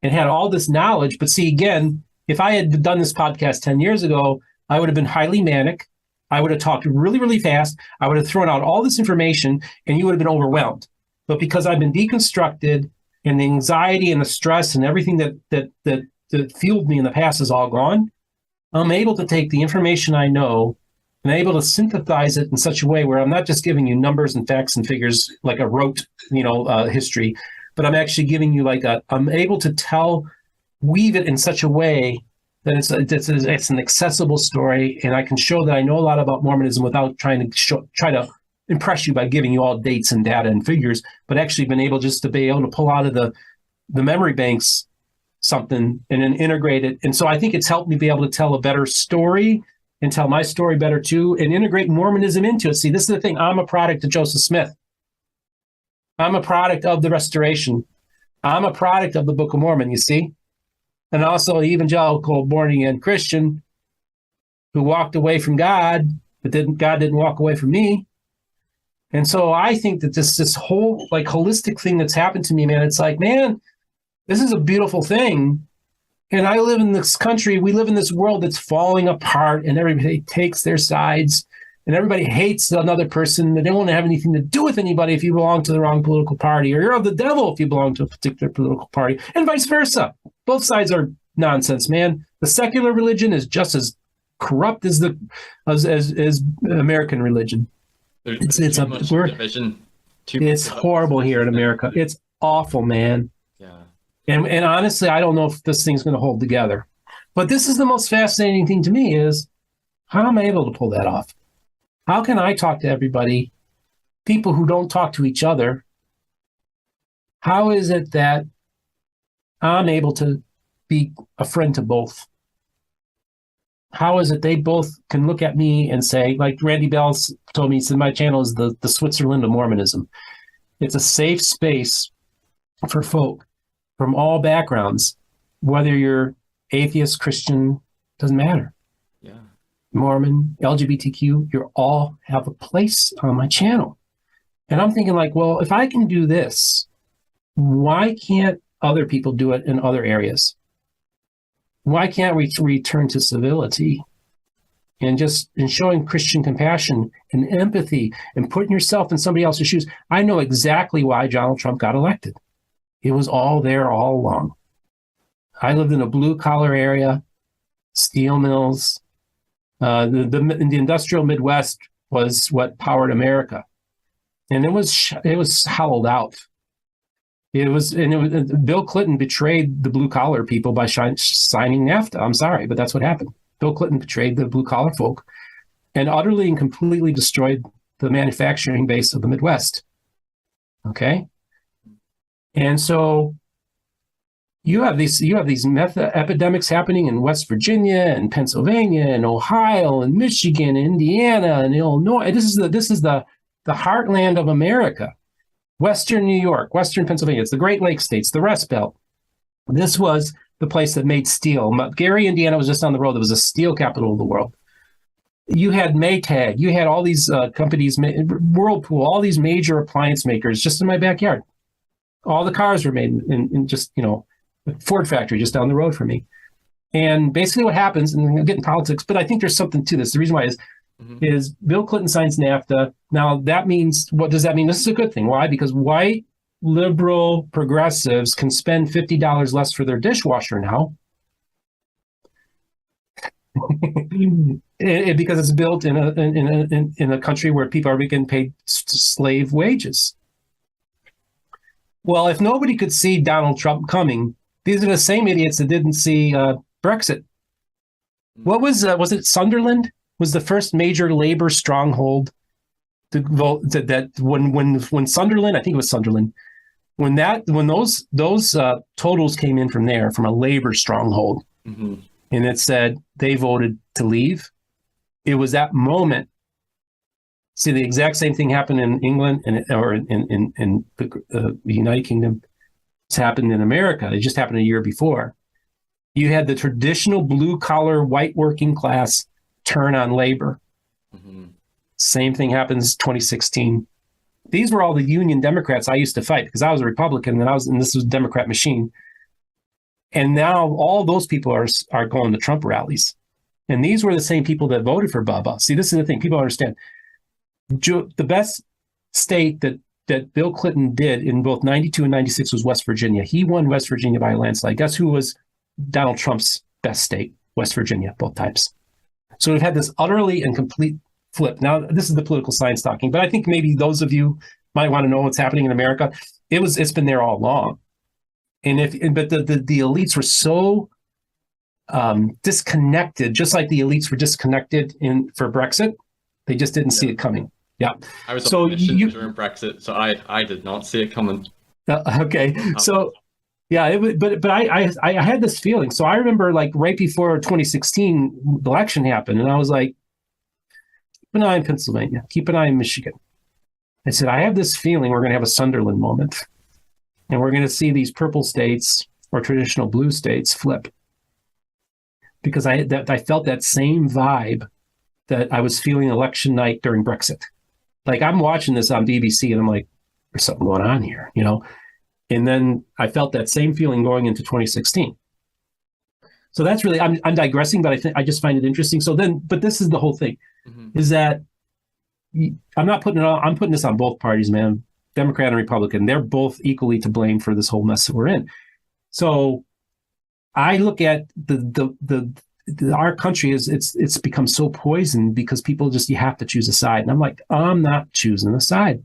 [SPEAKER 2] and had all this knowledge. But see, again, if I had done this podcast 10 years ago, I would have been highly manic. I would have talked really, really fast. I would have thrown out all this information and you would have been overwhelmed. But because I've been deconstructed and the anxiety and the stress and everything that fueled me in the past is all gone, I'm able to take the information I know and able to synthesize it in such a way where I'm not just giving you numbers and facts and figures like a rote, history, but I'm actually giving you I'm able to weave it in such a way that it's an accessible story, and I can show that I know a lot about Mormonism without trying to try to impress you by giving you all dates and data and figures, but actually been able just to be able to pull out of the memory banks something and then integrate it. And so I think it's helped me be able to tell a better story and tell my story better too, and integrate Mormonism into it. See, this is the thing. I'm a product of Joseph Smith. I'm a product of the Restoration. I'm a product of the Book of Mormon, you see? And also an evangelical, born-again Christian who walked away from God, but God didn't walk away from me. And so I think that this whole holistic thing that's happened to me, man, it's man, this is a beautiful thing. And I live in this country, we live in this world that's falling apart and everybody takes their sides. and everybody hates another person. They don't want to have anything to do with anybody if you belong to the wrong political party, or you're of the devil if you belong to a particular political party, and vice versa. Both sides are nonsense, man. The secular religion is just as corrupt as as American religion.
[SPEAKER 1] There's
[SPEAKER 2] It's
[SPEAKER 1] too much division.
[SPEAKER 2] It's horrible here in America. It's awful, man.
[SPEAKER 1] Yeah.
[SPEAKER 2] And honestly, I don't know if this thing's going to hold together. But this is the most fascinating thing to me is, how am I able to pull that off? How can I talk to everybody, people who don't talk to each other? How is it that I'm able to be a friend to both? How is it they both can look at me and say, like Randy Bell told me, he said, my channel is the Switzerland of Mormonism. It's a safe space for folk from all backgrounds, whether you're atheist, Christian, doesn't matter.
[SPEAKER 1] Yeah.
[SPEAKER 2] Mormon, LGBTQ, you all have a place on my channel. And I'm thinking like, well, if I can do this, why can't other people do it in other areas? Why can't we return to civility and just in showing Christian compassion and empathy and putting yourself in somebody else's shoes? I know exactly why Donald Trump got elected. It was all there all along. I lived in a blue-collar area, steel mills. The industrial Midwest was what powered America. And it was hollowed out. Bill Clinton betrayed the blue-collar people by signing NAFTA. I'm sorry, but that's what happened. Bill Clinton betrayed the blue-collar folk and utterly and completely destroyed the manufacturing base of the Midwest. Okay? And so you have these meth epidemics happening in West Virginia and Pennsylvania and Ohio and Michigan and Indiana and Illinois. This is the heartland of America. Western New York, Western Pennsylvania. It's the Great Lakes states, the Rust Belt. This was the place that made steel. Gary, Indiana was just on the road. It was a steel capital of the world. You had Maytag. You had all these companies, Whirlpool, all these major appliance makers just in my backyard. All the cars were made in just, Ford factory just down the road from me. And basically what happens, and I'm getting politics, but I think there's something to this. The reason why is Bill Clinton signs NAFTA. Now that means, what does that mean? This is a good thing. Why? Because white liberal progressives can spend $50 less for their dishwasher now. Because it's built in a country where people are getting paid slave wages. Well, if nobody could see Donald Trump coming, these are the same idiots that didn't see Brexit. What was it Sunderland was the first major labor stronghold to vote that when Sunderland, I think it was Sunderland, when those totals came in from there, from a labor stronghold, and it said they voted to leave, it was that moment. See, the exact same thing happened in England or in the United Kingdom. It's happened in America. It just happened a year before. You had the traditional blue-collar, white working class turn on labor. Same thing happens 2016. These were all the Union Democrats I used to fight because I was a Republican and this was a Democrat machine. And now all those people are going to Trump rallies. And these were the same people that voted for Bubba. See, this is the thing. People understand. The best state that Bill Clinton did in both 92 and 96 was West Virginia. He won West Virginia by a landslide. Guess who was Donald Trump's best state? West Virginia, both times. So we've had this utterly and complete flip. Now, this is the political science talking, but I think maybe those of you might want to know what's happening in America. It's been there all along. But the elites were so disconnected, just like the elites were disconnected for Brexit. They just didn't see it coming. Yeah.
[SPEAKER 1] I was on a mission during Brexit, so I did not see it coming.
[SPEAKER 2] Okay. So yeah, but I had this feeling. So I remember like right before 2016 the election happened, and I was like, keep an eye in Pennsylvania, keep an eye in Michigan. I said, I have this feeling we're going to have a Sunderland moment, and we're going to see these purple states or traditional blue states flip. Because I felt that same vibe that I was feeling election night during Brexit. Like I'm watching this on BBC and I'm like, there's something going on here, And then I felt that same feeling going into 2016. So that's really, I'm digressing, but I just find it interesting. But this is the whole thing, is that I'm not putting it on. I'm putting this on both parties, man. Democrat and Republican. They're both equally to blame for this whole mess that we're in. So I look at our country is it's become so poisoned because people just, you have to choose a side. And I'm like, I'm not choosing a side.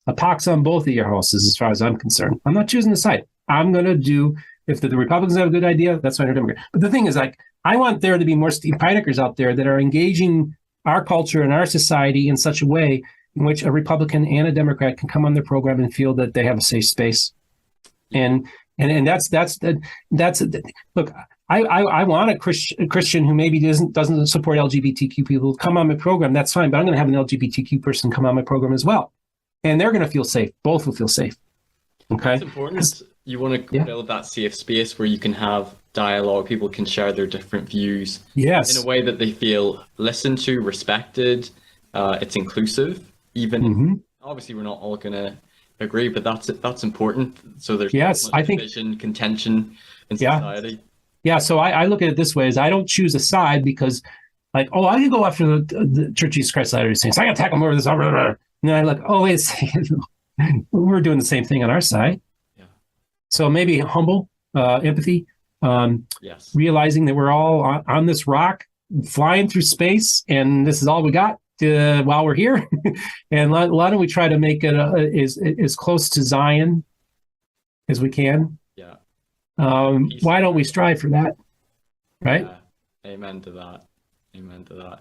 [SPEAKER 2] A pox on both of your houses, as far as I'm concerned. I'm not choosing a side. I'm going to do, if the Republicans have a good idea, that's fine. Democrat. But the thing is, like, I want there to be more Steve Pynakkers out there that are engaging our culture and our society in such a way in which a Republican and a Democrat can come on their program and feel that they have a safe space. And that's look, I want a Christian who maybe doesn't support LGBTQ people come on my program. That's fine, but I'm going to have an LGBTQ person come on my program as well, and they're going to feel safe. Both will feel safe. Okay,
[SPEAKER 1] it's important. You want to build that safe space where you can have dialogue. People can share their different views.
[SPEAKER 2] Yes,
[SPEAKER 1] in a way that they feel listened to, respected. It's inclusive. Even obviously, we're not all going to agree, but that's important. So there's not much division, contention in society. Yeah, so I look at it this way: is I don't choose a side because, like, oh, I can go after the Church of Jesus Christ of Latter-day Saints. I can attack them over this. And then I look, oh, wait a second, we're doing the same thing on our side. Yeah. So maybe humble, empathy, realizing that we're all on this rock, flying through space, and this is all we got while we're here. And why don't we try to make it as close to Zion as we can? Yeah. Why don't we strive for that? Right? Yeah. Amen to that. Amen to that.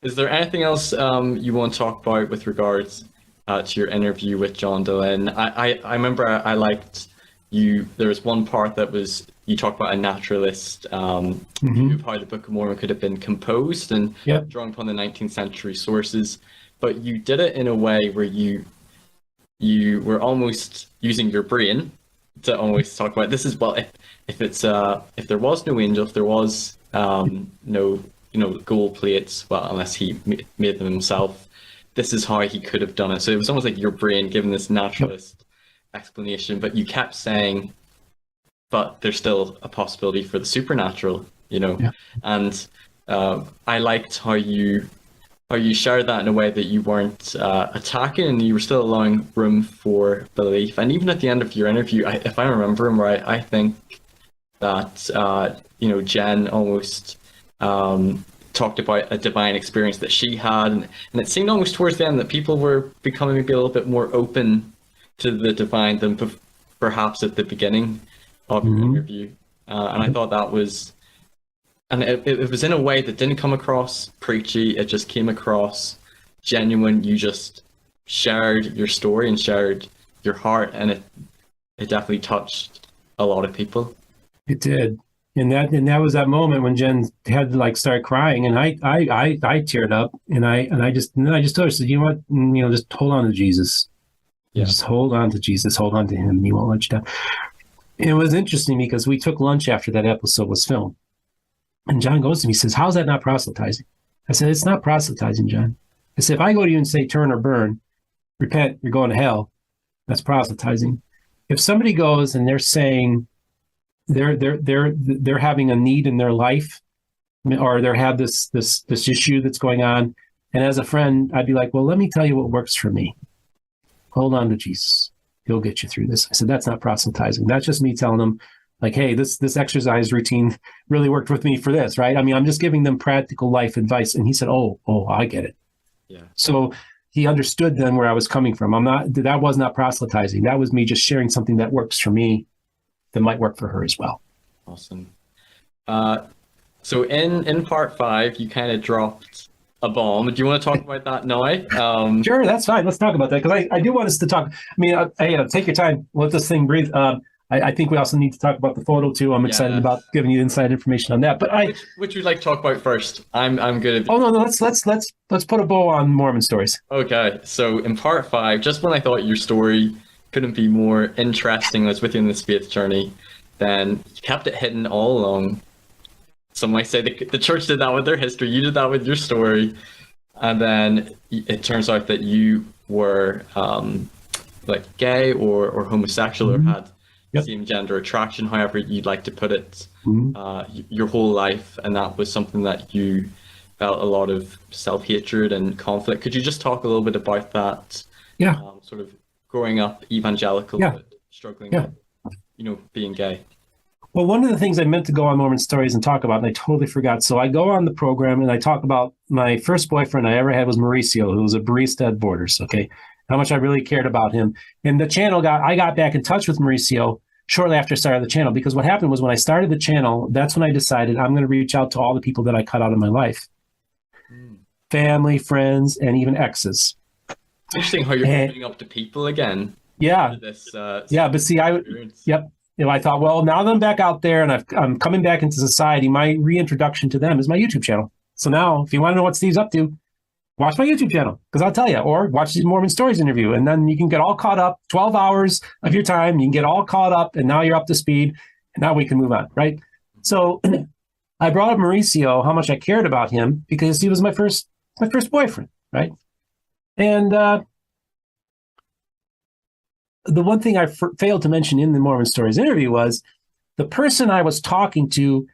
[SPEAKER 1] Is there anything else you want to talk about with regards to your interview with John Dehlin? I remember I liked you. There was one part that was, you talked about a naturalist view of how the Book of Mormon could have been composed and drawing upon the 19th century sources, but you did it in a way where you were almost using your brain to always talk about, this is, well, if there was no angel, if there was no gold plates, well, unless he made them himself, this is how he could have done it. So it was almost like your brain giving this naturalist explanation, but you kept saying, but there's still a possibility for the supernatural, and I liked how you shared that in a way that you weren't attacking, and you were still allowing room for belief. And even at the end of your interview, if I remember him right, I think that Jen almost talked about a divine experience that she had, and it seemed almost towards the end that people were becoming maybe a little bit more open to the divine than perhaps at the beginning of your interview. And I thought that was, and it was in a way that didn't come across preachy. It just came across genuine. You just shared your story and shared your heart, and it definitely touched a lot of people.
[SPEAKER 2] It did. And that was that moment when Jen had to start crying, and I teared up, and I just told her, I said, you know what, just hold on to Jesus. Yeah. Just hold on to Jesus, hold on to him, and he won't let you down. And it was interesting because we took lunch after that episode was filmed. And John goes to me, he says, how's that not proselytizing? I said, it's not proselytizing, John. I said, if I go to you and say, turn or burn, repent, you're going to hell, that's proselytizing. If somebody goes and they're saying they're having a need in their life, or they have this issue that's going on, and as a friend, I'd be like, well, let me tell you what works for me. Hold on to Jesus. He'll get you through this. I said, that's not proselytizing. That's just me telling them, like, hey, this exercise routine really worked with me for this, right? I mean, I'm just giving them practical life advice. And he said, oh, I get it. Yeah. So he understood then where I was coming from. That was not proselytizing. That was me just sharing something that works for me that might work for her as well.
[SPEAKER 1] Awesome. So in part 5, you kind of dropped a bomb. Do you want to talk about that now?
[SPEAKER 2] Sure, that's fine. Let's talk about that, because I do want us to talk. I mean, take your time. Let this thing breathe. I think we also need to talk about the photo too. I'm excited about giving you inside information on that. But
[SPEAKER 1] which would you like to talk about first? I'm good at.
[SPEAKER 2] Oh no, let's put a bow on Mormon Stories.
[SPEAKER 1] Okay, so in part 5, just when I thought your story couldn't be more interesting, was within this faith journey, then you kept it hidden all along. Some might say the church did that with their history. You did that with your story, and then it turns out that you were like gay or homosexual, or had same gender attraction, however you'd like to put it, your whole life, and that was something that you felt a lot of self-hatred and conflict. Could you just talk a little bit about that,
[SPEAKER 2] Yeah,
[SPEAKER 1] sort of growing up evangelical,
[SPEAKER 2] yeah,
[SPEAKER 1] but struggling
[SPEAKER 2] yeah.
[SPEAKER 1] with, being gay?
[SPEAKER 2] Well, one of the things I meant to go on Mormon Stories and talk about, and I totally forgot. So I go on the program and I talk about my first boyfriend I ever had was Mauricio, who was a barista at Borders. Okay, how much I really cared about him. And the channel I got back in touch with Mauricio shortly after I started the channel, because what happened was when I started the channel, that's when I decided I'm going to reach out to all the people that I cut out of my life, family, friends, and even exes.
[SPEAKER 1] It's interesting how you're opening up to people again.
[SPEAKER 2] Yeah,
[SPEAKER 1] This,
[SPEAKER 2] yeah. But see, yep. I thought, well, now that I'm back out there and I'm coming back into society, my reintroduction to them is my YouTube channel. So now, if you want to know what Steve's up to, watch my YouTube channel, because I'll tell you, or watch the Mormon Stories interview, and then you can get all caught up. 12 hours of your time, you can get all caught up, and now you're up to speed, and now we can move on, right? So I brought up Mauricio, how much I cared about him, because he was my first boyfriend, right? And the one thing I failed to mention in the Mormon Stories interview was the person I was talking to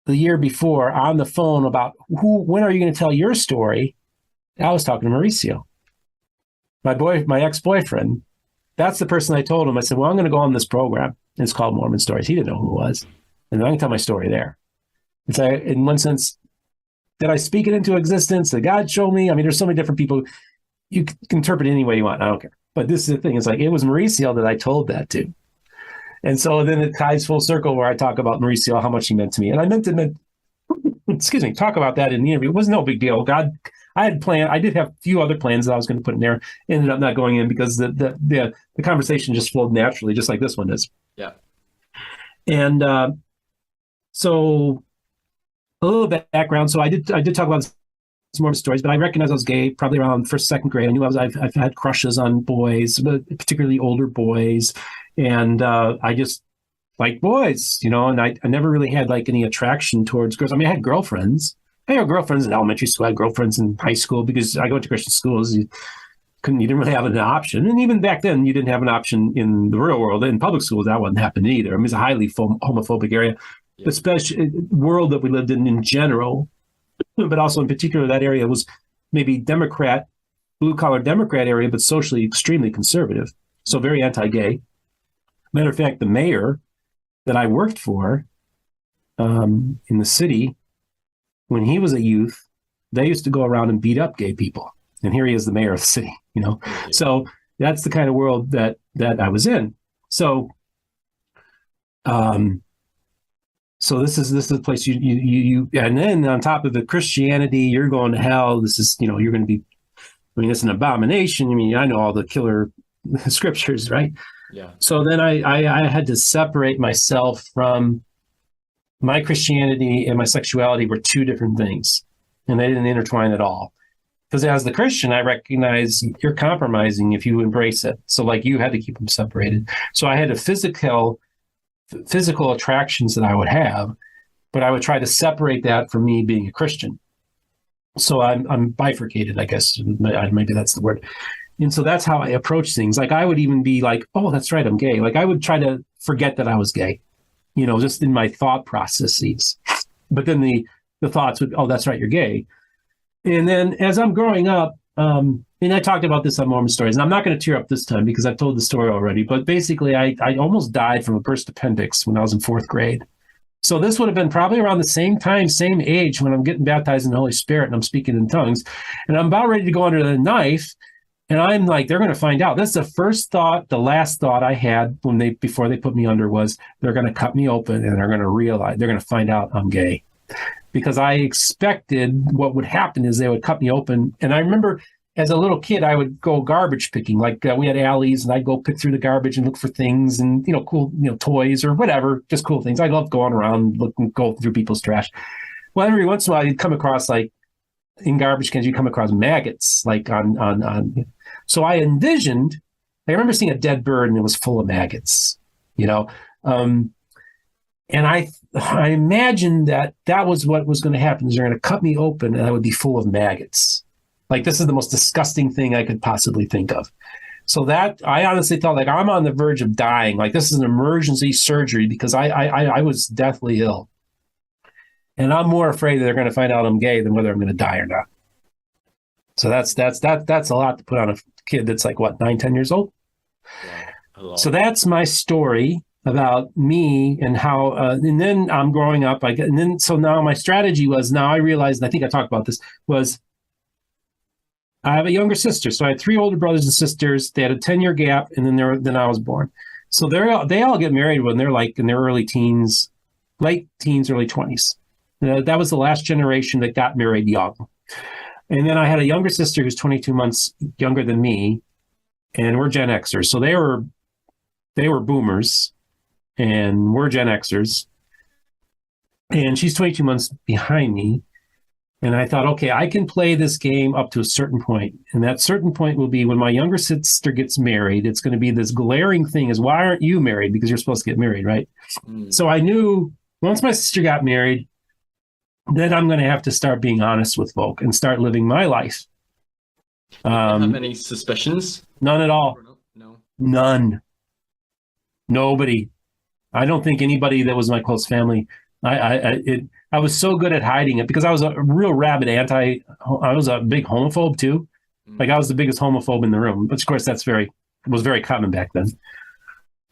[SPEAKER 2] the year before on the phone about when are you going to tell your story? I was talking to Mauricio, my ex-boyfriend. That's the person I told him. I said, well, I'm going to go on this program. It's called Mormon Stories. He didn't know who it was. And I can tell my story there. It's like, in one sense, did I speak it into existence? Did God show me? I mean, there's so many different people. You can interpret it any way you want. I don't care. But this is the thing. It's like, it was Mauricio that I told that to. And so then it ties full circle where I talk about Mauricio, how much he meant to me. And I meant to, talk about that in the interview. It was no big deal. I did have a few other plans that I was going to put in there. Ended up not going in because the conversation just flowed naturally, just like this one does.
[SPEAKER 1] Yeah.
[SPEAKER 2] And so a little bit background. So I did talk about some more stories, but I recognized I was gay probably around first, second grade. I knew I've had crushes on boys, but particularly older boys. And I just liked boys, and I never really had like any attraction towards girls. I mean, I had girlfriends. I had girlfriends in elementary school. I had girlfriends in high school because I went to Christian schools. You didn't really have an option. And even back then, you didn't have an option in the real world. In public schools, that wasn't happening either. I mean, it's a highly homophobic area, especially world that we lived in general. But also in particular, that area was maybe Democrat, blue-collar Democrat area, but socially extremely conservative. So very anti-gay. Matter of fact, the mayor that I worked for in the city, when he was a youth, they used to go around and beat up gay people. And here he is, the mayor of the city, So that's the kind of world that I was in. So so this is the place you and then on top of the Christianity, you're going to hell. This is, you're going to be, I mean, it's an abomination. I mean, I know all the killer scriptures, right?
[SPEAKER 1] Yeah.
[SPEAKER 2] So then I had to separate myself from my Christianity, and my sexuality were two different things, and they didn't intertwine at all. Because as the Christian, I recognize you're compromising if you embrace it. So like you had to keep them separated. So I had a physical attractions that I would have, but I would try to separate that from me being a Christian. So I'm bifurcated, I guess. Maybe that's the word. And so that's how I approach things. Like I would even be like, oh, that's right, I'm gay. Like I would try to forget that I was gay, just in my thought processes. But then the thoughts would, oh, that's right, you're gay. And then as I'm growing up, and I talked about this on Mormon Stories, and I'm not going to tear up this time because I've told the story already, but basically I almost died from a burst appendix when I was in fourth grade. So this would have been probably around the same time, same age when I'm getting baptized in the Holy Spirit and I'm speaking in tongues. And I'm about ready to go under the knife. And I'm like, they're going to find out. That's the first thought, the last thought I had before they put me under was they're going to cut me open and they're going to find out I'm gay. Because I expected what would happen is they would cut me open. And I remember as a little kid, I would go garbage picking. Like we had alleys and I'd go pick through the garbage and look for things and, cool, toys or whatever, just cool things. I love going around, go through people's trash. Well, every once in a while you'd come across in garbage cans, you come across maggots, so I envisioned, I remember seeing a dead bird and it was full of maggots, and I imagined that was what was going to happen, is they're going to cut me open and I would be full of maggots. Like, this is the most disgusting thing I could possibly think of. So that, I honestly thought like I'm on the verge of dying. Like this is an emergency surgery because I was deathly ill. And I'm more afraid that they're going to find out I'm gay than whether I'm going to die or not. So that's a lot to put on a kid that's like what, 9, 10 years old.
[SPEAKER 1] Wow, a lot.
[SPEAKER 2] So that's my story about me and how. And then I'm growing up. So now my strategy was, now I realized, and I think I talked about this, was I have a younger sister. So I had 3 older brothers and sisters. They had a 10-year gap, and then I was born. So they all get married when they're like in their early teens, late teens, early 20s. That was the last generation that got married young. And then I had a younger sister who's 22 months younger than me, and we're Gen Xers. So they were boomers, and we're Gen Xers. And she's 22 months behind me. And I thought, okay, I can play this game up to a certain point. And that certain point will be when my younger sister gets married. It's going to be this glaring thing is, why aren't you married? Because you're supposed to get married, right? So I knew once my sister got married, then I'm going to have to start being honest with folk and start living my life.
[SPEAKER 1] Do you have any suspicions?
[SPEAKER 2] None at all.
[SPEAKER 1] No.
[SPEAKER 2] None. Nobody. I don't think anybody that was my close family. I was so good at hiding it because I was a real rabid I was a big homophobe too. Like I was the biggest homophobe in the room, which of course was very common back then.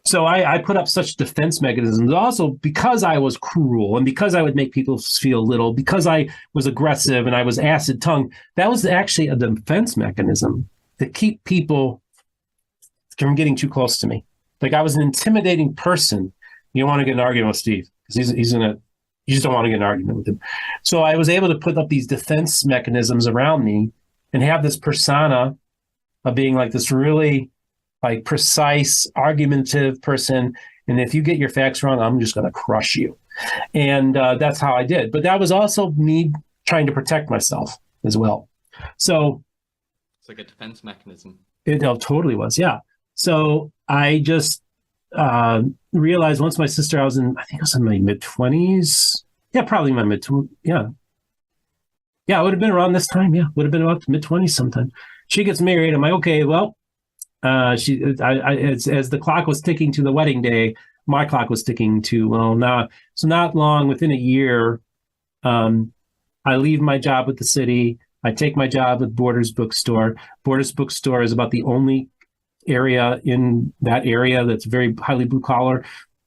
[SPEAKER 2] So I put up such defense mechanisms. Also, because I was cruel and because I would make people feel little, because I was aggressive and I was acid tongue, that was actually a defense mechanism to keep people from getting too close to me. Like I was an intimidating person. You don't want to get in an argument with Steve because you just don't want to get in an argument with him. So I was able to put up these defense mechanisms around me and have this persona of being like this really like precise, argumentative person. And if you get your facts wrong, I'm just going to crush you. And that's how I did. But that was also me trying to protect myself as well. So
[SPEAKER 1] it's like a defense mechanism.
[SPEAKER 2] It totally was, yeah. So I just realized once my sister, I think I was in my mid-20s. Yeah, probably my mid-20s. Yeah. Yeah, it would have been around this time. Yeah, would have been about mid-20s sometime. She gets married. I'm like, okay, well, as the clock was ticking to the wedding day, my clock was ticking to, not long, within a year, I leave my job with the city. I take my job at Borders Bookstore. Borders Bookstore is about the only area in that area that's very highly blue collar,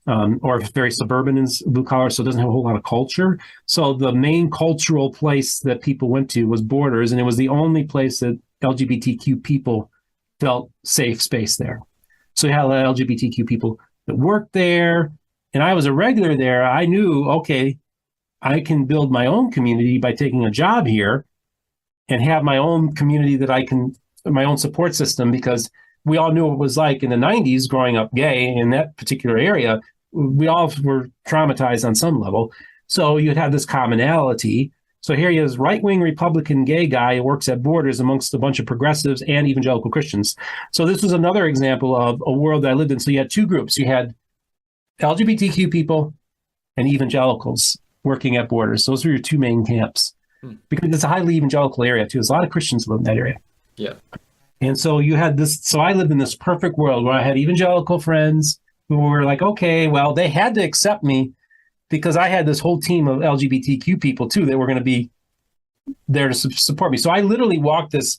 [SPEAKER 2] or very suburban and blue collar, so it doesn't have a whole lot of culture. So the main cultural place that people went to was Borders, and it was the only place that LGBTQ people felt safe space there. So you had a lot of LGBTQ people that worked there, and I was a regular there. I knew, okay, I can build my own community by taking a job here and have my own community my own support system, because we all knew what it was like in the 90s growing up gay in that particular area. We all were traumatized on some level. So you'd have this commonality. So here he is, right-wing Republican gay guy who works at Borders amongst a bunch of progressives and evangelical Christians. So this was another example of a world that I lived in. So you had two groups. You had LGBTQ people and evangelicals working at Borders. Those were your two main camps. Because it's a highly evangelical area too. There's a lot of Christians live in that area.
[SPEAKER 1] Yeah.
[SPEAKER 2] And so you had this, so I lived in this perfect world where I had evangelical friends who were like, okay, well, they had to accept me because I had this whole team of LGBTQ people too that were going to be there to support me. So I literally walked this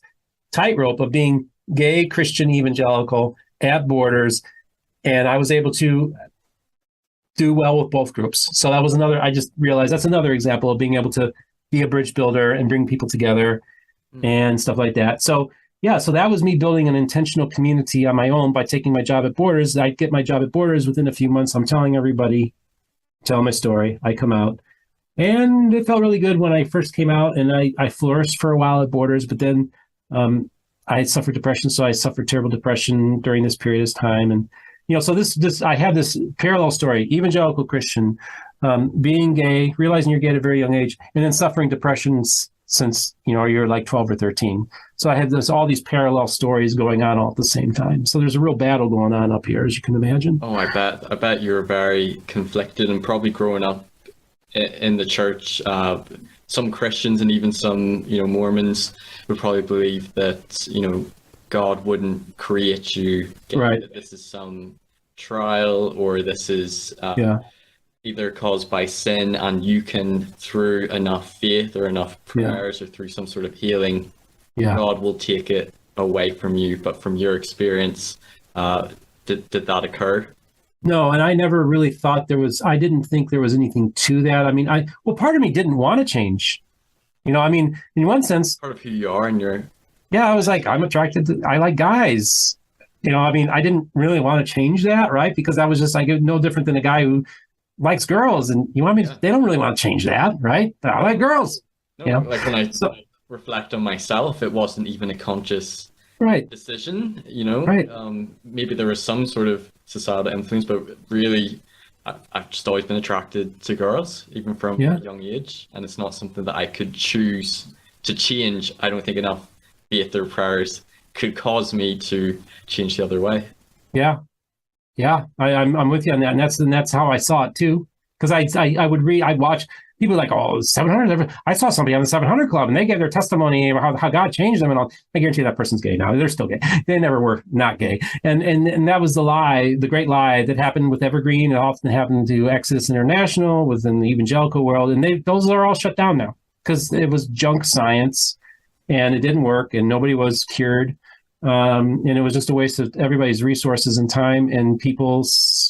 [SPEAKER 2] tightrope of being gay, Christian, evangelical at Borders, and I was able to do well with both groups. So that was I just realized that's another example of being able to be a bridge builder and bring people together and stuff like that. So yeah, so that was me building an intentional community on my own by taking my job at Borders. I'd get my job at Borders within a few months. I'm telling everybody, tell my story. I come out. And it felt really good when I first came out, and I flourished for a while at Borders, but then I suffered depression. So I suffered terrible depression during this period of time. And, so this I have this parallel story, evangelical Christian, being gay, realizing you're gay at a very young age, and then suffering depression since, you're like 12 or 13. So I had all these parallel stories going on all at the same time. So there's a real battle going on up here, as you can imagine.
[SPEAKER 1] Oh, I bet you're very conflicted, and probably growing up in the church, some Christians and even some, Mormons would probably believe that, God wouldn't create you gay,
[SPEAKER 2] right.
[SPEAKER 1] that this is some trial, or this is, either caused by sin, and you can, through enough faith or enough
[SPEAKER 2] Yeah.
[SPEAKER 1] prayers or through some sort of healing,
[SPEAKER 2] Yeah.
[SPEAKER 1] God will take it away from you. But from your experience, did that occur?
[SPEAKER 2] No, and I never really thought I didn't think there was anything to that. I mean, part of me didn't want to change. I mean, in one sense,
[SPEAKER 1] Part of who you are, and you're.
[SPEAKER 2] yeah, I was like, I like guys. I mean, I didn't really want to change that, right? Because that was just like no different than a guy who likes girls. And they don't really want to change that, right? But I like girls.
[SPEAKER 1] No, like when I reflect on myself, it wasn't even a conscious decision,
[SPEAKER 2] Right.
[SPEAKER 1] Maybe there was some sort of societal influence, but really I've just always been attracted to girls, even from a young age, and it's not something that I could choose to change. I don't think enough faith or prayers could cause me to change the other way.
[SPEAKER 2] Yeah, I'm with you on that, and that's how I saw it too. Because I'd watch people like, oh, 700. I saw somebody on the 700 Club, and they gave their testimony of how God changed them, and I guarantee that person's gay now. They're still gay. They never were not gay, and that was the lie, the great lie that happened with Evergreen. It often happened to Exodus International within the evangelical world, and those are all shut down now because it was junk science, and it didn't work, and nobody was cured. And it was just a waste of everybody's resources and time, and people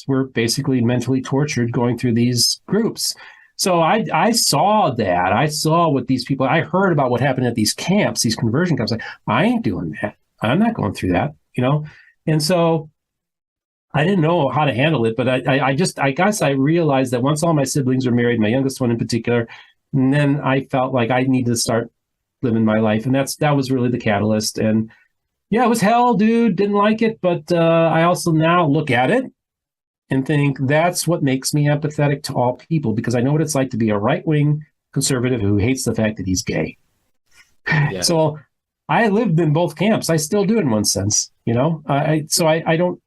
[SPEAKER 2] were basically mentally tortured going through these groups. So I saw that. I saw what these people, I heard about what happened at these camps, these conversion camps. Like, I ain't doing that. I'm not going through that, And so I didn't know how to handle it, but I guess I realized that once all my siblings were married, my youngest one in particular, and then I felt like I needed to start living my life. And that was really the catalyst. And yeah, it was hell, dude. Didn't like it. But I also now look at it and think that's what makes me empathetic to all people, because I know what it's like to be a right-wing conservative who hates the fact that he's gay. Yeah. So I lived in both camps. I still do in one sense, So I don't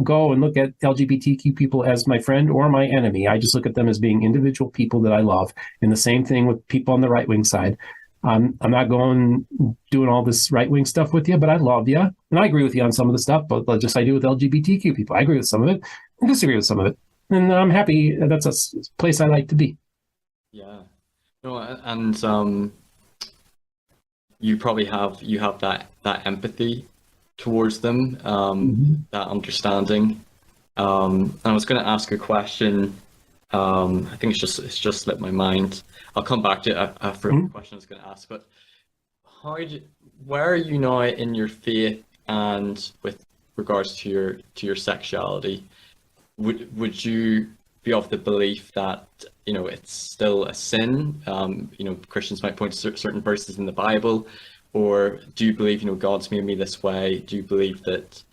[SPEAKER 2] go and look at LGBTQ people as my friend or my enemy. I just look at them as being individual people that I love. And the same thing with people on the right-wing side. I'm not doing all this right-wing stuff with you, but I love you. And I agree with you on some of the stuff, but just I do with LGBTQ people. I agree with some of it. I disagree with some of it. And I'm happy. That's a place I like to be.
[SPEAKER 1] Yeah. No, and you probably have that empathy towards them, that understanding. And I was going to ask a question. I think it's just slipped my mind. I'll come back to it after the question I was going to ask. But where are you now in your faith and with regards to your sexuality? Would you be of the belief that it's still a sin? Christians might point to certain verses in the Bible, or do you believe God's made me this way? Do you believe that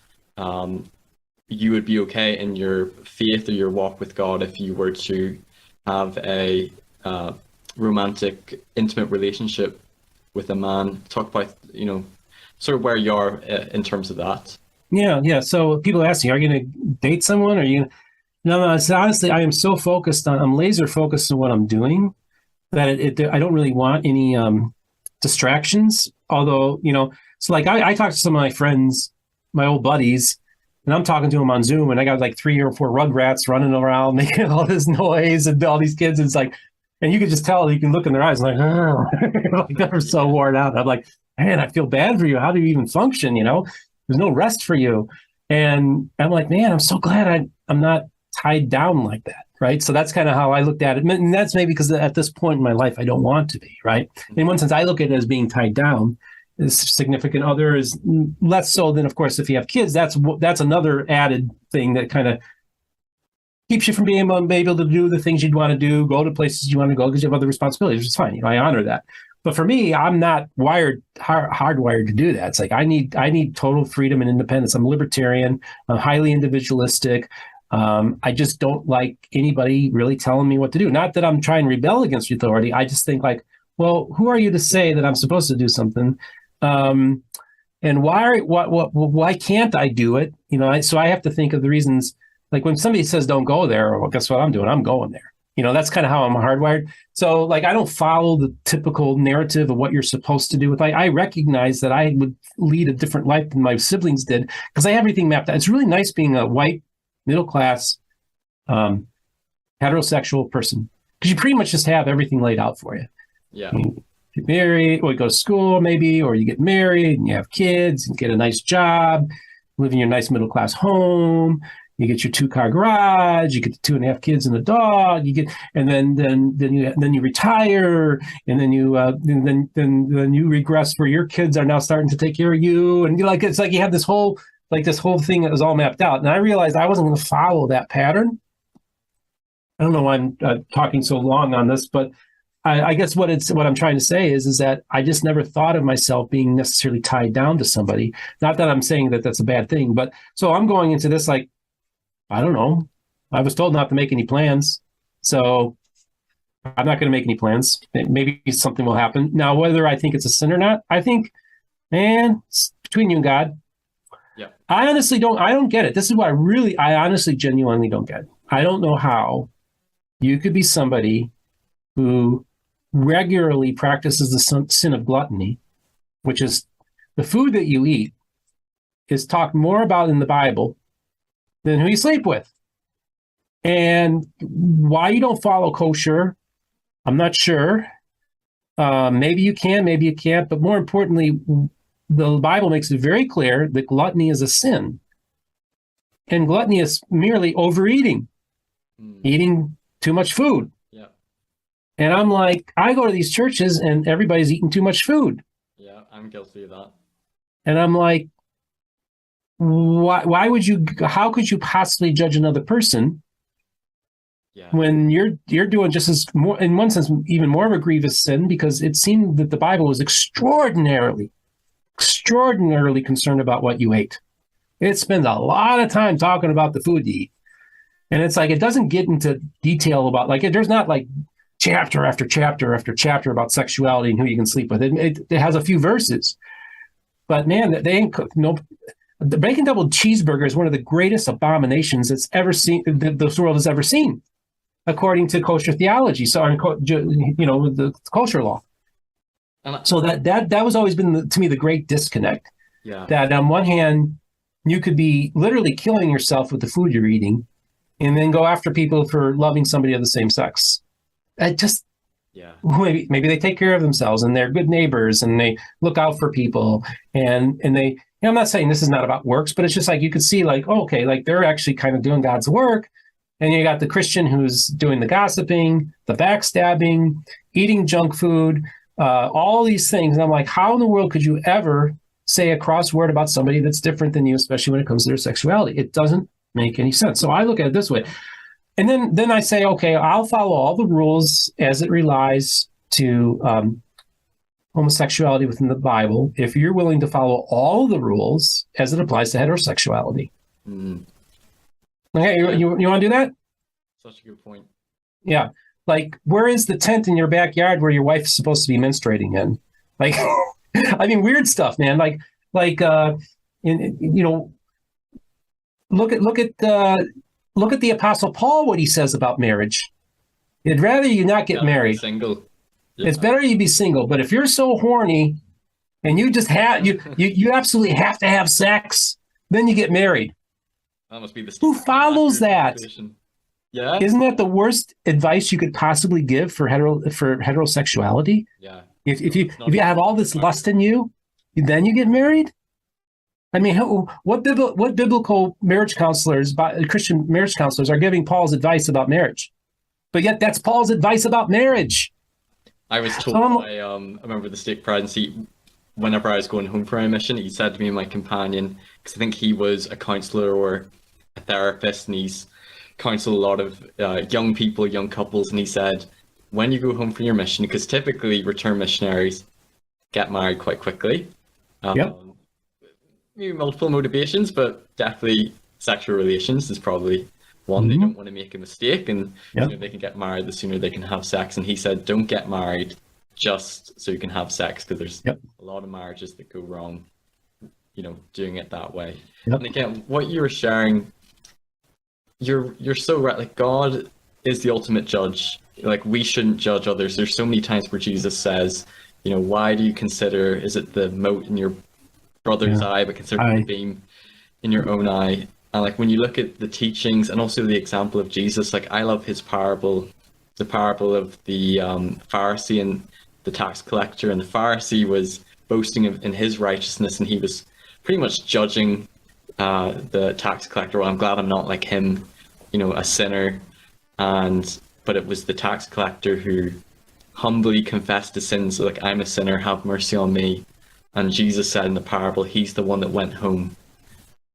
[SPEAKER 1] you would be okay in your faith or your walk with God if you were to have a romantic, intimate relationship with a man? Talk about, sort of where you are in terms of that.
[SPEAKER 2] Yeah. So people ask me, are you going to date someone? No, it's honestly, I am so focused I'm laser focused on what I'm doing that I don't really want any distractions. Although, so like I talk to some of my friends, my old buddies, and I'm talking to them on Zoom, and I got like 3 or 4 rugrats running around making all this noise, and all these kids. And it's like, and you can just tell, you can look in their eyes, like, oh, like they're so worn out. I'm like, man, I feel bad for you. How do you even function? There's no rest for you. And I'm like, man, I'm so glad I'm not tied down like that. Right. So that's kind of how I looked at it. And that's maybe because at this point in my life, I don't want to be. Right. In one sense, I look at it as being tied down. This significant other is less so than, of course, if you have kids, that's another added thing that kind of keeps you from being able to do the things you'd want to do, go to places you want to go because you have other responsibilities, which is fine. I honor that. But for me, I'm not hardwired to do that. It's like I need total freedom and independence. I'm libertarian. I'm highly individualistic. I just don't like anybody really telling me what to do. Not that I'm trying to rebel against authority. I just think like, well, who are you to say that I'm supposed to do something? And why can't I do it? So I have to think of the reasons. Like when somebody says don't go there, well, guess what I'm doing? I'm going there. That's kind of how I'm hardwired. So like I don't follow the typical narrative of what you're supposed to do with life. I recognize that I would lead a different life than my siblings did because I have everything mapped out. It's really nice being a white middle class heterosexual person, because you pretty much just have everything laid out for you.
[SPEAKER 1] Yeah.
[SPEAKER 2] You get married, or you go to school maybe, or you get married and you have kids and get a nice job, live in your nice middle class home. You get your 2-car garage. You get the 2.5 kids and a dog. You get, and then you retire, and then you regress where your kids are now starting to take care of you, and it's like you have this whole thing that was all mapped out. And I realized I wasn't going to follow that pattern. I don't know why I'm talking so long on this, but I guess what I'm trying to say is that I just never thought of myself being necessarily tied down to somebody. Not that I'm saying that that's a bad thing, but so I'm going into this like, I don't know. I was told not to make any plans, so I'm not going to make any plans. Maybe something will happen. Now, whether I think it's a sin or not, I think, man, it's between you and God.
[SPEAKER 1] Yeah.
[SPEAKER 2] I honestly don't. I don't get it. This is what I honestly, genuinely don't get. I don't know how you could be somebody who regularly practices the sin of gluttony, which is the food that you eat is talked more about in the Bible than who you sleep with. And why you don't follow kosher, I'm not sure. Maybe you can, maybe you can't. But more importantly, the Bible makes it very clear that gluttony is a sin. And gluttony is merely overeating, eating too much food.
[SPEAKER 1] Yeah.
[SPEAKER 2] And I'm like, I go to these churches and everybody's eating too much food.
[SPEAKER 1] Yeah, I'm guilty of that.
[SPEAKER 2] And I'm like, why would you, how could you possibly judge another person when you're doing just as more, in one sense, even more of a grievous sin, because it seemed that the Bible was extraordinarily concerned about what you ate. It spends a lot of time talking about the food you eat. And it's like, it doesn't get into detail about, like, there's not like chapter after chapter after chapter about sexuality and who you can sleep with. It has a few verses. But man, they ain't no. The bacon double cheeseburger is one of the greatest abominations that's ever seen, this world has ever seen, according to kosher theology. So, the kosher law. So that was always been to me the great disconnect.
[SPEAKER 1] Yeah. That
[SPEAKER 2] on one hand, you could be literally killing yourself with the food you're eating, and then go after people for loving somebody of the same sex. Maybe they take care of themselves and they're good neighbors and they look out for people and they. I'm not saying this is not about works, but it's just like you could see like, oh, okay, like they're actually kind of doing God's work. And you got the Christian who's doing the gossiping, the backstabbing, eating junk food, all these things. And I'm like, how in the world could you ever say a cross word about somebody that's different than you, especially when it comes to their sexuality? It doesn't make any sense. So I look at it this way. And then I say, okay, I'll follow all the rules as it relies to homosexuality within the Bible, if you're willing to follow all the rules as it applies to heterosexuality. Okay, you want to do that?
[SPEAKER 1] Such a good point.
[SPEAKER 2] Yeah. Like, where is the tent in your backyard where your wife is supposed to be menstruating in? Like, I mean, weird stuff, man. Look at the Apostle Paul, what he says about marriage. He'd rather you not get married.
[SPEAKER 1] Single. Yeah.
[SPEAKER 2] It's better you be single. But if you're so horny and you just have you absolutely have to have sex, then you get married.
[SPEAKER 1] That must be the
[SPEAKER 2] who follows that?
[SPEAKER 1] Yeah.
[SPEAKER 2] Isn't that the worst advice you could possibly give for heterosexuality?
[SPEAKER 1] Yeah.
[SPEAKER 2] If you have all this lust in you, then you get married? I mean, what biblical marriage counselors, Christian marriage counselors, are giving Paul's advice about marriage? But yet that's Paul's advice about marriage.
[SPEAKER 1] I was told by a member of the stake presidency, whenever I was going home for my mission, he said to me and my companion, because I think he was a counselor or a therapist, and he's counseled a lot of young people, young couples, and he said, when you go home from your mission, because typically return missionaries get married quite quickly. Maybe multiple motivations, but definitely sexual relations is probably one. They don't want to make a mistake, and the sooner they can get married, the sooner they can have sex. And he said, don't get married just so you can have sex, because there's a lot of marriages that go wrong, doing it that way. And again, what you were sharing, you're so right. Like, God is the ultimate judge. Like, we shouldn't judge others. There's so many times where Jesus says, why do you consider, is it the mote in your brother's eye, but consider the beam in your own eye? And like when you look at the teachings and also the example of Jesus, like I love his parable, the parable of the Pharisee and the tax collector. And the Pharisee was boasting in his righteousness, and he was pretty much judging the tax collector. Well, I'm glad I'm not like him, you know, a sinner. But it was the tax collector who humbly confessed his sins, like, I'm a sinner, have mercy on me. And Jesus said in the parable, he's the one that went home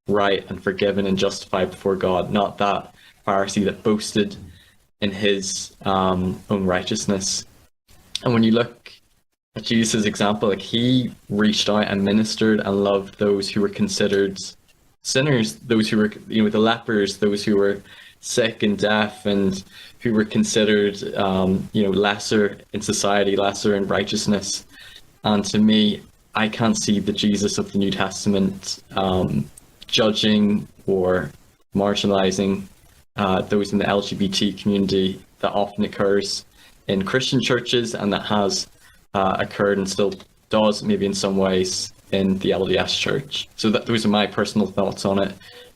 [SPEAKER 1] right and forgiven and justified before God, not that Pharisee that boasted in his own righteousness. And when you look at Jesus' example, like he reached out and ministered and loved those who were considered sinners, those who were, you know, the lepers, those who were sick and deaf, and who were considered, you know, lesser in society, lesser in righteousness. And to me, I can't see the Jesus of the New Testament judging or marginalizing those in the LGBT community that often occurs in Christian churches, and that has occurred and still does, maybe in some ways, in the LDS church. So those are my personal thoughts on it.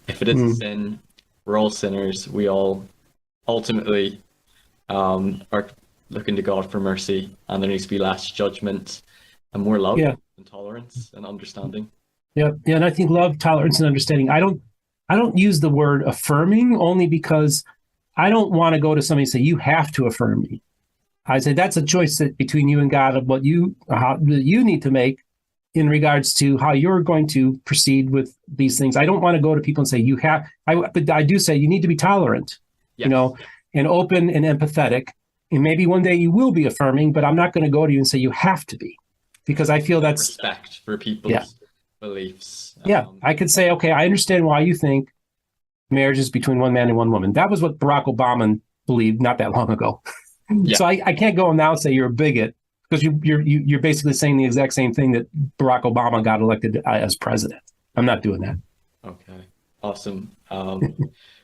[SPEAKER 1] If it is a sin, we're all sinners. We all ultimately are looking to God for mercy, and there needs to be less judgment and more love and tolerance and understanding.
[SPEAKER 2] Yeah, and I think love, tolerance, and understanding. I don't use the word affirming, only because I don't want to go to somebody and say, you have to affirm me. I say that's a choice between you and God of what you need to make in regards to how you're going to proceed with these things. I don't want to go to people and say you have. But I do say you need to be tolerant,
[SPEAKER 1] Yes.
[SPEAKER 2] you know, and open and empathetic. And maybe one day you will be affirming, but I'm not going to go to you and say you have to be, because I feel that's
[SPEAKER 1] respect for people's beliefs.
[SPEAKER 2] I could say, okay, I understand why you think marriage is between one man and one woman. That was what Barack Obama believed not that long ago. Yeah. So I can't go now and say you're a bigot, because you're basically saying the exact same thing that Barack Obama got elected as president. I'm not doing that.
[SPEAKER 1] Okay, awesome.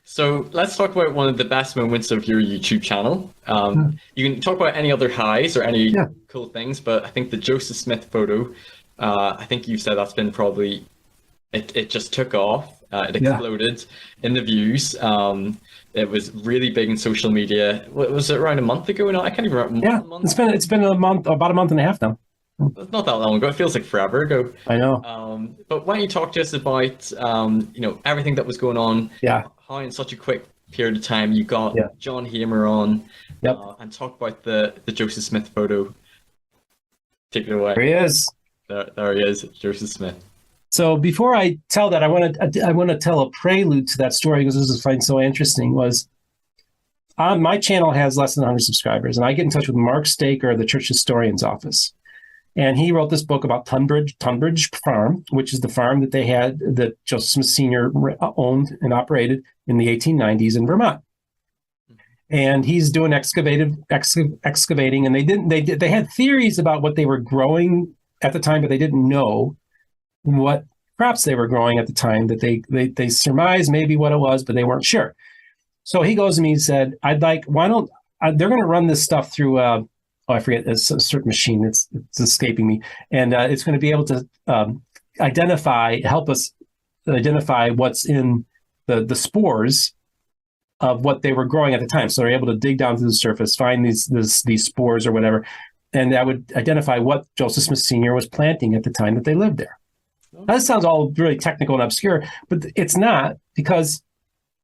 [SPEAKER 1] So let's talk about one of the best moments of your YouTube channel. You can talk about any other highs or any cool things, but I think the Joseph Smith photo, I think you said that's been probably, it just took off. It exploded in the views. It was really big in social media. What was it, around a month ago? No, I can't even remember.
[SPEAKER 2] Yeah, it's been a month, about a month and a half now.
[SPEAKER 1] It's not that long ago. It feels like forever ago.
[SPEAKER 2] I know.
[SPEAKER 1] But why don't you talk to us about you know, everything that was going on?
[SPEAKER 2] Yeah.
[SPEAKER 1] How in such a quick period of time you got John Hamer on, and talk about the Joseph Smith photo. Take it away.
[SPEAKER 2] There he is.
[SPEAKER 1] There he is, Joseph Smith.
[SPEAKER 2] So before I tell that, I want to tell a prelude to that story, because this is find so interesting. Was my channel has less than 100 subscribers, and I get in touch with Mark Staker of the Church Historian's Office, and he wrote this book about Tunbridge Farm, which is the farm that they had, that Joseph Smith Sr. owned and operated in the 1890s in Vermont. And he's doing excavating, and they had theories about what they were growing at the time, but they didn't know what crops they were growing at the time. That they surmised maybe what it was, but they weren't sure. So he goes to me and said, they're going to run this stuff through I forget, it's a certain machine, it's escaping me, and it's going to be able to help us identify what's in the spores of what they were growing at the time. So they're able to dig down to the surface, find these spores or whatever, and that would identify what Joseph Smith Sr. was planting at the time that they lived there. Now, that sounds all really technical and obscure, but it's not, because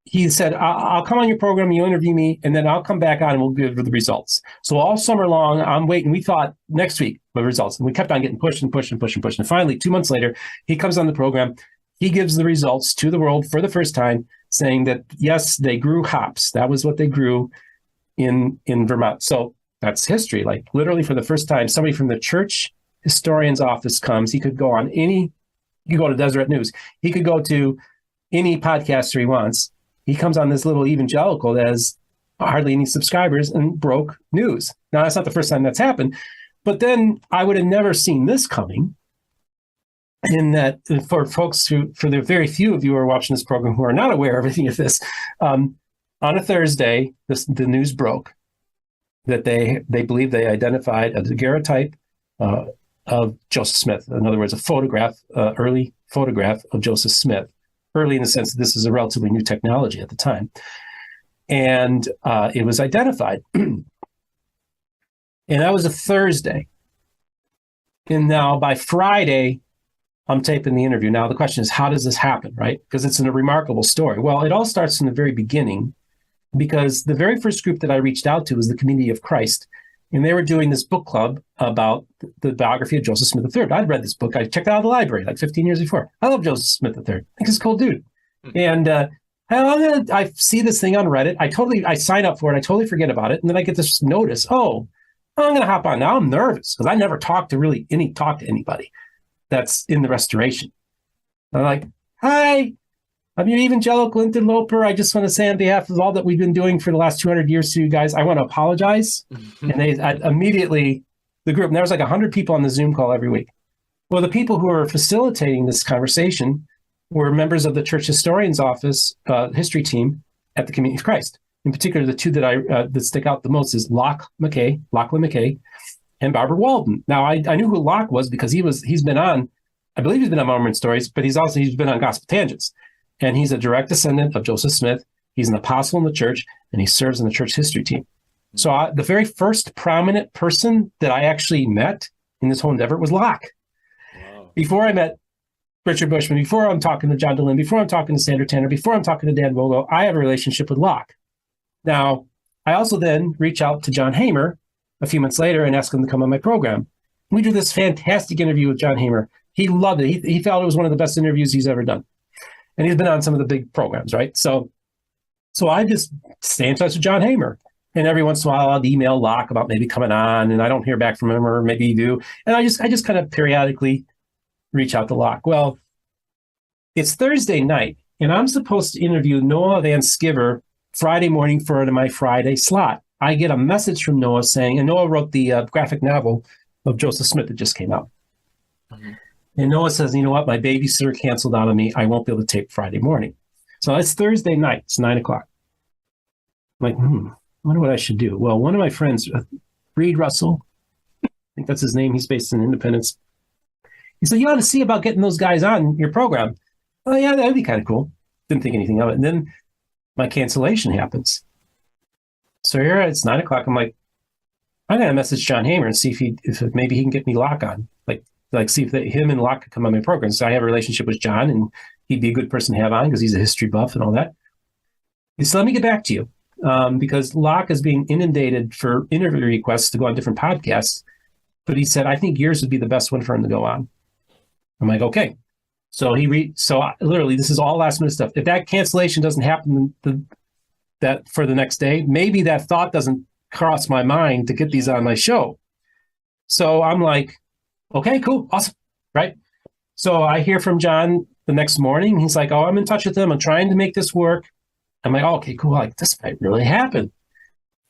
[SPEAKER 2] he said, I'll come on your program, you interview me, and then I'll come back on and we'll give the results. So all summer long, I'm waiting. We thought next week the results, and we kept on getting pushed. And finally, 2 months later, he comes on the program. He gives the results to the world for the first time, saying that, yes, they grew hops. That was what they grew in Vermont. So that's history. Like, literally, for the first time, somebody from the Church Historian's Office comes. He could go on he could go to Deseret News. He could go to any podcaster he wants. He comes on this little evangelical that has hardly any subscribers and broke news. Now, that's not the first time that's happened, but then I would have never seen this coming. In that, for folks for the very few of you who are watching this program who are not aware of any of this, on a Thursday, the news broke that they believe they identified a daguerreotype of Joseph Smith. In other words, a photograph, early photograph of Joseph Smith, early in the sense that this is a relatively new technology at the time. And it was identified. And that was a Thursday. And now by Friday, I'm taping the interview. Now, the question is, how does this happen, right? Because it's a remarkable story. Well, it all starts from the very beginning, because the very first group that I reached out to was the Community of Christ. And they were doing this book club about the biography of Joseph Smith III. I'd read this book. I checked it out of the library like 15 years before. I love Joseph Smith III. I think he's a cool dude. And I see this thing on Reddit. I sign up for it. I totally forget about it. And then I get this notice. Oh, I'm going to hop on. Now I'm nervous because I never talk to anybody that's in the restoration. I'm like, hi, I'm your evangelical interloper. I just want to say on behalf of all that we've been doing for the last 200 years to you guys, I want to apologize. And they immediately, the group, and there was like 100 people on the Zoom call every week. Well, the people who were facilitating this conversation were members of the church historian's office history team at the Community of Christ. In particular, the two that that stick out the most is Lachlan McKay, and Barbara Walden. Now, I knew who Locke was because he's been on, I believe he's been on Mormon Stories, but he's been on Gospel Tangents. And he's a direct descendant of Joseph Smith. He's an apostle in the church, and he serves in the church history team. So the very first prominent person that I actually met in this whole endeavor was Locke. Wow. Before I met Richard Bushman, before I'm talking to John Dehlin, before I'm talking to Sandra Tanner, before I'm talking to Dan Vogel, I have a relationship with Locke. Now, I also then reach out to John Hamer a few months later and ask him to come on my program. We do this fantastic interview with John Hamer. He loved it. He felt it was one of the best interviews he's ever done. And he's been on some of the big programs, right? So I just stay in touch with John Hamer. And every once in a while, I'll email Locke about maybe coming on, and I don't hear back from him, or maybe you do. And I just kind of periodically reach out to Locke. Well, it's Thursday night, and I'm supposed to interview Noah Van Sciver Friday morning for my Friday slot. I get a message from Noah saying, and Noah wrote the graphic novel of Joseph Smith that just came out. Mm-hmm. And Noah says, you know what, my babysitter canceled out on me. I won't be able to tape Friday morning. So it's Thursday night. It's 9 o'clock. I'm like, I wonder what I should do. Well, one of my friends, Reed Russell, I think that's his name. He's based in Independence. He said, you ought to see about getting those guys on your program. Oh, yeah, that'd be kind of cool. Didn't think anything of it. And then my cancellation happens. So here it's 9 o'clock. I'm like, I'm going to message John Hamer and see if maybe he can get me Locke on. Like see if him and Locke could come on my program. So I have a relationship with John, and he'd be a good person to have on because he's a history buff and all that. He said, let me get back to you because Locke is being inundated for interview requests to go on different podcasts. But he said, I think yours would be the best one for him to go on. I'm like, okay. So literally, this is all last minute stuff. If that cancellation doesn't happen that for the next day, maybe that thought doesn't cross my mind to get these on my show. So I'm like, okay, cool, awesome, right? So I hear from John the next morning. He's like, oh, I'm in touch with him. I'm trying to make this work. I'm like, oh, okay, cool. Like, this might really happen.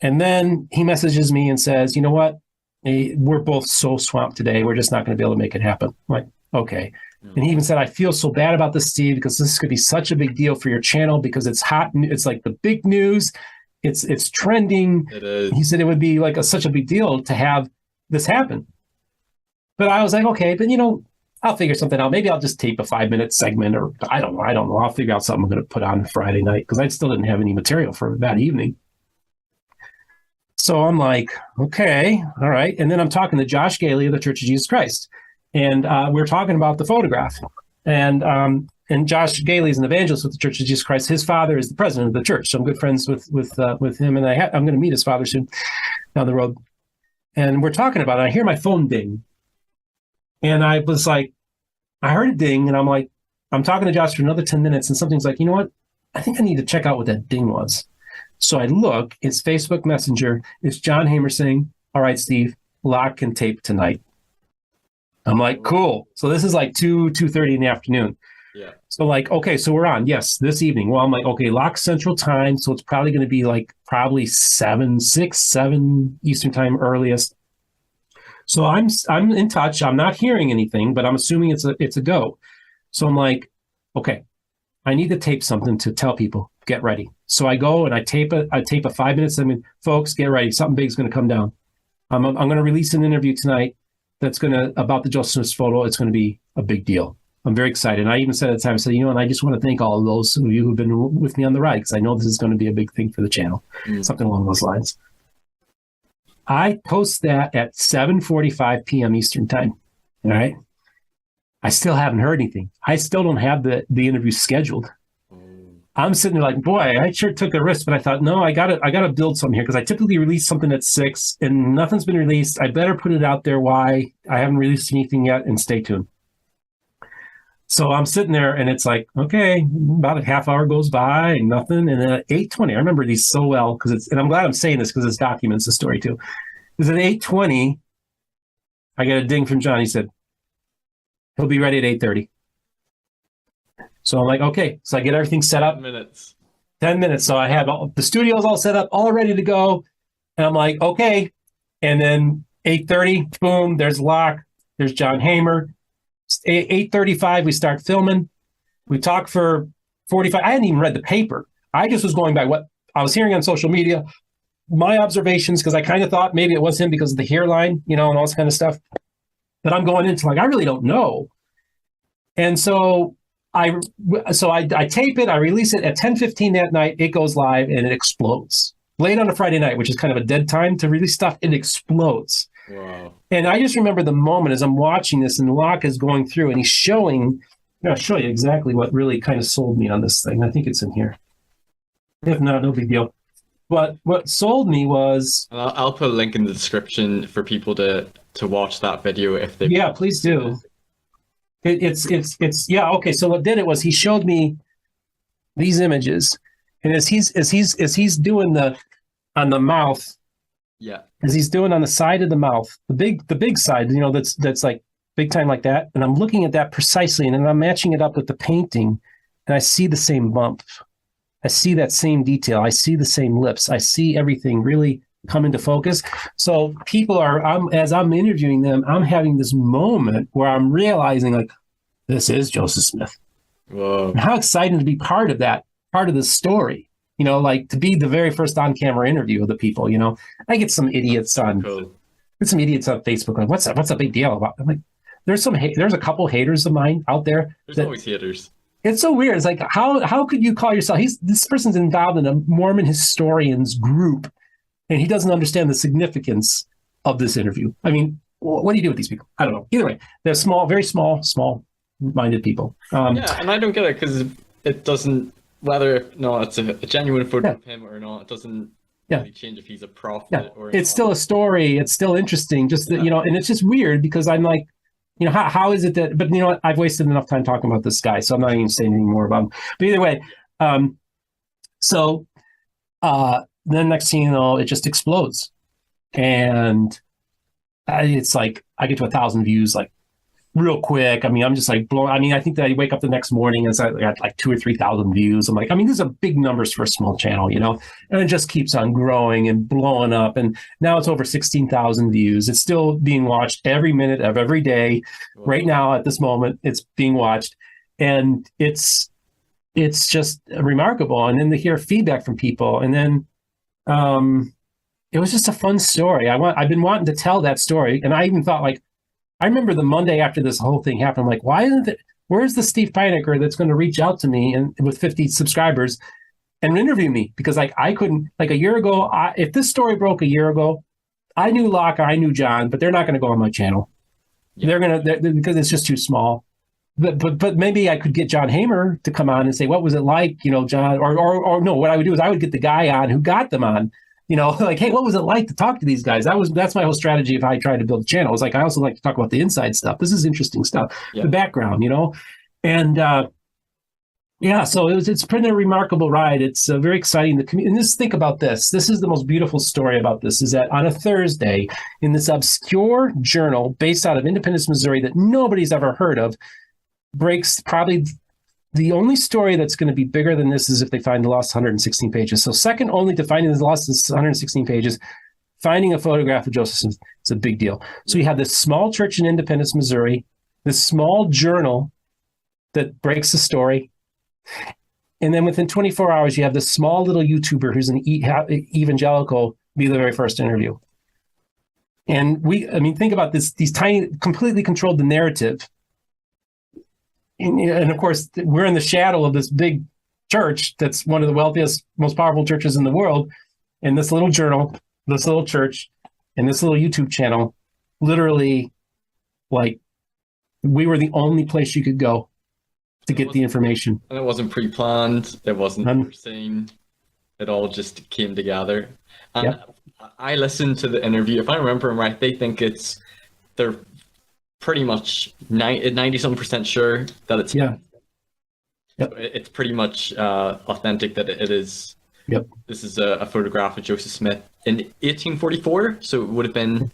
[SPEAKER 2] And then he messages me and says, you know what? We're both so swamped today. We're just not going to be able to make it happen. I'm like, okay. And he even said, I feel so bad about this, Steve, because this could be such a big deal for your channel because it's hot. It's like the big news. It's trending.
[SPEAKER 1] It is.
[SPEAKER 2] He said it would be like such a big deal to have this happen. But I was like, okay, but I'll figure something out. Maybe I'll just tape a 5-minute segment, or I don't know. I'll figure out something I'm going to put on Friday night because I still didn't have any material for that evening. So I'm like, okay, all right. And then I'm talking to Josh Gailey of the Church of Jesus Christ. And we're talking about the photograph. And Josh Gailey is an evangelist with the Church of Jesus Christ. His father is the president of the church. So I'm good friends with him. And I'm going to meet his father soon down the road. And we're talking about it. I hear my phone ding. And I was like, I heard it ding. And I'm like, I'm talking to Josh for another 10 minutes. And something's like, you know what? I think I need to check out what that ding was. So I look, it's Facebook Messenger. It's John Hamer saying, all right, Steve, Locke can tape tonight. I'm like, cool. So this is like 2:30 in the afternoon.
[SPEAKER 1] Yeah.
[SPEAKER 2] So like, okay, so we're on. Yes, this evening. Well, I'm like, okay, Locke Central Time. So it's probably going to be like probably 7 Eastern Time earliest. So I'm in touch. I'm not hearing anything, but I'm assuming it's a go. So I'm like, okay, I need to tape something to tell people, get ready. So I go and I tape a 5-minute segment. Folks, get ready. Something big is going to come down. I'm going to release an interview tonight that's about the Joseph Smith photo. It's going to be a big deal. I'm very excited. And I even said at the time, I said, and I just want to thank all of those of you who've been with me on the ride, because I know this is going to be a big thing for the channel, something along those lines. I post that at 7:45 p.m. Eastern time. All right. I still haven't heard anything. I still don't have the interview scheduled. I'm sitting there like, boy, I sure took a risk, but I thought, no, I gotta build something here, because I typically release something at 6 and nothing's been released. I better put it out there. Why I haven't released anything yet, and stay tuned. So I'm sitting there, and it's like, okay, about a half hour goes by and nothing. And then at 8:20, I remember these so well, and I'm glad I'm saying this because it documents the story too. Because at 8:20, I got a ding from John. He said, he'll be ready at 8:30. So I'm like, okay. So I get everything set up. 10 minutes. So I have the studio's all set up, all ready to go. And I'm like, okay. And then 8:30, boom, there's Locke. There's John Hamer. 8:35, we start filming. We talk for 45. I hadn't even read the paper. I just was going by what I was hearing on social media, my observations, because I kind of thought maybe it was him because of the hairline, and all this kind of stuff. But I'm going into like, I really don't know. And so I tape it, I release it at 10:15 that night. It goes live and it explodes. Late on a Friday night, which is kind of a dead time to release stuff, it explodes.
[SPEAKER 1] Wow.
[SPEAKER 2] And I just remember the moment as I'm watching this, and Locke is going through, and he's showing. I'll show you exactly what really kind of sold me on this thing. I think it's in here. If not, no big deal. But what sold me was.
[SPEAKER 1] I'll put a link in the description for people to watch that video if they.
[SPEAKER 2] Yeah, please do. It's yeah, okay. So what did it was he showed me these images, and as he's doing on the mouth.
[SPEAKER 1] Yeah.
[SPEAKER 2] As he's doing on the side of the mouth, the big side, that's like big time like that. And I'm looking at that precisely, and then I'm matching it up with the painting, and I see the same bump. I see that same detail. I see the same lips. I see everything really come into focus. So as I'm interviewing them, I'm having this moment where I'm realizing like, this is Joseph Smith.
[SPEAKER 1] Whoa.
[SPEAKER 2] And how exciting to be part of that, part of the story. Like to be the very first on-camera interview of the people. I get some idiots on Facebook like, what's a big deal about? I'm like, there's a couple haters of mine out there.
[SPEAKER 1] There's always haters.
[SPEAKER 2] It's so weird. It's like, how could you call yourself? This person's involved in a Mormon historians group, and he doesn't understand the significance of this interview. I mean, what do you do with these people? I don't know. Either way, they're small, very small-minded people.
[SPEAKER 1] Yeah, and I don't get it because it doesn't. Whether it's a genuine photo of him or not, it doesn't really change if he's a prophet or
[SPEAKER 2] it's still a story. It's still interesting. Just that, and it's just weird because I'm like, how is it that? But what? I've wasted enough time talking about this guy, so I'm not even saying anything more about him. But either way, then next thing you know, it just explodes, and it's like I get to 1,000 views like real quick. I mean, I'm just like blown. I mean, I think that I wake up the next morning and I got like 2,000 or 3,000 views. I'm like, I mean, these are big numbers for a small channel, and it just keeps on growing and blowing up. And now it's over 16,000 views. It's still being watched every minute of every day.
[SPEAKER 1] Wow. Right
[SPEAKER 2] now, at this moment, it's being watched, and it's just remarkable. And then to hear feedback from people, and then it was just a fun story. I've been wanting to tell that story, and I even thought like. I remember the Monday after this whole thing happened, I'm like, where's the Steve Pynakker that's going to reach out to me and with 50 subscribers and interview me? Because like I couldn't, like a year ago, if this story broke a year ago, I knew Locke, I knew John, but they're not going to go on my channel. Yeah. They're because it's just too small. But maybe I could get John Hamer to come on and say, what was it like, John, or no, what I would do is I would get the guy on who got them on. Like, hey, what was it like to talk to these guys? That's my whole strategy if I tried to build a channel. It's like, I also like to talk about the inside stuff. This is interesting stuff, the background, and so it's been a remarkable ride. It's very exciting. And just think about this. This is the most beautiful story about this is that on a Thursday in this obscure journal based out of Independence, Missouri that nobody's ever heard of breaks probably the only story that's going to be bigger than this is if they find the lost 116 pages. So second only to finding the lost 116 pages, finding a photograph of Joseph Smith is a big deal. So you have this small church in Independence, Missouri, this small journal that breaks the story. And then within 24 hours, you have this small little YouTuber who's an evangelical be the very first interview. And think about this, these tiny, completely controlled the narrative. and of course, we're in the shadow of this big church that's one of the wealthiest, most powerful churches in the world. And this little journal, this little church, and this little YouTube channel, literally, like, we were the only place you could go to get the information.
[SPEAKER 1] And it wasn't pre-planned. It wasn't foreseen. It all just came together. And I listened to the interview. If I remember right, they're pretty much 90-something% sure that it's it's pretty much authentic, that it is. This is a photograph of Joseph Smith in 1844, so it would have been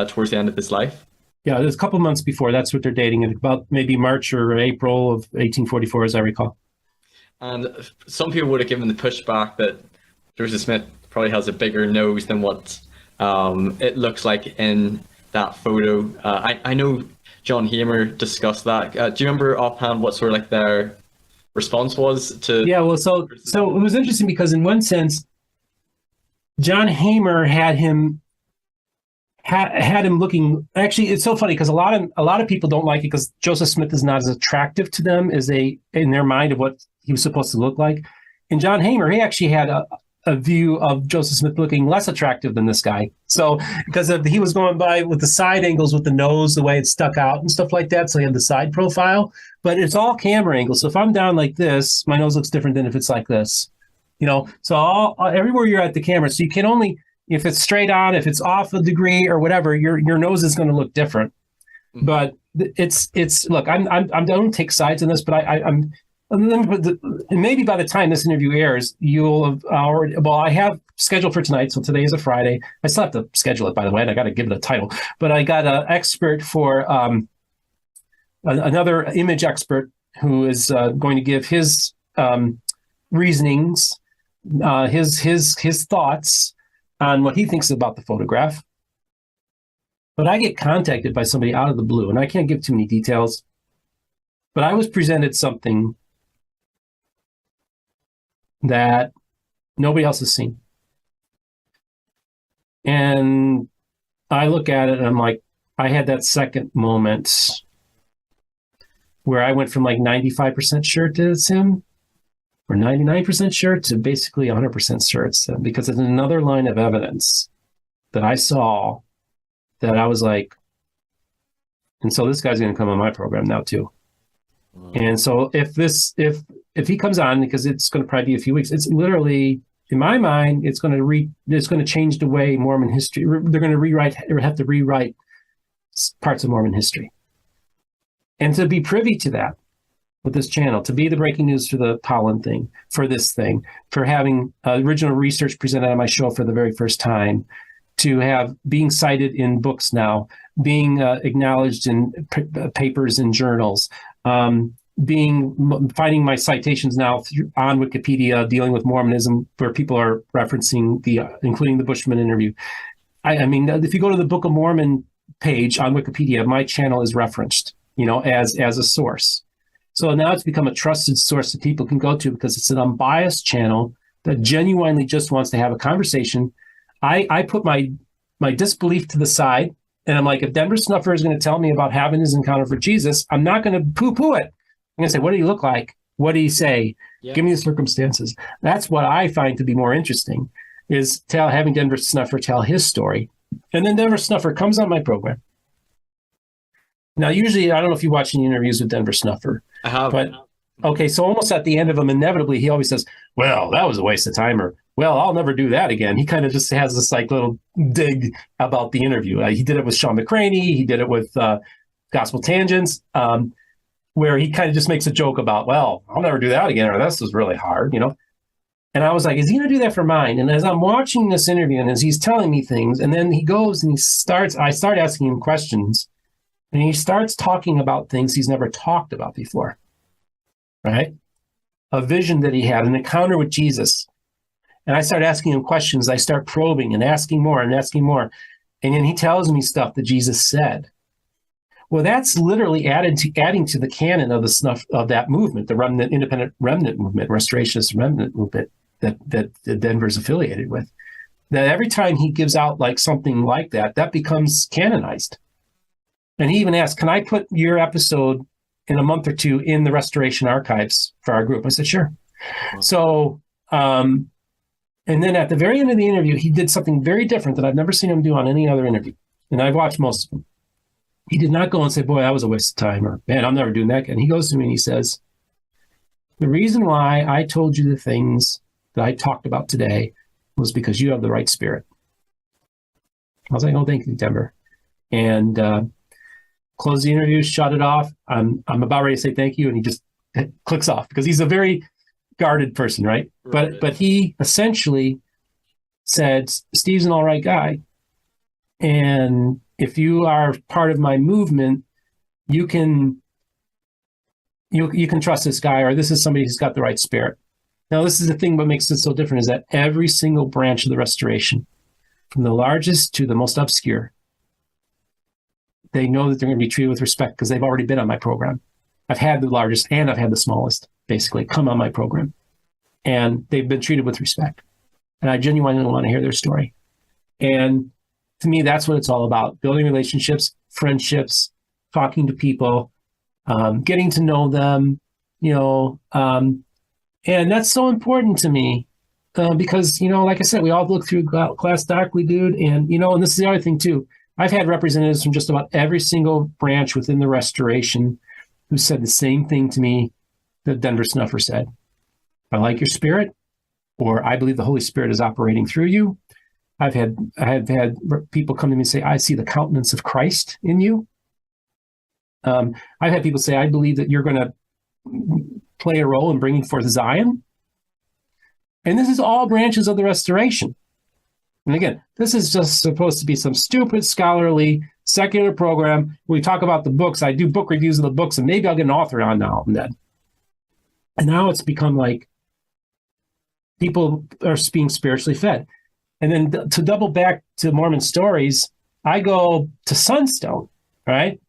[SPEAKER 1] towards the end of his life.
[SPEAKER 2] Yeah, it was a couple months before. That's what they're dating it, about maybe March or April of 1844, as I recall.
[SPEAKER 1] And some people would have given the pushback that Joseph Smith probably has a bigger nose than what it looks like in that photo. I know John Hamer discussed that. Do you remember offhand what sort of like their response was to?
[SPEAKER 2] Yeah, well, so it was interesting because in one sense, John Hamer had him looking. Actually, it's so funny because a lot of people don't like it because Joseph Smith is not as attractive to them as in their mind of what he was supposed to look like. And John Hamer, he actually had a view of Joseph Smith looking less attractive than this guy. So because he was going by with the side angles with the nose, the way it stuck out and stuff like that. So he had the side profile, but it's all camera angles. So if I'm down like this, my nose looks different than if it's like this, so everywhere you're at the camera. So you can only, if it's straight on, if it's off a degree or whatever, your nose is going to look different. Mm-hmm. But it's look, I don't take sides in this, but I'm maybe by the time this interview airs, you'll have already. Well, I have scheduled for tonight, so today is a Friday. I still have to schedule it, by the way, and I got to give it a title. But I got an expert for another image expert who is going to give his reasonings, his thoughts on what he thinks about the photograph. But I get contacted by somebody out of the blue, and I can't give too many details. But I was presented something that nobody else has seen. And I look at it and I'm like, I had that second moment where I went from like 95% sure it's him, or 99% sure to basically 100% sure it's him, because it's another line of evidence that I saw that I was like, and so this guy's going to come on my program now too. And so if he comes on, because it's going to probably be a few weeks, it's literally, in my mind, it's going to change the way Mormon history. They're going to have to rewrite parts of Mormon history. And to be privy to that with this channel, to be the breaking news for the pollen thing, for this thing, for having original research presented on my show for the very first time, to have being cited in books now, being acknowledged in papers and journals, finding my citations now on Wikipedia dealing with Mormonism, where people are referencing including the Bushman interview. I mean, if you go to the Book of Mormon page on Wikipedia, my channel is referenced, as a source. So now it's become a trusted source that people can go to because it's an unbiased channel that genuinely just wants to have a conversation. I put my disbelief to the side, and I'm like, if Denver Snuffer is going to tell me about having his encounter for Jesus, I'm not going to poo-poo it. I'm going to say, what did he look like? What did he say? Yeah. Give me the circumstances. That's what I find to be more interesting, is having Denver Snuffer tell his story. And then Denver Snuffer comes on my program. Now, usually, I don't know if you watch any interviews with Denver Snuffer.
[SPEAKER 1] I have.
[SPEAKER 2] But, okay, so almost at the end of them, inevitably, he always says, well, that was a waste of time, or, well, I'll never do that again. He kind of just has this like little dig about the interview. He did it with Sean McCraney. He did it with Gospel Tangents, where he kind of just makes a joke about, well, I'll never do that again, or this was really hard, And I was like, is he going to do that for mine? And as I'm watching this interview and as he's telling me things, and then he goes and I start asking him questions, and he starts talking about things he's never talked about before, right? A vision that he had, an encounter with Jesus. And I start asking him questions. I start probing and asking more and asking more. And then he tells me stuff that Jesus said. Well, that's literally adding to the canon of of that movement, the remnant, independent remnant movement, restorationist remnant movement that Denver's affiliated with. That every time he gives out like something like that, that becomes canonized. And he even asked, can I put your episode in a month or two in the restoration archives for our group. I said, sure.
[SPEAKER 1] Wow.
[SPEAKER 2] So, and then at the very end of the interview, he did something very different that I've never seen him do on any other interview. And I've watched most of them. He did not go and say, boy, that was a waste of time, or man, I'm never doing that again. He goes to me and he says, the reason why I told you the things that I talked about today was because you have the right spirit. I was like, oh, thank you, Denver. And close the interview, shut it off. I'm about ready to say thank you. And he just clicks off because he's a very guarded person, right? But he essentially said, Steve's an all right guy. And if you are part of my movement, you can trust this guy, or this is somebody who's got the right spirit. Now, this is the thing what makes it so different is that every single branch of the restoration, from the largest to the most obscure, they know that they're going to be treated with respect because they've already been on my program. I've had the largest and I've had the smallest, basically, come on my program. And they've been treated with respect. And I genuinely want to hear their story. And to me, that's what it's all about. Building relationships, friendships, talking to people, getting to know them, and that's so important to me because, like I said, we all look through glass darkly, dude. And, and this is the other thing too. I've had representatives from just about every single branch within the restoration who said the same thing to me that Denver Snuffer said. I like your spirit, or I believe the Holy Spirit is operating through you. I have had people come to me and say, I see the countenance of Christ in you. I've had people say, I believe that you're going to play a role in bringing forth Zion. And this is all branches of the restoration. And again, this is just supposed to be some stupid scholarly secular program. We talk about the books. I do book reviews of the books, and maybe I'll get an author on now and then. And now it's become like people are being spiritually fed. And then to double back to Mormon Stories, I go to Sunstone, right?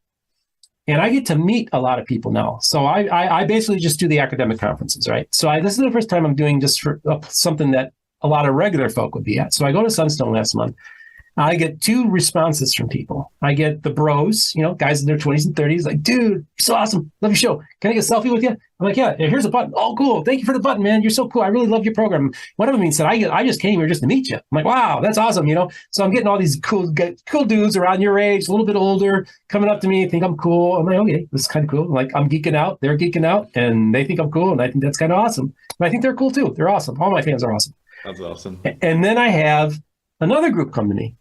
[SPEAKER 2] And I get to meet a lot of people now. So I basically just do the academic conferences, right? So this is the first time I'm doing just for something that a lot of regular folk would be at. So I go to Sunstone last month. I get 2 responses from people. I get the bros, guys in their 20s and 30s, like, dude, you're so awesome. Love your show. Can I get a selfie with you? I'm like, yeah, here's a button. Oh, cool. Thank you for the button, man. You're so cool. I really love your program. One of them said, I just came here just to meet you. I'm like, wow, that's awesome. So I'm getting all these cool dudes around your age, a little bit older, coming up to me, think I'm cool. I'm like, okay, this is kind of cool. Like, I'm geeking out. They're geeking out, and they think I'm cool, and I think that's kind of awesome. And I think they're cool, too. They're awesome. All my fans are awesome.
[SPEAKER 1] That's awesome.
[SPEAKER 2] And then I have another group come to me.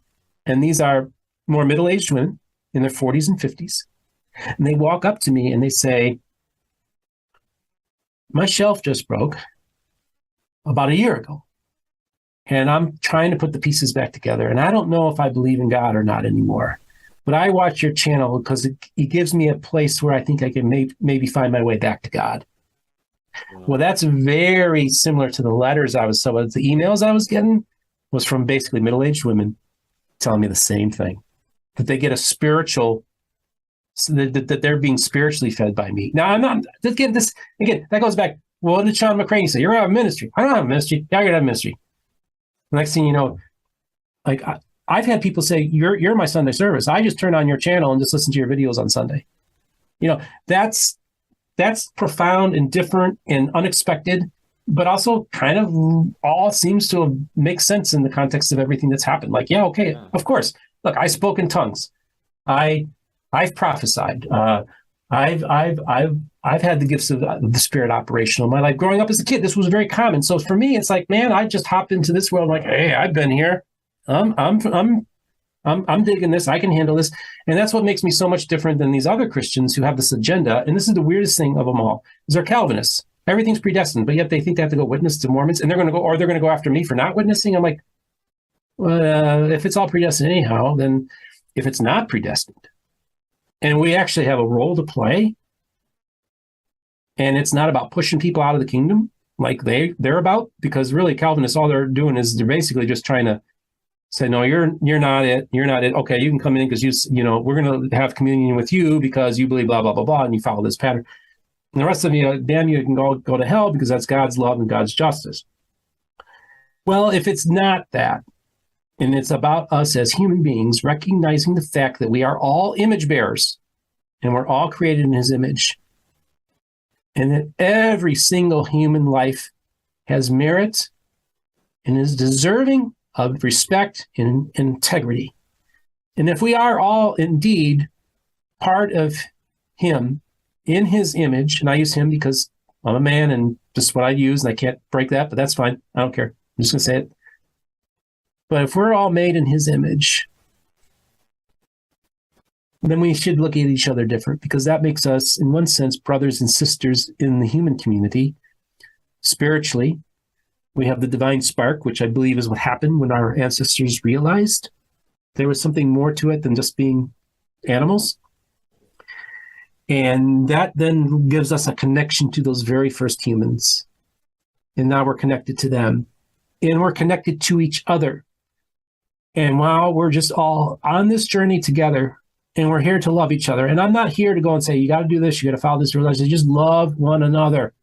[SPEAKER 2] And these are more middle-aged women in their 40s and 50s. And they walk up to me and they say, my shelf just broke about a year ago. And I'm trying to put the pieces back together. And I don't know if I believe in God or not anymore. But I watch your channel because it gives me a place where I think I can maybe find my way back to God. Wow. Well, that's very similar to the letters the emails I was getting was from basically middle-aged women telling me the same thing, that they get a spiritual, that they're being spiritually fed by me. Now, I'm not, again, that goes back, well, what did Sean McCraney say? You're going to have a ministry. I don't have a ministry. Yeah, you're going to have a ministry. The next thing you know, like, I've had people say, you're my Sunday service. I just turn on your channel and just listen to your videos on Sunday. That's profound and different and unexpected, but also kind of all seems to make sense in the context of everything that's happened. Like, yeah, okay, yeah. Of course. Look, I spoke in tongues. I've prophesied. I've had the gifts of the Spirit operational in my life. Growing up as a kid, this was very common. So for me, it's like, man, I just hopped into this world like, hey, I've been here. I'm digging this. I can handle this. And that's what makes me so much different than these other Christians who have this agenda. And this is the weirdest thing of them all, is they're Calvinists. Everything's predestined, but yet they think they have to go witness to Mormons, and they're going to go after me for not witnessing. I'm like, well, if it's all predestined anyhow, then if it's not predestined, and we actually have a role to play, and it's not about pushing people out of the kingdom like they're about, because really Calvinists, all they're doing is they're basically just trying to say, no, you're not it. You're not it. Okay, you can come in because we're going to have communion with you because you believe blah, blah, blah, blah, and you follow this pattern. And the rest of you, damn you, can go to hell because that's God's love and God's justice. Well, if it's not that, and it's about us as human beings recognizing the fact that we are all image bearers and we're all created in his image, and that every single human life has merit and is deserving of respect and integrity. And if we are all indeed part of him in his image, and I use him because I'm a man and just what I use, and I can't break that, but that's fine. I don't care. I'm just going to say it. But if we're all made in his image, then we should look at each other different, because that makes us, in one sense, brothers and sisters in the human community. Spiritually, we have the divine spark, which I believe is what happened when our ancestors realized there was something more to it than just being animals. And that then gives us a connection to those very first humans. And now we're connected to them. And we're connected to each other. And while we're just all on this journey together, and we're here to love each other. And I'm not here to go and say, you got to do this, you got to follow this relationship. Just love one another.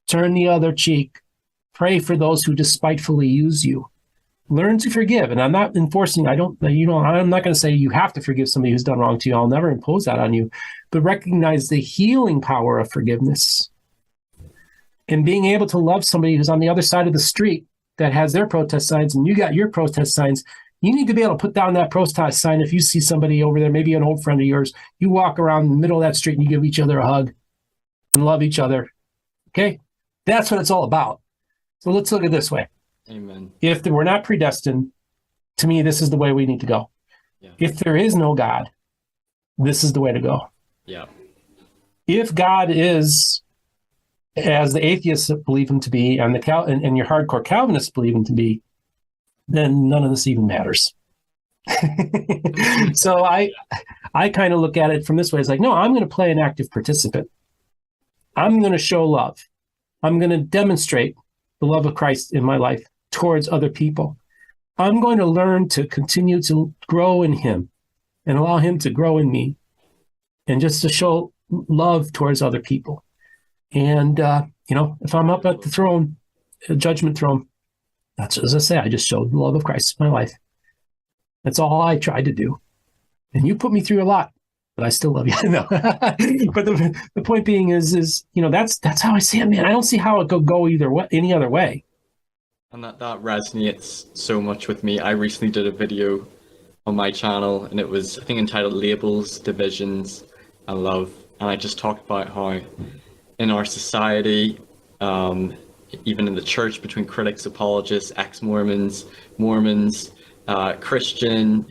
[SPEAKER 2] Turn the other cheek. Pray for those who despitefully use you. Learn to forgive. And I'm not enforcing, I'm not going to say you have to forgive somebody who's done wrong to you. I'll never impose that on you. But recognize the healing power of forgiveness. And being able to love somebody who's on the other side of the street that has their protest signs and you got your protest signs. You need to be able to put down that protest sign if you see somebody over there, maybe an old friend of yours. You walk around in the middle of that street and you give each other a hug and love each other. Okay? That's what it's all about. So let's look at it this way.
[SPEAKER 1] Amen.
[SPEAKER 2] If we're not predestined, to me, this is the way we need to go.
[SPEAKER 1] Yeah.
[SPEAKER 2] If there is no God, this is the way to go.
[SPEAKER 1] Yeah.
[SPEAKER 2] If God is, as the atheists believe him to be, and and your hardcore Calvinists believe him to be, then none of this even matters. So I kind of look at it from this way. It's like, no, I'm going to play an active participant. I'm going to show love. I'm going to demonstrate the love of Christ in my life towards other people. I'm going to learn to continue to grow in him and allow him to grow in me, and just to show love towards other people. And, if I'm up at the throne, judgment throne, that's as I say, I just showed the love of Christ in my life. That's all I tried to do. And you put me through a lot, but I still love you. No. But the point being is that's how I see it, man. I don't see how it could go any other way.
[SPEAKER 1] And that resonates so much with me. I recently did a video on my channel, and it was, I think, entitled Labels, Divisions, and Love. And I just talked about how in our society, even in the church, between critics, apologists, ex-Mormons, Mormons, Christian,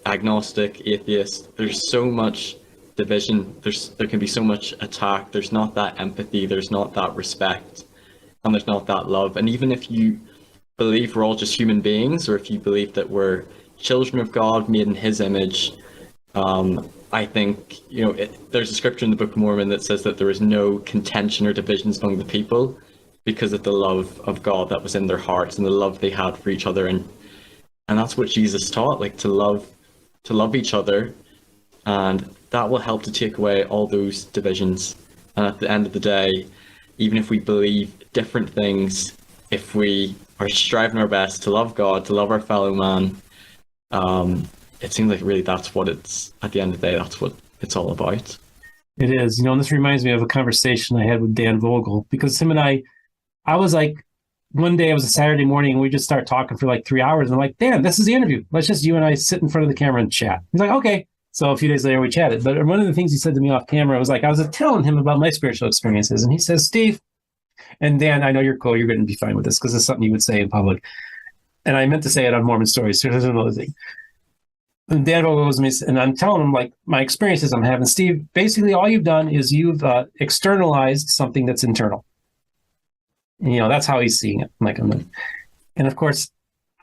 [SPEAKER 1] agnostic, atheist, there's so much division. There can be so much attack. There's not that empathy. There's not that respect, and there's not that love. And even if you believe we're all just human beings, or if you believe that we're children of God made in his image, I think, there's a scripture in the Book of Mormon that says that there is no contention or divisions among the people because of the love of God that was in their hearts and the love they had for each other. And that's what Jesus taught, like to love each other, and that will help to take away all those divisions. And at the end of the day, even if we believe different things, if we are striving our best to love God, to love our fellow man, it seems like really that's what it's, at the end of the day, that's what it's all about.
[SPEAKER 2] It is. And this reminds me of a conversation I had with Dan Vogel, because him and I was like, one day it was a Saturday morning and we just start talking for like 3 hours. And I'm like, Dan, this is the interview. Let's just you and I sit in front of the camera and chat. He's like, okay. So a few days later we chatted. But one of the things he said to me off camera was like, I was telling him about my spiritual experiences. And he says, Steve, and Dan, I know you're cool. You're going to be fine with this because it's something you would say in public. And I meant to say it on Mormon Stories. So there's another thing. And Dan Vogel goes to me, and I'm telling him like my experiences I'm having. Steve, basically all you've done is you've externalized something that's internal. And, that's how he's seeing it. And of course,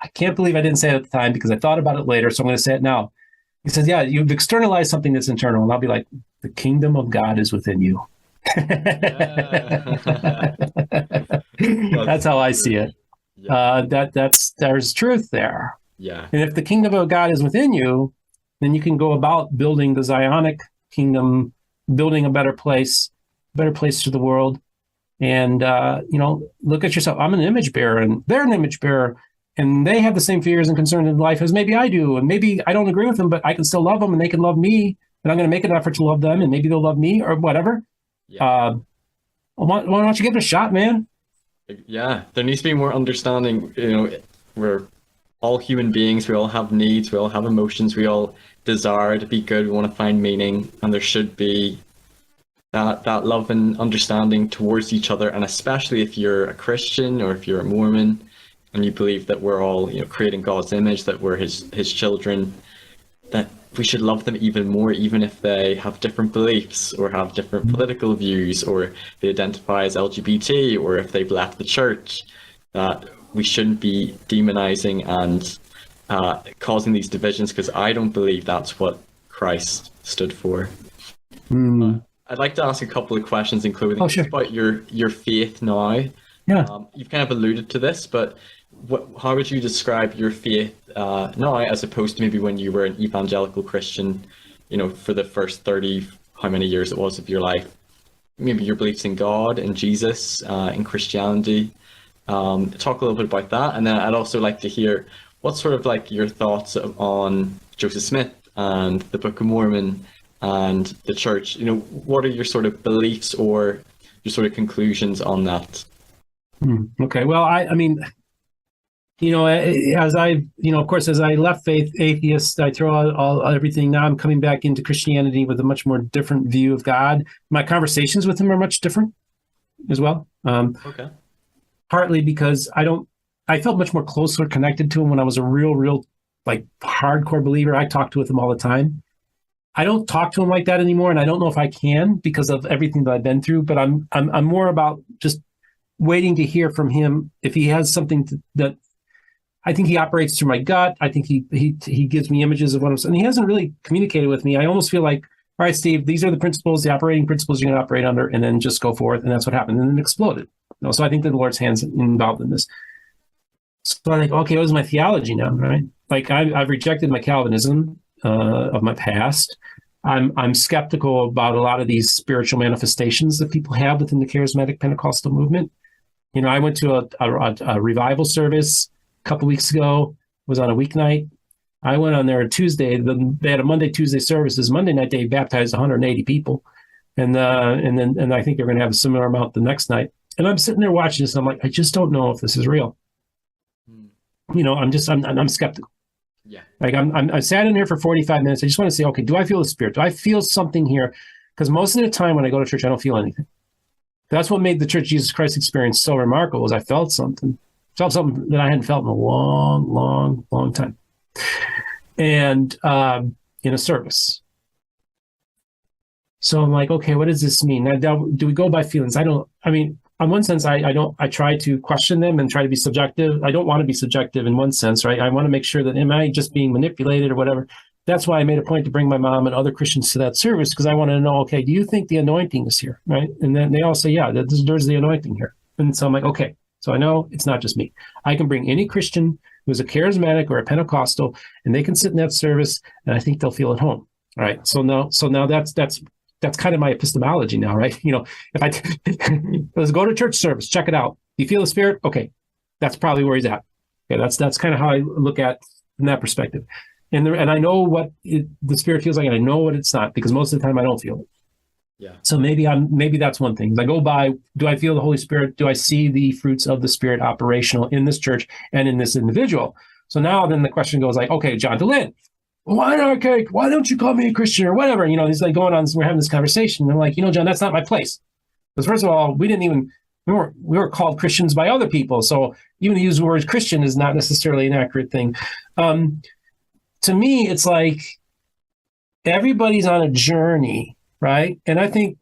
[SPEAKER 2] I can't believe I didn't say it at the time because I thought about it later. So I'm going to say it now. He says, yeah, you've externalized something that's internal. And I'll be like, the kingdom of God is within you. That's how I see it. Yeah. There's truth there.
[SPEAKER 1] Yeah.
[SPEAKER 2] And if the kingdom of God is within you, then you can go about building the Zionic kingdom, building a better place to the world. And, look at yourself. I'm an image bearer and they're an image bearer, and they have the same fears and concerns in life as maybe I do. And maybe I don't agree with them, but I can still love them and they can love me. And I'm going to make an effort to love them, and maybe they'll love me or whatever. Yeah. why don't you give it a shot, man?
[SPEAKER 1] Yeah, there needs to be more understanding. We're all human beings. We all have needs. We all have emotions. We all desire to be good. We want to find meaning, and there should be that love and understanding towards each other. And especially if you're a Christian or if you're a Mormon, and you believe that we're all, creating God's image, that we're His children, that we should love them even more, even if they have different beliefs or have different political views, or they identify as LGBT, or if they've left the church. That we shouldn't be demonizing and causing these divisions, because I don't believe that's what Christ stood for. I'd like to ask a couple of questions, including
[SPEAKER 2] sure.
[SPEAKER 1] about your faith now.
[SPEAKER 2] Yeah.
[SPEAKER 1] You've kind of alluded to this, but how would you describe your faith now, as opposed to maybe when you were an evangelical Christian, for the first 30, how many years it was of your life? Maybe your beliefs in God, in Jesus, in Christianity. Talk a little bit about that. And then I'd also like to hear what's sort of like your thoughts on Joseph Smith and the Book of Mormon and the church. What are your sort of beliefs or your sort of conclusions on that?
[SPEAKER 2] Okay. Well, I mean, as of course, as I left faith, atheist, I throw out everything. Now I'm coming back into Christianity with a much more different view of God. My conversations with him are much different as well.
[SPEAKER 1] Okay.
[SPEAKER 2] Partly because I felt much more closer connected to him when I was a real, like, hardcore believer. I talked with him all the time. I don't talk to him like that anymore, and I don't know if I can because of everything that I've been through. But I'm more about just waiting to hear from him if he has something that I think he operates through my gut. I think he gives me images of what I'm saying. He hasn't really communicated with me. I almost feel like, all right, Steve, these are the principles, the operating principles you're going to operate under, and then just go forth. And that's what happened. And then it exploded. So I think that the Lord's hand's involved in this. So I'm like, okay, what is my theology now, right? Like I've rejected my Calvinism of my past. I'm skeptical about a lot of these spiritual manifestations that people have within the charismatic Pentecostal movement. I went to a revival service a couple weeks ago. It was on a weeknight. I went on there on Tuesday. They had a Monday, Tuesday services. Monday night they baptized 180 people, and I think they're going to have a similar amount the next night. And I'm sitting there watching this, and I'm like, I just don't know if this is real. I'm skeptical.
[SPEAKER 1] Yeah.
[SPEAKER 2] Like I sat in here for 45 minutes. I just want to say, okay, do I feel the Spirit? Do I feel something here? Because most of the time when I go to church, I don't feel anything. That's what made the Church Jesus Christ experience so remarkable, is I felt something that I hadn't felt in a long time. And in a service. So I'm like, okay, what does this mean? Now, do we go by feelings? In one sense, I try to question them and try to be subjective. I don't want to be subjective in one sense, right? I want to make sure that, am I just being manipulated or whatever? That's why I made a point to bring my mom and other Christians to that service, because I want to know, okay, do you think the anointing is here, right? And then they all say, yeah, there's the anointing here. And so I'm like, okay, so I know it's not just me. I can bring any Christian who's a charismatic or a Pentecostal, and they can sit in that service, and I think they'll feel at home, right? So now that's kind of my epistemology now, right? If let's go to church service, check it out. You feel the Spirit? Okay, that's probably where he's at. Okay, that's kind of how I look at from that perspective. And I know what the Spirit feels like, and I know what it's not, because most of the time I don't feel it.
[SPEAKER 1] Yeah.
[SPEAKER 2] So maybe that's one thing. I go by, do I feel the Holy Spirit? Do I see the fruits of the Spirit operational in this church and in this individual? So now then the question goes like, okay, John Dehlin, why don't you call me a Christian or whatever? He's like going on, we're having this conversation. And I'm like, John, that's not my place. Because first of all, we were called Christians by other people. So even to use the word Christian is not necessarily an accurate thing. To me, it's like everybody's on a journey, right? And I think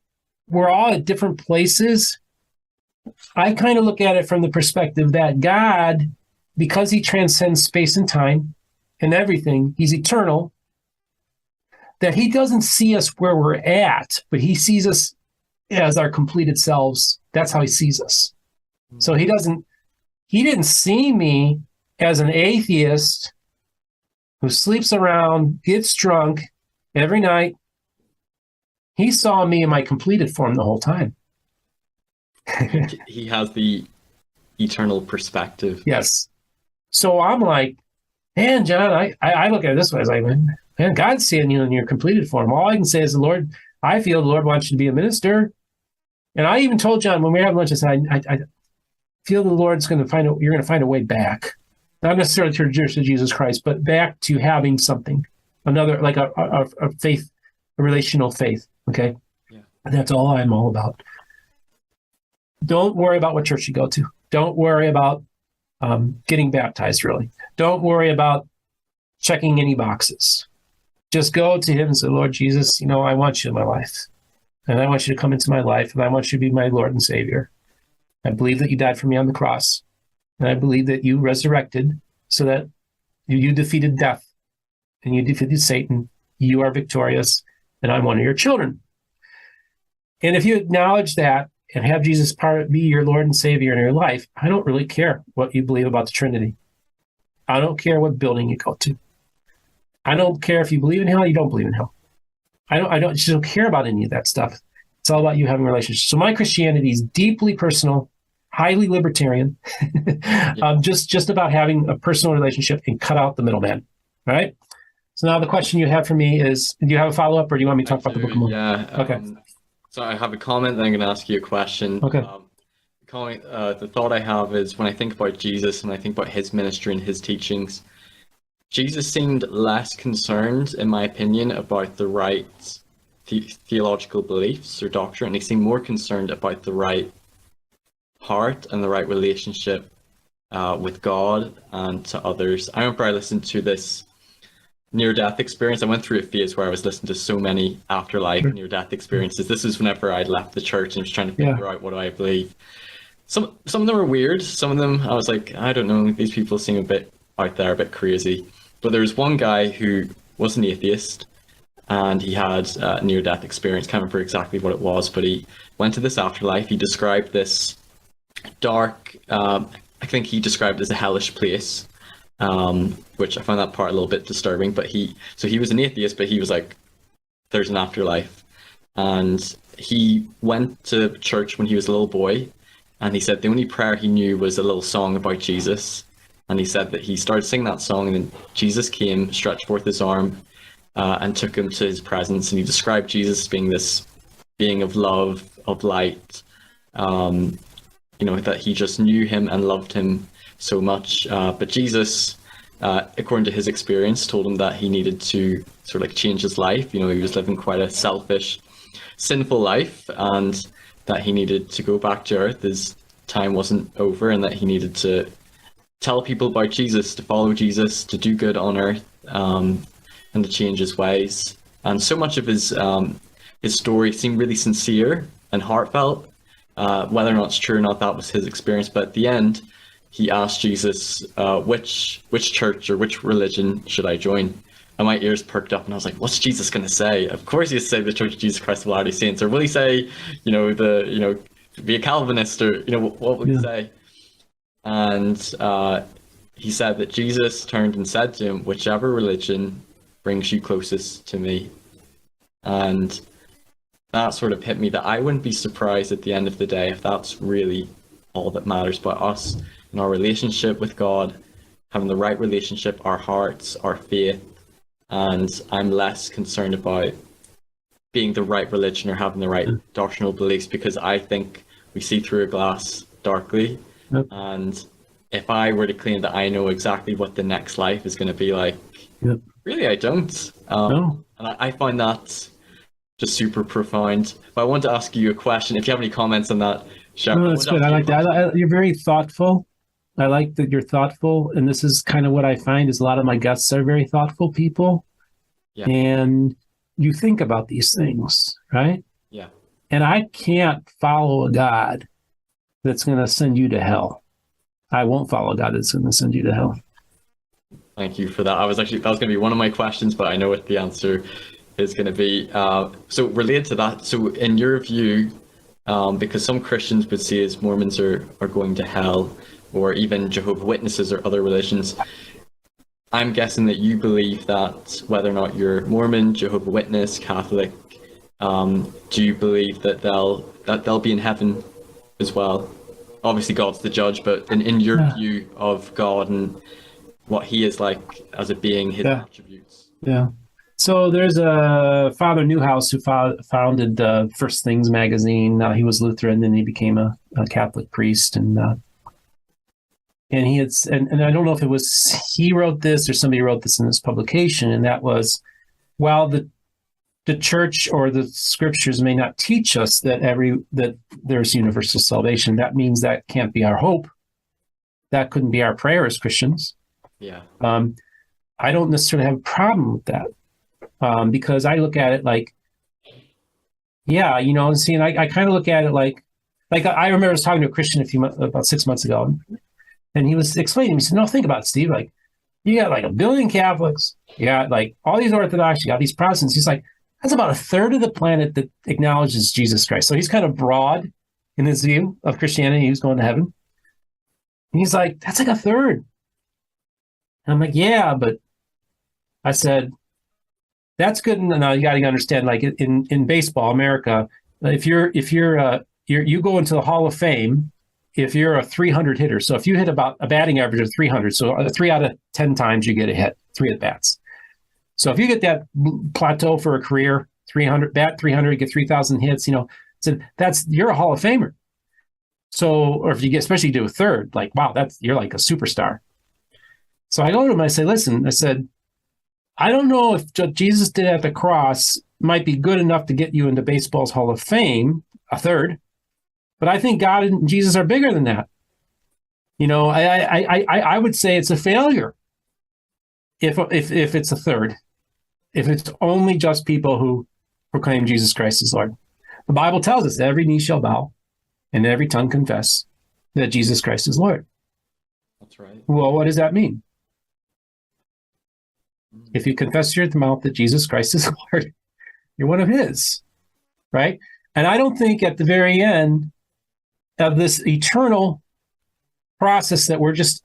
[SPEAKER 2] we're all at different places. I kind of look at it from the perspective that God, because he transcends space and time and everything, he's eternal, that he doesn't see us where we're at, but he sees us as our completed selves. That's how he sees us. So he didn't see me as an atheist who sleeps around, gets drunk every night. He saw me in my completed form the whole time.
[SPEAKER 1] He has the eternal perspective.
[SPEAKER 2] Yes. So I'm like, man, John, I look at it this way. I was like, man, God's seeing you in your completed form. All I can say is I feel the Lord wants you to be a minister. And I even told John when we were having lunch, I said, I feel the Lord's going to you're going to find a way back, not necessarily to Jesus Christ, but back to having something, another, like a faith, a relational faith. Okay.
[SPEAKER 1] Yeah.
[SPEAKER 2] And that's all I'm all about. Don't worry about what church you go to. Don't worry about getting baptized, really. Don't worry about checking any boxes. Just go to him and say, Lord Jesus, I want you in my life. And I want you to come into my life, and I want you to be my Lord and Savior. I believe that you died for me on the cross. And I believe that you resurrected so that you defeated death and you defeated Satan. You are victorious, and I'm one of your children. And if you acknowledge that and have Jesus be your Lord and Savior in your life, I don't really care what you believe about the Trinity. I don't care what building you go to. I don't care if you believe in hell or you don't believe in hell. I just don't care about any of that stuff. It's all about you having a relationship. So my Christianity is deeply personal, highly libertarian, just about having a personal relationship and cut out the middleman. All right? So now the question you have for me is, do you have a follow-up, or do you want me to talk about the Book of Mormon?
[SPEAKER 1] Yeah.
[SPEAKER 2] Okay.
[SPEAKER 1] So I have a comment, then I'm going to ask you a question.
[SPEAKER 2] Okay.
[SPEAKER 1] The thought I have is, when I think about Jesus and I think about his ministry and his teachings, Jesus seemed less concerned, in my opinion, about the right theological beliefs or doctrine. He seemed more concerned about the right heart and the right relationship with God and to others. I remember I listened to this near-death experience. I went through a phase where I was listening to so many afterlife near-death experiences. This was whenever I'd left the church and was trying to figure out what do I believe. Some of them were weird. Some of them I was like, I don't know, these people seem a bit out there, a bit crazy. But there was one guy who was an atheist, and he had a near-death experience. Can't remember exactly what it was, but he went to this afterlife. He described this dark, I think he described it as a hellish place, which I found that part a little bit disturbing. But he was an atheist, but he was like, there's an afterlife. And he went to church when he was a little boy, and he said the only prayer he knew was a little song about Jesus. And he said that he started singing that song, and then Jesus came, stretched forth his arm, and took him to his presence. And he described Jesus as being this being of love, of light, that he just knew him and loved him so much. But Jesus, according to his experience, told him that he needed to sort of like change his life. He was living quite a selfish, sinful life, and that he needed to go back to earth. His time wasn't over, and that he needed to tell people about Jesus, to follow Jesus, to do good on earth, and to change his ways. And so much of his story seemed really sincere and heartfelt. Whether or not it's true or not, that was his experience. But at the end, he asked Jesus, which church or which religion should I join? And my ears perked up, and I was like, what's Jesus going to say? Of course he'll say the Church of Jesus Christ of Latter-day Saints. Or will he say, be a Calvinist, or, what will he say? And he said that Jesus turned and said to him, whichever religion brings you closest to me. And that sort of hit me, that I wouldn't be surprised at the end of the day if that's really all that matters about us and our relationship with God, having the right relationship, our hearts, our faith. And I'm less concerned about being the right religion or having the right doctrinal beliefs, because I think we see through a glass darkly. Yep. And if I were to claim that I know exactly what the next life is going to be like, really, I don't. No. And I find that just super profound. But I want to ask you a question. If you have any comments on that, share.
[SPEAKER 2] No, that's good. I like that. You're very thoughtful. I like that you're thoughtful. And this is kind of what I find is a lot of my guests are very thoughtful people. Yeah. And you think about these things, right?
[SPEAKER 1] Yeah.
[SPEAKER 2] And I can't follow a God that's going to send you to hell. I won't follow a God that's going to send you to hell.
[SPEAKER 1] Thank you for that. That was going to be one of my questions, but I know what the answer is going to be. So related to that, so in your view, because some Christians would see as Mormons are going to hell, or even Jehovah's Witnesses or other religions, I'm guessing that you believe that whether or not you're Mormon, Jehovah's Witness, Catholic, do you believe that they'll be in heaven as well? Obviously God's the judge, but in your view of God and what he is like as a being, his attributes.
[SPEAKER 2] Yeah. So there's a Father Newhouse who founded First Things magazine. He was Lutheran, then he became a Catholic priest, and he had, and I don't know if it was he wrote this or somebody wrote this in this publication, and that was, while the church or the scriptures may not teach us that there's universal salvation, that means that can't be our hope. That couldn't be our prayer as Christians.
[SPEAKER 1] Yeah.
[SPEAKER 2] I don't necessarily have a problem with that. Because I look at it like, yeah, you know, and I kind of look at it like I remember I was talking to a Christian about 6 months ago, and he was explaining to me, he said, no, think about it, Steve, like, you got like 1 billion Catholics, you got like all these Orthodox, you got these Protestants. He's like, that's about 1/3 of the planet that acknowledges Jesus Christ. So he's kind of broad in his view of Christianity. Who's going to heaven. And he's like, that's like 1/3. And I'm like, yeah, but I said, that's good. Now you got to understand, like in baseball, America, if you go into the Hall of Fame, if you're a 300 hitter, so if you hit about a batting average of 300, so 3 out of 10 times you get a hit, 3 at bats. So if you get that plateau for a career, 300, get 3,000 hits, you know, so you're a Hall of Famer. So, or if you get, especially do a third, like, wow, you're like a superstar. So I go to him, I say, listen, I said, I don't know if what Jesus did at the cross might be good enough to get you into baseball's Hall of Fame, 1/3, but I think God and Jesus are bigger than that. You know, I would say it's a failure if it's 1/3, if it's only just people who proclaim Jesus Christ as Lord. The Bible tells us every knee shall bow and every tongue confess that Jesus Christ is Lord.
[SPEAKER 1] That's right.
[SPEAKER 2] Well, what does that mean? If you confess with your mouth that Jesus Christ is Lord, you're one of his, right? And I don't think at the very end of this eternal process that we're just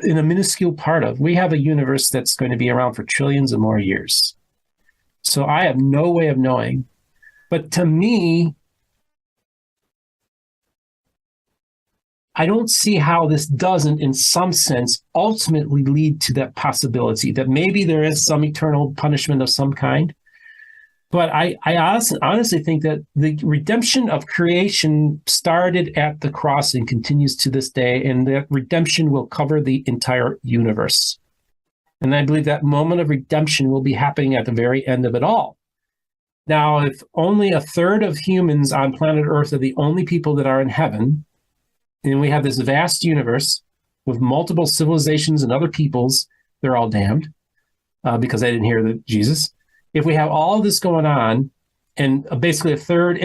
[SPEAKER 2] in a minuscule part of, we have a universe that's going to be around for trillions and more years. So I have no way of knowing. But to me, I don't see how this doesn't, in some sense, ultimately lead to that possibility that maybe there is some eternal punishment of some kind. But I honestly think that the redemption of creation started at the cross and continues to this day, and that redemption will cover the entire universe. And I believe that moment of redemption will be happening at the very end of it all. Now, if only 1/3 of humans on planet Earth are the only people that are in heaven, and we have this vast universe with multiple civilizations and other peoples, they're all damned because they didn't hear Jesus. If we have all of this going on, and basically 1/3,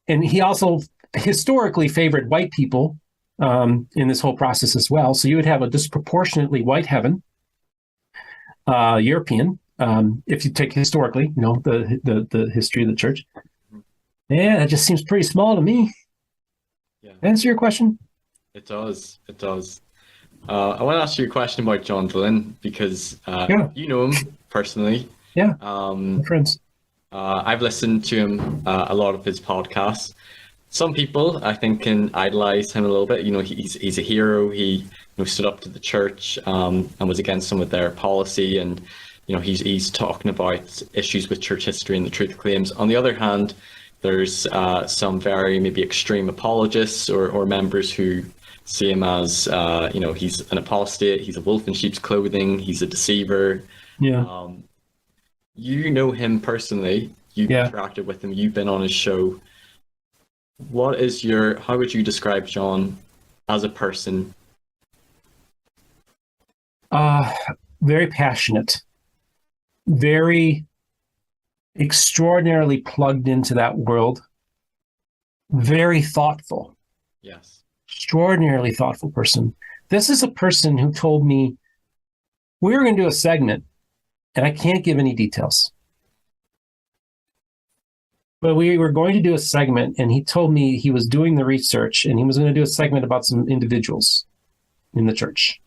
[SPEAKER 2] and he also historically favored white people in this whole process as well. So you would have a disproportionately white heaven, European, if you take historically, you know, the history of the church. Yeah, that just seems pretty small to me.
[SPEAKER 1] Yeah.
[SPEAKER 2] Answer your question?
[SPEAKER 1] It does. It does. I want to ask you a question about John Dehlin because you know him personally.
[SPEAKER 2] Yeah. Friends.
[SPEAKER 1] I've listened to him a lot of his podcasts. Some people, I think, can idolize him a little bit. You know, he's a hero. He stood up to the church and was against some of their policy, and he's talking about issues with church history and the truth claims. On the other hand, there's some very maybe extreme apologists or members who see him as he's an apostate, he's a wolf in sheep's clothing, he's a deceiver.
[SPEAKER 2] Yeah.
[SPEAKER 1] You know him personally. You've interacted with him. You've been on his show. How would you describe John as a person?
[SPEAKER 2] Very passionate, very extraordinarily plugged into that world, very thoughtful.
[SPEAKER 1] Yes.
[SPEAKER 2] Extraordinarily thoughtful person. This is a person who told me we were going to do a segment, and I can't give any details. But we were going to do a segment, and he told me he was doing the research, and he was going to do a segment about some individuals in the church.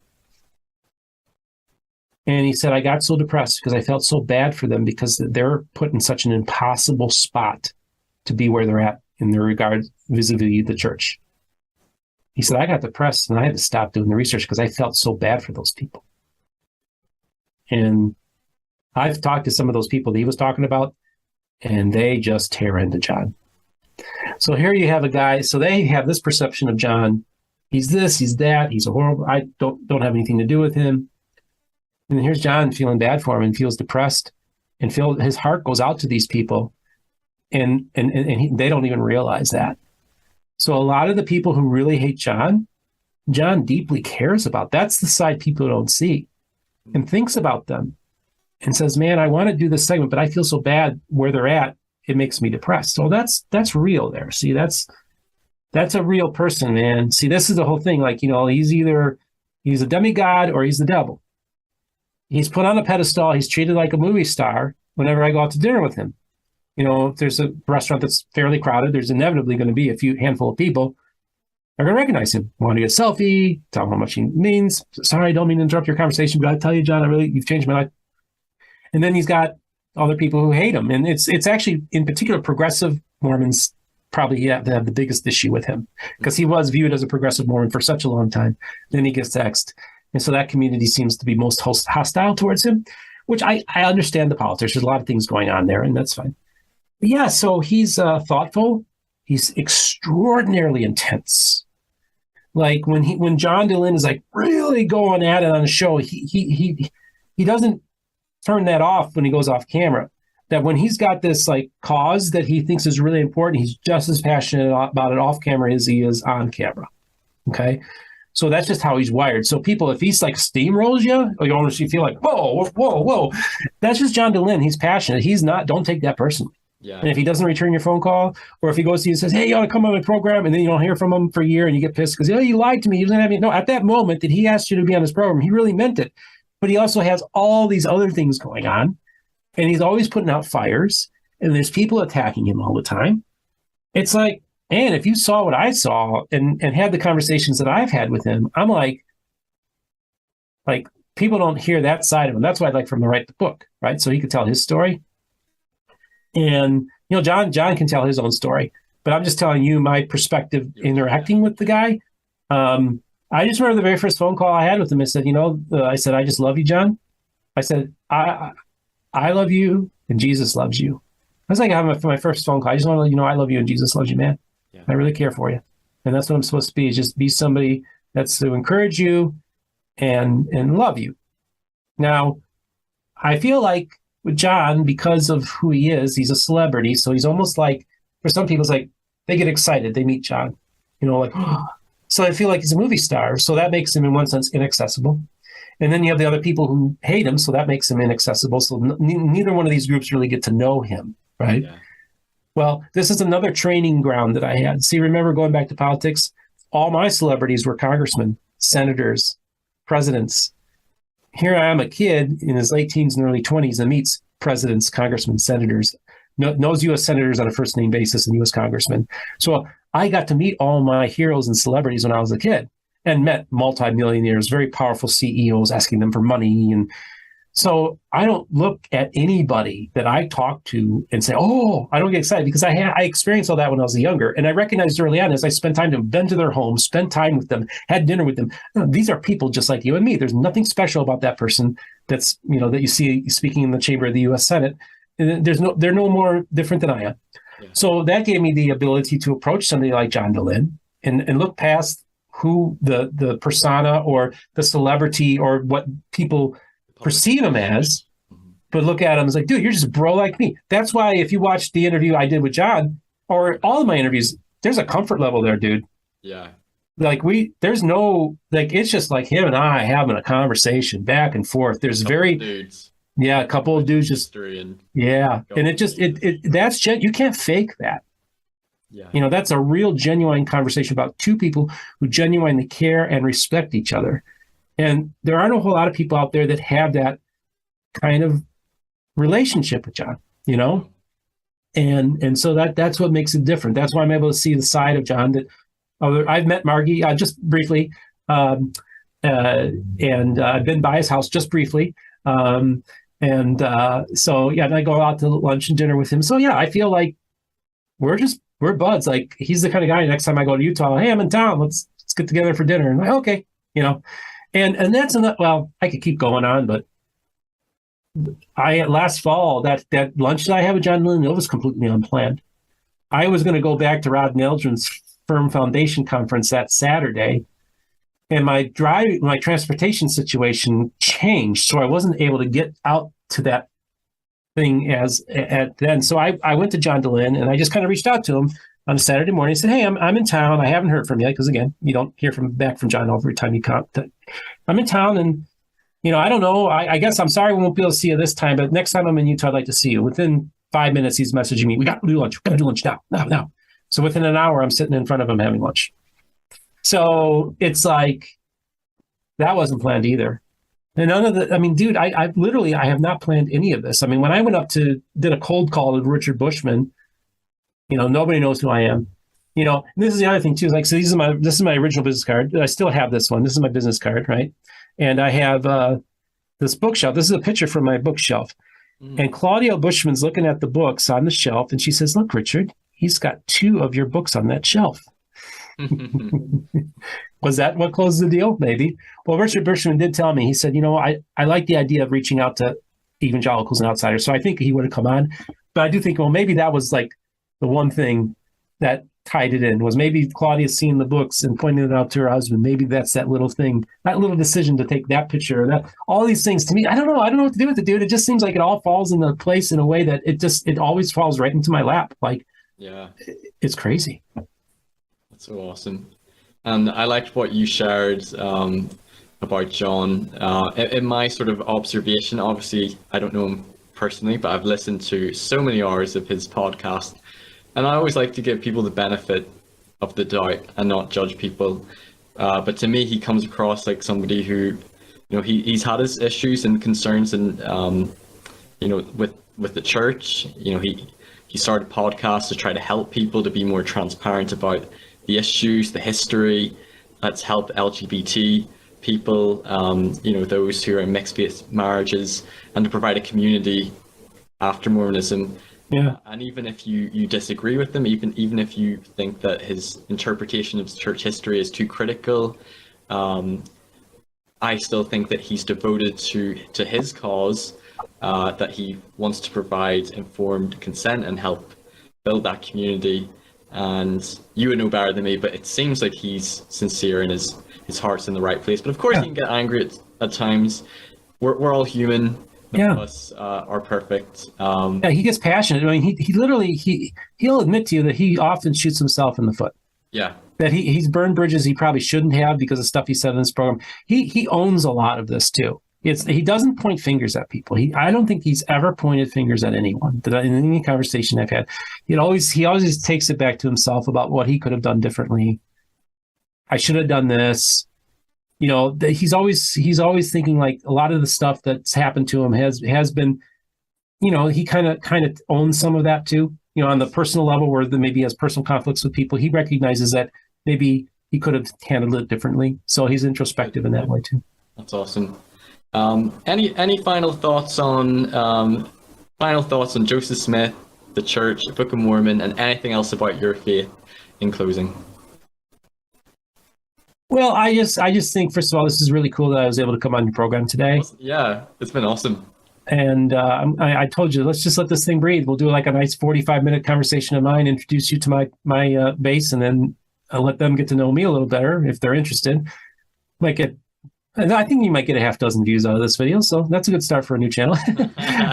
[SPEAKER 2] And he said, I got so depressed because I felt so bad for them because they're put in such an impossible spot to be where they're at in their regard vis-a-vis the church. He said, I got depressed and I had to stop doing the research because I felt so bad for those people. And I've talked to some of those people that he was talking about, and they just tear into John. So here you have a guy, so they have this perception of John. He's this, he's that, he's a horrible, I don't have anything to do with him. And then here's John feeling bad for him and feels depressed and his heart goes out to these people. And they don't even realize that. So a lot of the people who really hate John deeply cares about. That's the side people don't see, and thinks about them and says, man, I want to do this segment, but I feel so bad where they're at. It makes me depressed. So that's real there. See, that's a real person, man. See, this is the whole thing. Like, he's a demigod or he's the devil. He's put on a pedestal. He's treated like a movie star whenever I go out to dinner with him. If there's a restaurant that's fairly crowded, there's inevitably going to be a handful of people. They're going to recognize him. Want to get a selfie, tell him how much he means. Sorry, I don't mean to interrupt your conversation, but I tell you, John, you've changed my life. And then he's got other people who hate him. And it's actually, in particular, progressive Mormons probably have the biggest issue with him because he was viewed as a progressive Mormon for such a long time. Then he gets axed. And so that community seems to be most hostile towards him, which I understand the politics. There's a lot of things going on there, and that's fine. But yeah, so he's thoughtful. He's extraordinarily intense. Like when John Dehlin is like really going at it on a show, he doesn't turn that off when he goes off camera. That when he's got this like cause that he thinks is really important, he's just as passionate about it off camera as he is on camera. Okay. So that's just how he's wired. So people, if he's like steamrolls you, or you honestly feel like, whoa, that's just John Dehlin. He's passionate. He's not, don't take that personally.
[SPEAKER 1] Yeah.
[SPEAKER 2] And if he doesn't return your phone call, or if he goes to you and says, hey, you ought to come on my program, and then you don't hear from him for a year and you get pissed because, you lied to me. You didn't have me. No, at that moment that he asked you to be on his program, he really meant it. But he also has all these other things going on, and he's always putting out fires, and there's people attacking him all the time. It's like, and if you saw what I saw and had the conversations that I've had with him, I'm like people don't hear that side of him. That's why I'd like for him to write the book, right? So he could tell his story. And, John can tell his own story, but I'm just telling you my perspective interacting with the guy. I just remember the very first phone call I had with him. I said, I said, I just love you, John. I said, I love you and Jesus loves you. I was like, having my first phone call. I just want to let you know I love you and Jesus loves you, man. Yeah. I really care for you. And that's what I'm supposed to be, is just be somebody that's to encourage you and love you. Now, I feel like with John, because of who he is, he's a celebrity. So he's almost like, for some people, it's like they get excited. They meet John, so I feel like he's a movie star. So that makes him, in one sense, inaccessible. And then you have the other people who hate him. So that makes him inaccessible. So neither one of these groups really get to know him, right? Yeah. Well, this is another training ground that I had. See, remember going back to politics, all my celebrities were congressmen, senators, presidents. Here I am, a kid in his late teens and early 20s that meets presidents, congressmen, senators, knows U.S. senators on a first name basis and U.S. congressmen. So I got to meet all my heroes and celebrities when I was a kid and met multimillionaires, very powerful CEOs asking them for money. And so I don't look at anybody that I talk to and say, oh, I don't get excited, because I experienced all that when I was younger. And I recognized early on, as I spent time to been to their homes, spent time with them, had dinner with them. These are people just like you and me. There's nothing special about that person that's, that you see speaking in the chamber of the U.S. Senate. And they're no more different than I am. Yeah. So that gave me the ability to approach somebody like John Dehlin and look past who the persona or the celebrity or what people perceive him as, but look at him as like, dude, you're just a bro like me. That's why if you watch the interview I did with John, or all of my interviews, there's a comfort level there, dude.
[SPEAKER 1] Yeah.
[SPEAKER 2] Like there's no, like, it's just like him and I having a conversation back and forth. There's a couple of dudes just, and it just, that's, you can't fake that. Yeah. That's a real genuine conversation about two people who genuinely care and respect each other. And there aren't a whole lot of people out there that have that kind of relationship with John, and so that's what makes it different. That's why I'm able to see the side of John that I've met Margie just briefly, and I've been by his house just briefly, and I go out to lunch and dinner with him. So yeah, I feel like we're buds. Like, he's the kind of guy. Next time I go to Utah, hey, I'm in town. Let's get together for dinner. And I'm like, okay, And that's enough. Well, I could keep going on, but last fall, that lunch that I had with John Dehlin, it was completely unplanned. I was going to go back to Rod Neldron's Firm Foundation conference that Saturday, and my transportation situation changed, so I wasn't able to get out to that thing at then. So I went to John Dehlin, and I just kind of reached out to him on a Saturday morning. I said, "Hey, I'm in town. I haven't heard from you," because again, you don't hear back from John every time you come. I'm in town, and I don't know. I guess I'm sorry we won't be able to see you this time, but next time I'm in Utah, I'd like to see you. Within 5 minutes, he's messaging me, "We got to do lunch. We got to do lunch now." So within an hour, I'm sitting in front of him having lunch. So it's like, that wasn't planned either. And none of the, I mean, dude, I literally have not planned any of this. I mean, when I went up did a cold call with Richard Bushman, nobody knows who I am. And this is the other thing too. Like, so this is my original business card. I still have this one. This is my business card, right? And I have this bookshelf. This is a picture from my bookshelf. And Claudia Bushman's looking at the books on the shelf, and she says, "Look, Richard, he's got 2 of your books on that shelf." Was that what closed the deal? Maybe. Well, Richard Bushman did tell me, he said, I like the idea of reaching out to evangelicals and outsiders. So I think he would have come on. But I do think, well, maybe that was like the one thing that tied it in, was maybe Claudia seeing the books and pointing it out to her husband. Maybe that's that little thing, that little decision to take that picture, that all these things. To me, I don't know what to do with it, dude. It just seems like it all falls into place in a way that it always falls right into my lap. Like,
[SPEAKER 1] yeah,
[SPEAKER 2] it's crazy.
[SPEAKER 1] That's so awesome. And I liked what you shared about John. In my sort of observation, obviously, I don't know him personally, but I've listened to so many hours of his podcast. And I always like to give people the benefit of the doubt and not judge people. But to me, he comes across like somebody who, he's had his issues and concerns, and with the church. He started podcasts to try to help people to be more transparent about the issues, the history. Let's help LGBT people, those who are in mixed-faith marriages, and to provide a community after Mormonism.
[SPEAKER 2] Yeah.
[SPEAKER 1] And even if you disagree with them, even if you think that his interpretation of church history is too critical, I still think that he's devoted to his cause, that he wants to provide informed consent and help build that community. And you would know better than me, but it seems like he's sincere and his heart's in the right place. But of course, he can get angry at times. We're all human. None of us are perfect.
[SPEAKER 2] Yeah, he gets passionate. I mean, he literally he'll admit to you that he often shoots himself in the foot.
[SPEAKER 1] Yeah.
[SPEAKER 2] That he's burned bridges he probably shouldn't have because of stuff he said in this program. He owns a lot of this too. He doesn't point fingers at people. I don't think he's ever pointed fingers at anyone in any conversation I've had. He always takes it back to himself about what he could have done differently. I should have done this. He's always thinking like a lot of the stuff that's happened to him has been, he kind of owns some of that too. On the personal level, where maybe he has personal conflicts with people, he recognizes that maybe he could have handled it differently. So he's introspective in that way too.
[SPEAKER 1] That's awesome. Any final thoughts on Joseph Smith, the Church, the Book of Mormon, and anything else about your faith in closing?
[SPEAKER 2] Well, I just think, first of all, this is really cool that I was able to come on your program today.
[SPEAKER 1] Yeah, it's been awesome.
[SPEAKER 2] And I told you, let's just let this thing breathe. We'll do like a nice 45-minute conversation of mine, introduce you to my base, and then I'll let them get to know me a little better if they're interested. And I think you might get a half dozen views out of this video, so that's a good start for a new channel.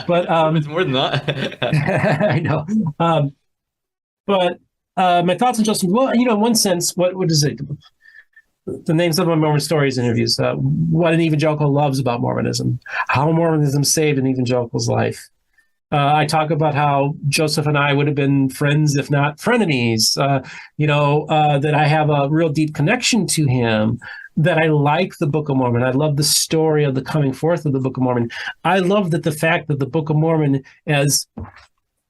[SPEAKER 2] But
[SPEAKER 1] it's more than that.
[SPEAKER 2] I know. But my thoughts on Joseph. Well, in one sense, what is it? The names of my Mormon Stories interviews. What an evangelical loves about Mormonism. How Mormonism saved an evangelical's life. I talk about how Joseph and I would have been friends, if not frenemies. That I have a real deep connection to him. That I like the Book of Mormon. I love the story of the coming forth of the Book of Mormon. I love the fact that the Book of Mormon, as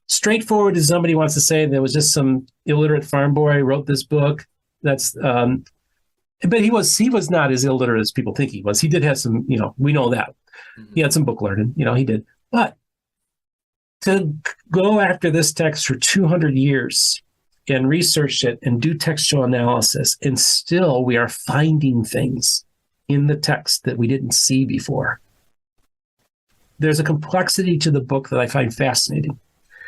[SPEAKER 2] straightforward as somebody wants to say, there was just some illiterate farm boy wrote this book. But he was not as illiterate as people think he was. He did have some, we know that. Mm-hmm. He had some book learning, he did. But to go after this text for 200 years and research it and do textual analysis, and still we are finding things in the text that we didn't see before. there's a complexity to the book that I find fascinating.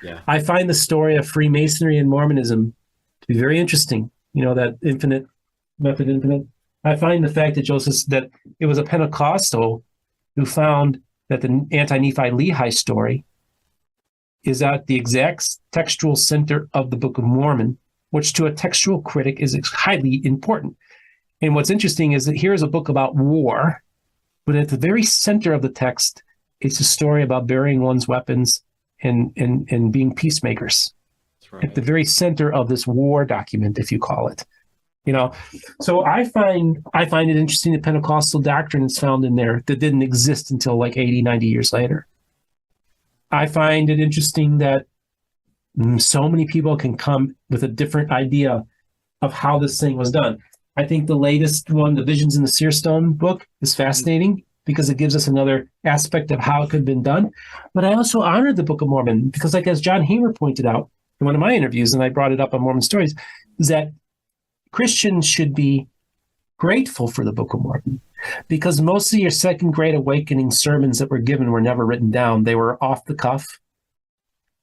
[SPEAKER 1] Yeah.
[SPEAKER 2] I find the story of Freemasonry and Mormonism to be very interesting. You know, that infinite. I find the fact that it was a Pentecostal who found that the anti-Nephi Lehi story is at the exact textual center of the Book of Mormon, which to a textual critic is highly important. And what's interesting is that here's a book about war, but at the very center of the text, it's a story about burying one's weapons and being peacemakers. That's right. At the very center of this war document, if you call it. You know, so I find it interesting that Pentecostal doctrine is found in there that didn't exist until like 80, 90 years later. I find it interesting that so many people can come with a different idea of how this thing was done. I think the latest one, the Visions in the Seer Stone book, is fascinating because it gives us another aspect of how it could have been done. But I also honored the Book of Mormon because, like as John Hamer pointed out in one of my interviews, and I brought it up on Mormon Stories, is that Christians should be grateful for the Book of Mormon because most of your Second Great Awakening sermons that were given were never written down. They were off the cuff,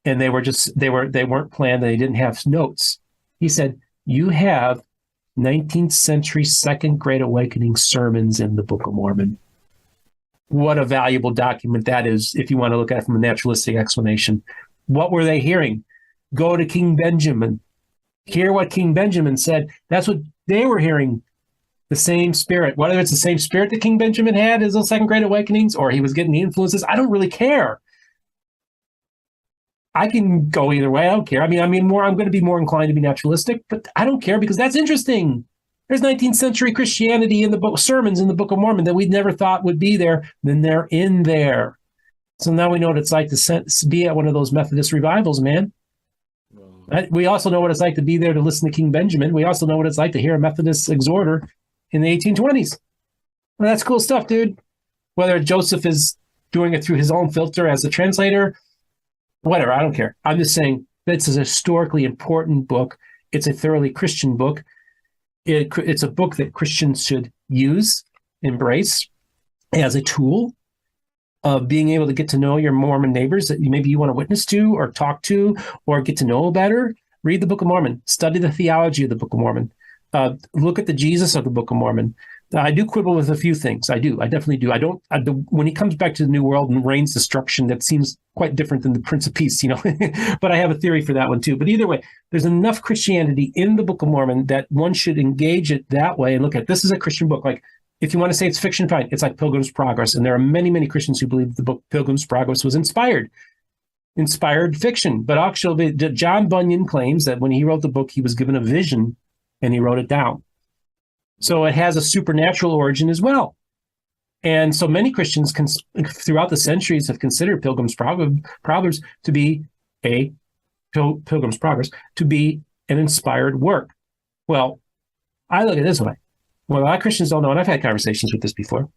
[SPEAKER 2] and they weren't planned. And they didn't have notes. He said, "You have 19th century Second Great Awakening sermons in the Book of Mormon." What a valuable document that is, if you want to look at it from a naturalistic explanation. What were they hearing? Go to King Benjamin. Hear what King Benjamin said. That's what they were hearing. The same spirit, whether it's the same spirit that King Benjamin had as those Second Great Awakenings, or he was getting the influences, I don't really care. I can go either way. I don't care. I'm going to be more inclined to be naturalistic, but I don't care because that's interesting. There's 19th century Christianity in the book, sermons in the Book of Mormon that we never thought would be there. Then they're in there. So now we know what it's like to be at one of those Methodist revivals, man. We also know what it's like to be there to listen to King Benjamin. We also know what it's like to hear a Methodist exhorter in the 1820s. Well, that's cool stuff, dude. Whether Joseph is doing it through his own filter as a translator, whatever, I don't care. I'm just saying it's a historically important book. It's a thoroughly Christian book. It's a book that Christians should use, embrace as a tool of being able to get to know your Mormon neighbors that maybe you want to witness to or talk to or get to know better. Read the Book of Mormon. Study the theology of the Book of Mormon. Look at the Jesus of the Book of Mormon. I do quibble with a few things. I definitely do. When he comes back to the New World and reigns destruction, that seems quite different than the Prince of Peace, you know. But I have a theory for that one too. But either way, there's enough Christianity in the Book of Mormon that one should engage it that way and look at this is a Christian book. Like, if you want to say it's fiction, fine. It's like Pilgrim's Progress. And there are many, many Christians who believe the book Pilgrim's Progress was inspired fiction. But actually, John Bunyan claims that when he wrote the book, he was given a vision and he wrote it down. So it has a supernatural origin as well. And so many Christians throughout the centuries have considered Pilgrim's Progress to be Pilgrim's Progress to be an inspired work. Well, I look at it this way. What a lot of Christians don't know, and I've had conversations with this before,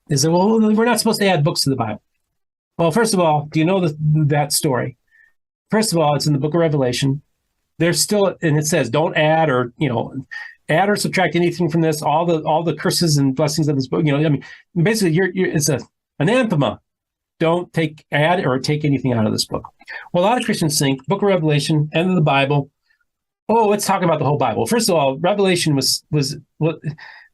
[SPEAKER 2] is that, well, we're not supposed to add books to the Bible. Well, first of all, do you know that story? First of all, it's in the book of Revelation. There's still, and it says, don't add or subtract anything from this, all the curses and blessings of this book. Basically, it's an anathema. Don't add or take anything out of this book. Well, a lot of Christians think book of Revelation, end of the Bible. Oh, let's talk about the whole Bible. First of all, Revelation was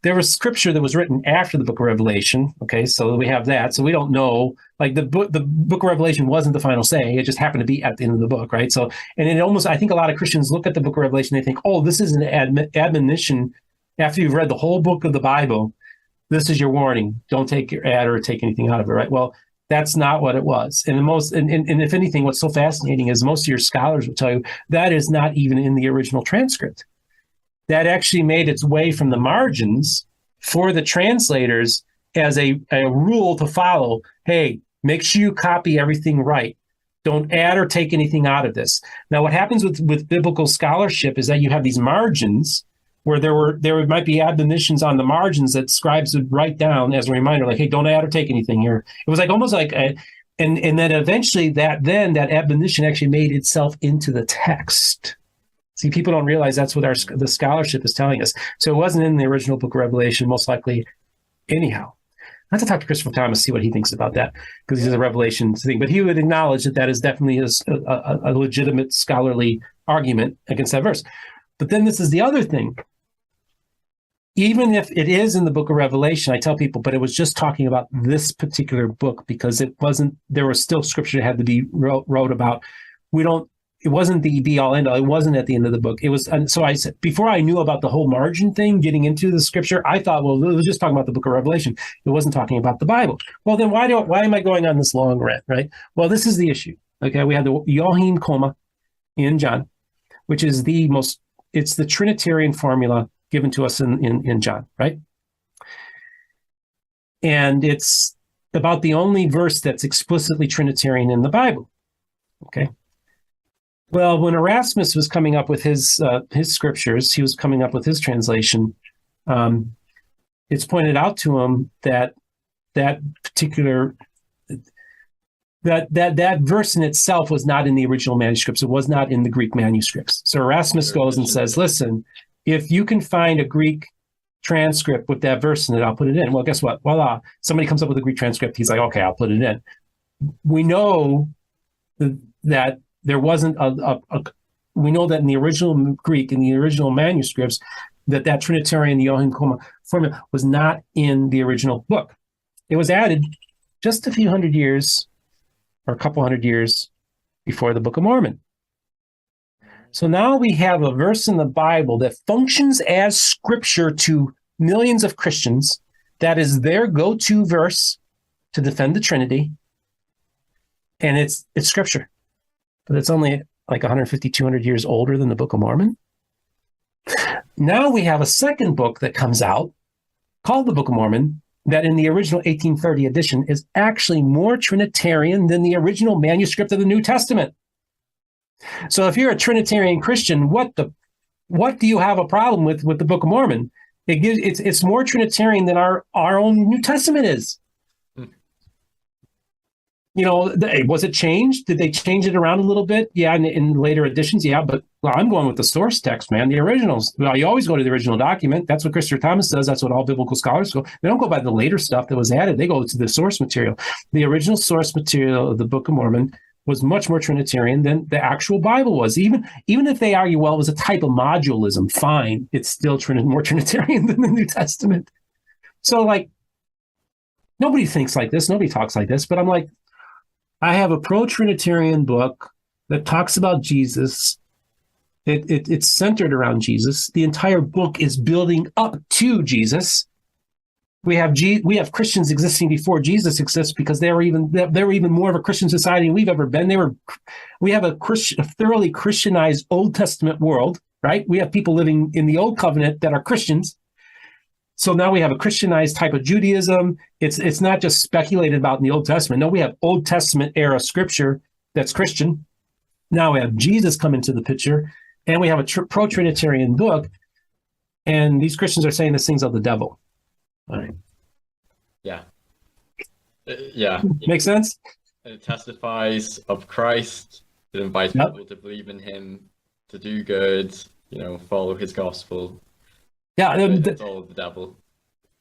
[SPEAKER 2] there was scripture that was written after the book of Revelation. Okay, so we have that. So we don't know, like the book of Revelation wasn't the final say. It just happened to be at the end of the book, right? So, and it almost, I think a lot of Christians look at the book of Revelation, they think, oh, this is an admonition after you've read the whole book of the Bible. This is your warning. Don't add or take anything out of it, right? Well, that's not what it was. And and if anything, what's so fascinating is most of your scholars will tell you that is not even in the original transcript. That actually made its way from the margins for the translators as a rule to follow. Hey, make sure you copy everything right. Don't add or take anything out of this. Now, what happens with biblical scholarship is that you have these margins where there might be admonitions on the margins that scribes would write down as a reminder, like, hey, don't add or take anything here. It was like almost like and then eventually that admonition actually made itself into the text. See, people don't realize that's what the scholarship is telling us. So it wasn't in the original book of Revelation, most likely anyhow. I have to talk to Christopher Thomas, see what he thinks about that, because he's a Revelation thing. But he would acknowledge that that is definitely a legitimate scholarly argument against that verse. But then this is the other thing. Even if it is in the book of Revelation, I tell people, but it was just talking about this particular book because it wasn't, there was still scripture that had to be wrote about. It wasn't the be all end all. It wasn't at the end of the book. It was, and so I said, before I knew about the whole margin thing, getting into the scripture, I thought, well, it was just talking about the book of Revelation. It wasn't talking about the Bible. Well, then why am I going on this long rant, right? Well, this is the issue. Okay, we have the Yohim Koma in John, which is it's the Trinitarian formula given to us in John, right? And it's about the only verse that's explicitly Trinitarian in the Bible. Okay. Well, when Erasmus was coming up with his scriptures, he was coming up with his translation. It's pointed out to him that particular that verse in itself was not in the original manuscripts. It was not in the Greek manuscripts. So Erasmus goes and says, "Listen, if you can find a Greek transcript with that verse in it, I'll put it in." Well, guess what? Voila! Somebody comes up with a Greek transcript. He's like, "Okay, I'll put it in." We know that there wasn't we know that in the original Greek, in the original manuscripts, that Trinitarian, the Yohim Koma formula was not in the original book. It was added just a few hundred years or a couple hundred years before the Book of Mormon. So now we have a verse in the Bible that functions as scripture to millions of Christians. That is their go-to verse to defend the Trinity. And it's scripture. But it's only like 150, 200 years older than the Book of Mormon. Now we have a second book that comes out called the Book of Mormon that in the original 1830 edition is actually more Trinitarian than the original manuscript of the New Testament. So if you're a Trinitarian Christian, what do you have a problem with the Book of Mormon? It's more Trinitarian than our own New Testament is. You know, was it changed? Did they change it around a little bit? Yeah, in later editions, yeah. But I'm going with the source text, man. The originals. Well, you always go to the original document. That's what Christopher Thomas does. That's what all biblical scholars go. They don't go by the later stuff that was added. They go to the source material. The original source material of the Book of Mormon was much more Trinitarian than the actual Bible was. Even if they argue, well, it was a type of modulism, fine. It's still more Trinitarian than the New Testament. So, like, nobody thinks like this. Nobody talks like this. But I'm like, I have a pro-Trinitarian book that talks about Jesus. It's centered around Jesus. The entire book is building up to Jesus. We have Christians existing before Jesus exists because they were even more of a Christian society than we've ever been. We have a thoroughly Christianized Old Testament world, right? We have people living in the Old Covenant that are Christians. So now we have a Christianized type of Judaism. It's not just speculated about in the Old Testament. No, we have Old Testament era scripture that's Christian. Now we have Jesus come into the picture, and we have a pro-Trinitarian book, and these Christians are saying this thing's of the devil. All right.
[SPEAKER 1] Yeah. Yeah.
[SPEAKER 2] Make sense?
[SPEAKER 1] It testifies of Christ. It invites people to believe in him, to do good, follow his gospel.
[SPEAKER 2] Yeah,
[SPEAKER 1] it's all the devil.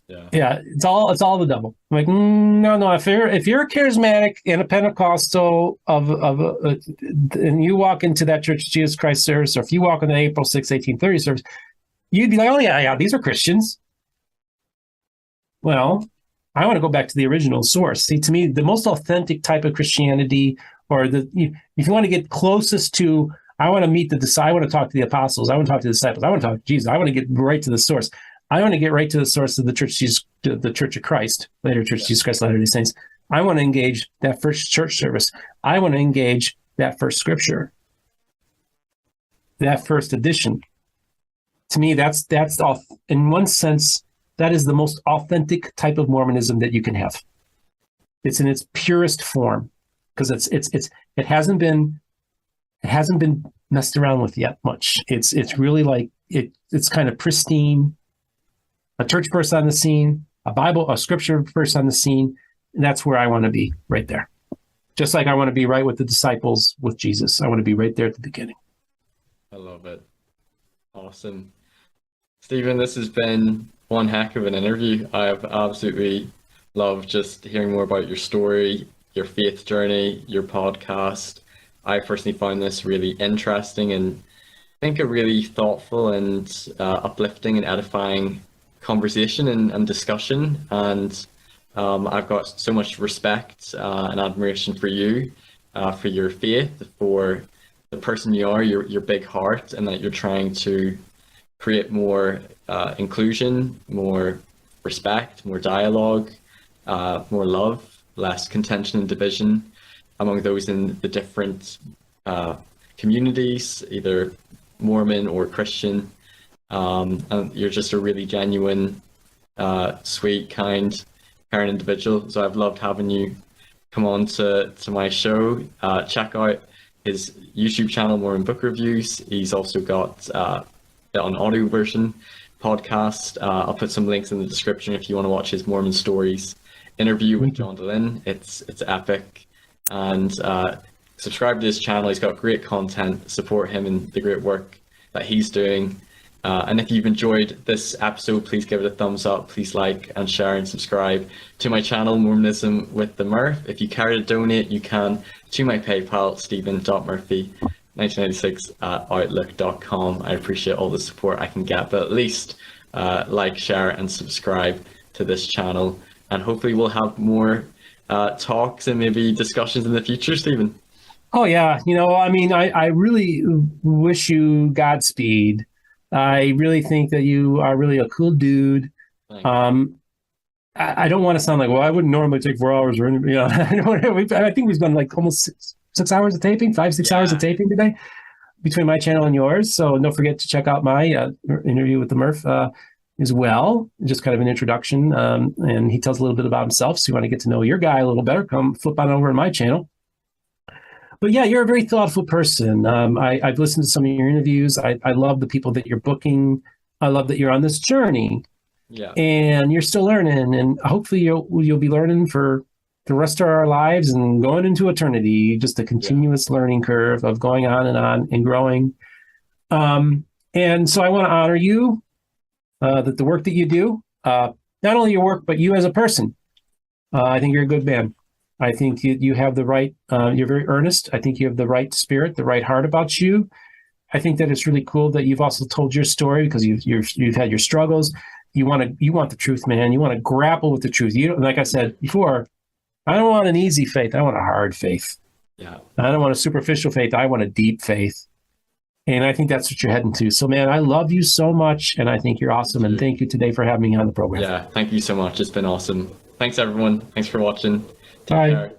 [SPEAKER 2] Yeah, it's all the devil. I'm like, no. If you're a charismatic and a Pentecostal and you walk into that Church of Jesus Christ service, or if you walk in the April 6, 1830 service, you'd be like, oh yeah, these are Christians. Well, I want to go back to the original source. See, to me, the most authentic type of Christianity, or if you want to get closest to, I want to meet I want to talk to the apostles. I want to talk to the disciples. I want to talk to Jesus. I want to get right to the source. I want to get right to the source of the Church of Christ, later Church of Jesus Christ, Latter-day Saints. I want to engage that first church service. I want to engage that first scripture, that first edition. To me, that's all. In one sense, that is the most authentic type of Mormonism that you can have. It's in its purest form because it hasn't been messed around with yet much. It's really like it's kind of pristine. A church verse on the scene, a scripture verse on the scene, and that's where I want to be, right there. Just like I want to be right with the disciples with Jesus. I want to be right there at the beginning.
[SPEAKER 1] I love it. Awesome. Stephen, this has been one heck of an interview. I have absolutely love just hearing more about your story, your faith journey, your podcast. I personally found this really interesting and I think a really thoughtful and uplifting and edifying conversation and discussion. And I've got so much respect and admiration for your faith, for the person you are, your big heart, and that you're trying to create more inclusion, more respect, more dialogue, more love, less contention and division among those in the different communities, either Mormon or Christian. And you're just a really genuine, sweet, kind, caring individual. So I've loved having you come on to my show. Check out his YouTube channel, Mormon Book Reviews. He's also got an audio version podcast. I'll put some links in the description if you want to watch his Mormon Stories interview with John Dehlin. It's epic. And subscribe to his channel. He's got great content. Support him in the great work that he's doing. And if you've enjoyed this episode, please give it a thumbs up. Please like and share and subscribe to my channel, Mormonism with the Murph. If you care to donate, you can to my PayPal, stephen.murphy1996 @outlook.com. I appreciate all the support I can get, but at least like, share, and subscribe to this channel. And hopefully we'll have more talks and maybe discussions in the future, Stephen.
[SPEAKER 2] Oh, yeah. I really wish you Godspeed. I really think that you are really a cool dude. I don't want to sound like, well, I wouldn't normally take 4 hours or, I think we've done like almost 6 hours of taping, 5-6 hours of taping today between my channel and yours. So don't forget to check out my interview with the Murph as well. Just kind of an introduction. And he tells a little bit about himself. So you want to get to know your guy a little better, come flip on over to my channel. But yeah, you're a very thoughtful person. I've listened to some of your interviews. I love the people that you're booking. I love that you're on this journey.
[SPEAKER 1] Yeah.
[SPEAKER 2] And you're still learning. And hopefully you'll be learning for the rest of our lives and going into eternity. Just a continuous learning curve of going on and growing. And so I want to honor you, that the work that you do, not only your work, but you as a person. I think you're a good man. I think you have the right, you're very earnest. I think you have the right spirit, the right heart about you. I think that it's really cool that you've also told your story because you've had your struggles. You want the truth, man. You want to grapple with the truth. You don't, like I said before, I don't want an easy faith. I want a hard faith.
[SPEAKER 1] Yeah.
[SPEAKER 2] I don't want a superficial faith. I want a deep faith. And I think that's what you're heading to. So, man, I love you so much, and I think you're awesome. And thank you today for having me on the program.
[SPEAKER 1] Yeah, thank you so much. It's been awesome. Thanks, everyone. Thanks for watching. Take
[SPEAKER 2] Bye.
[SPEAKER 1] care.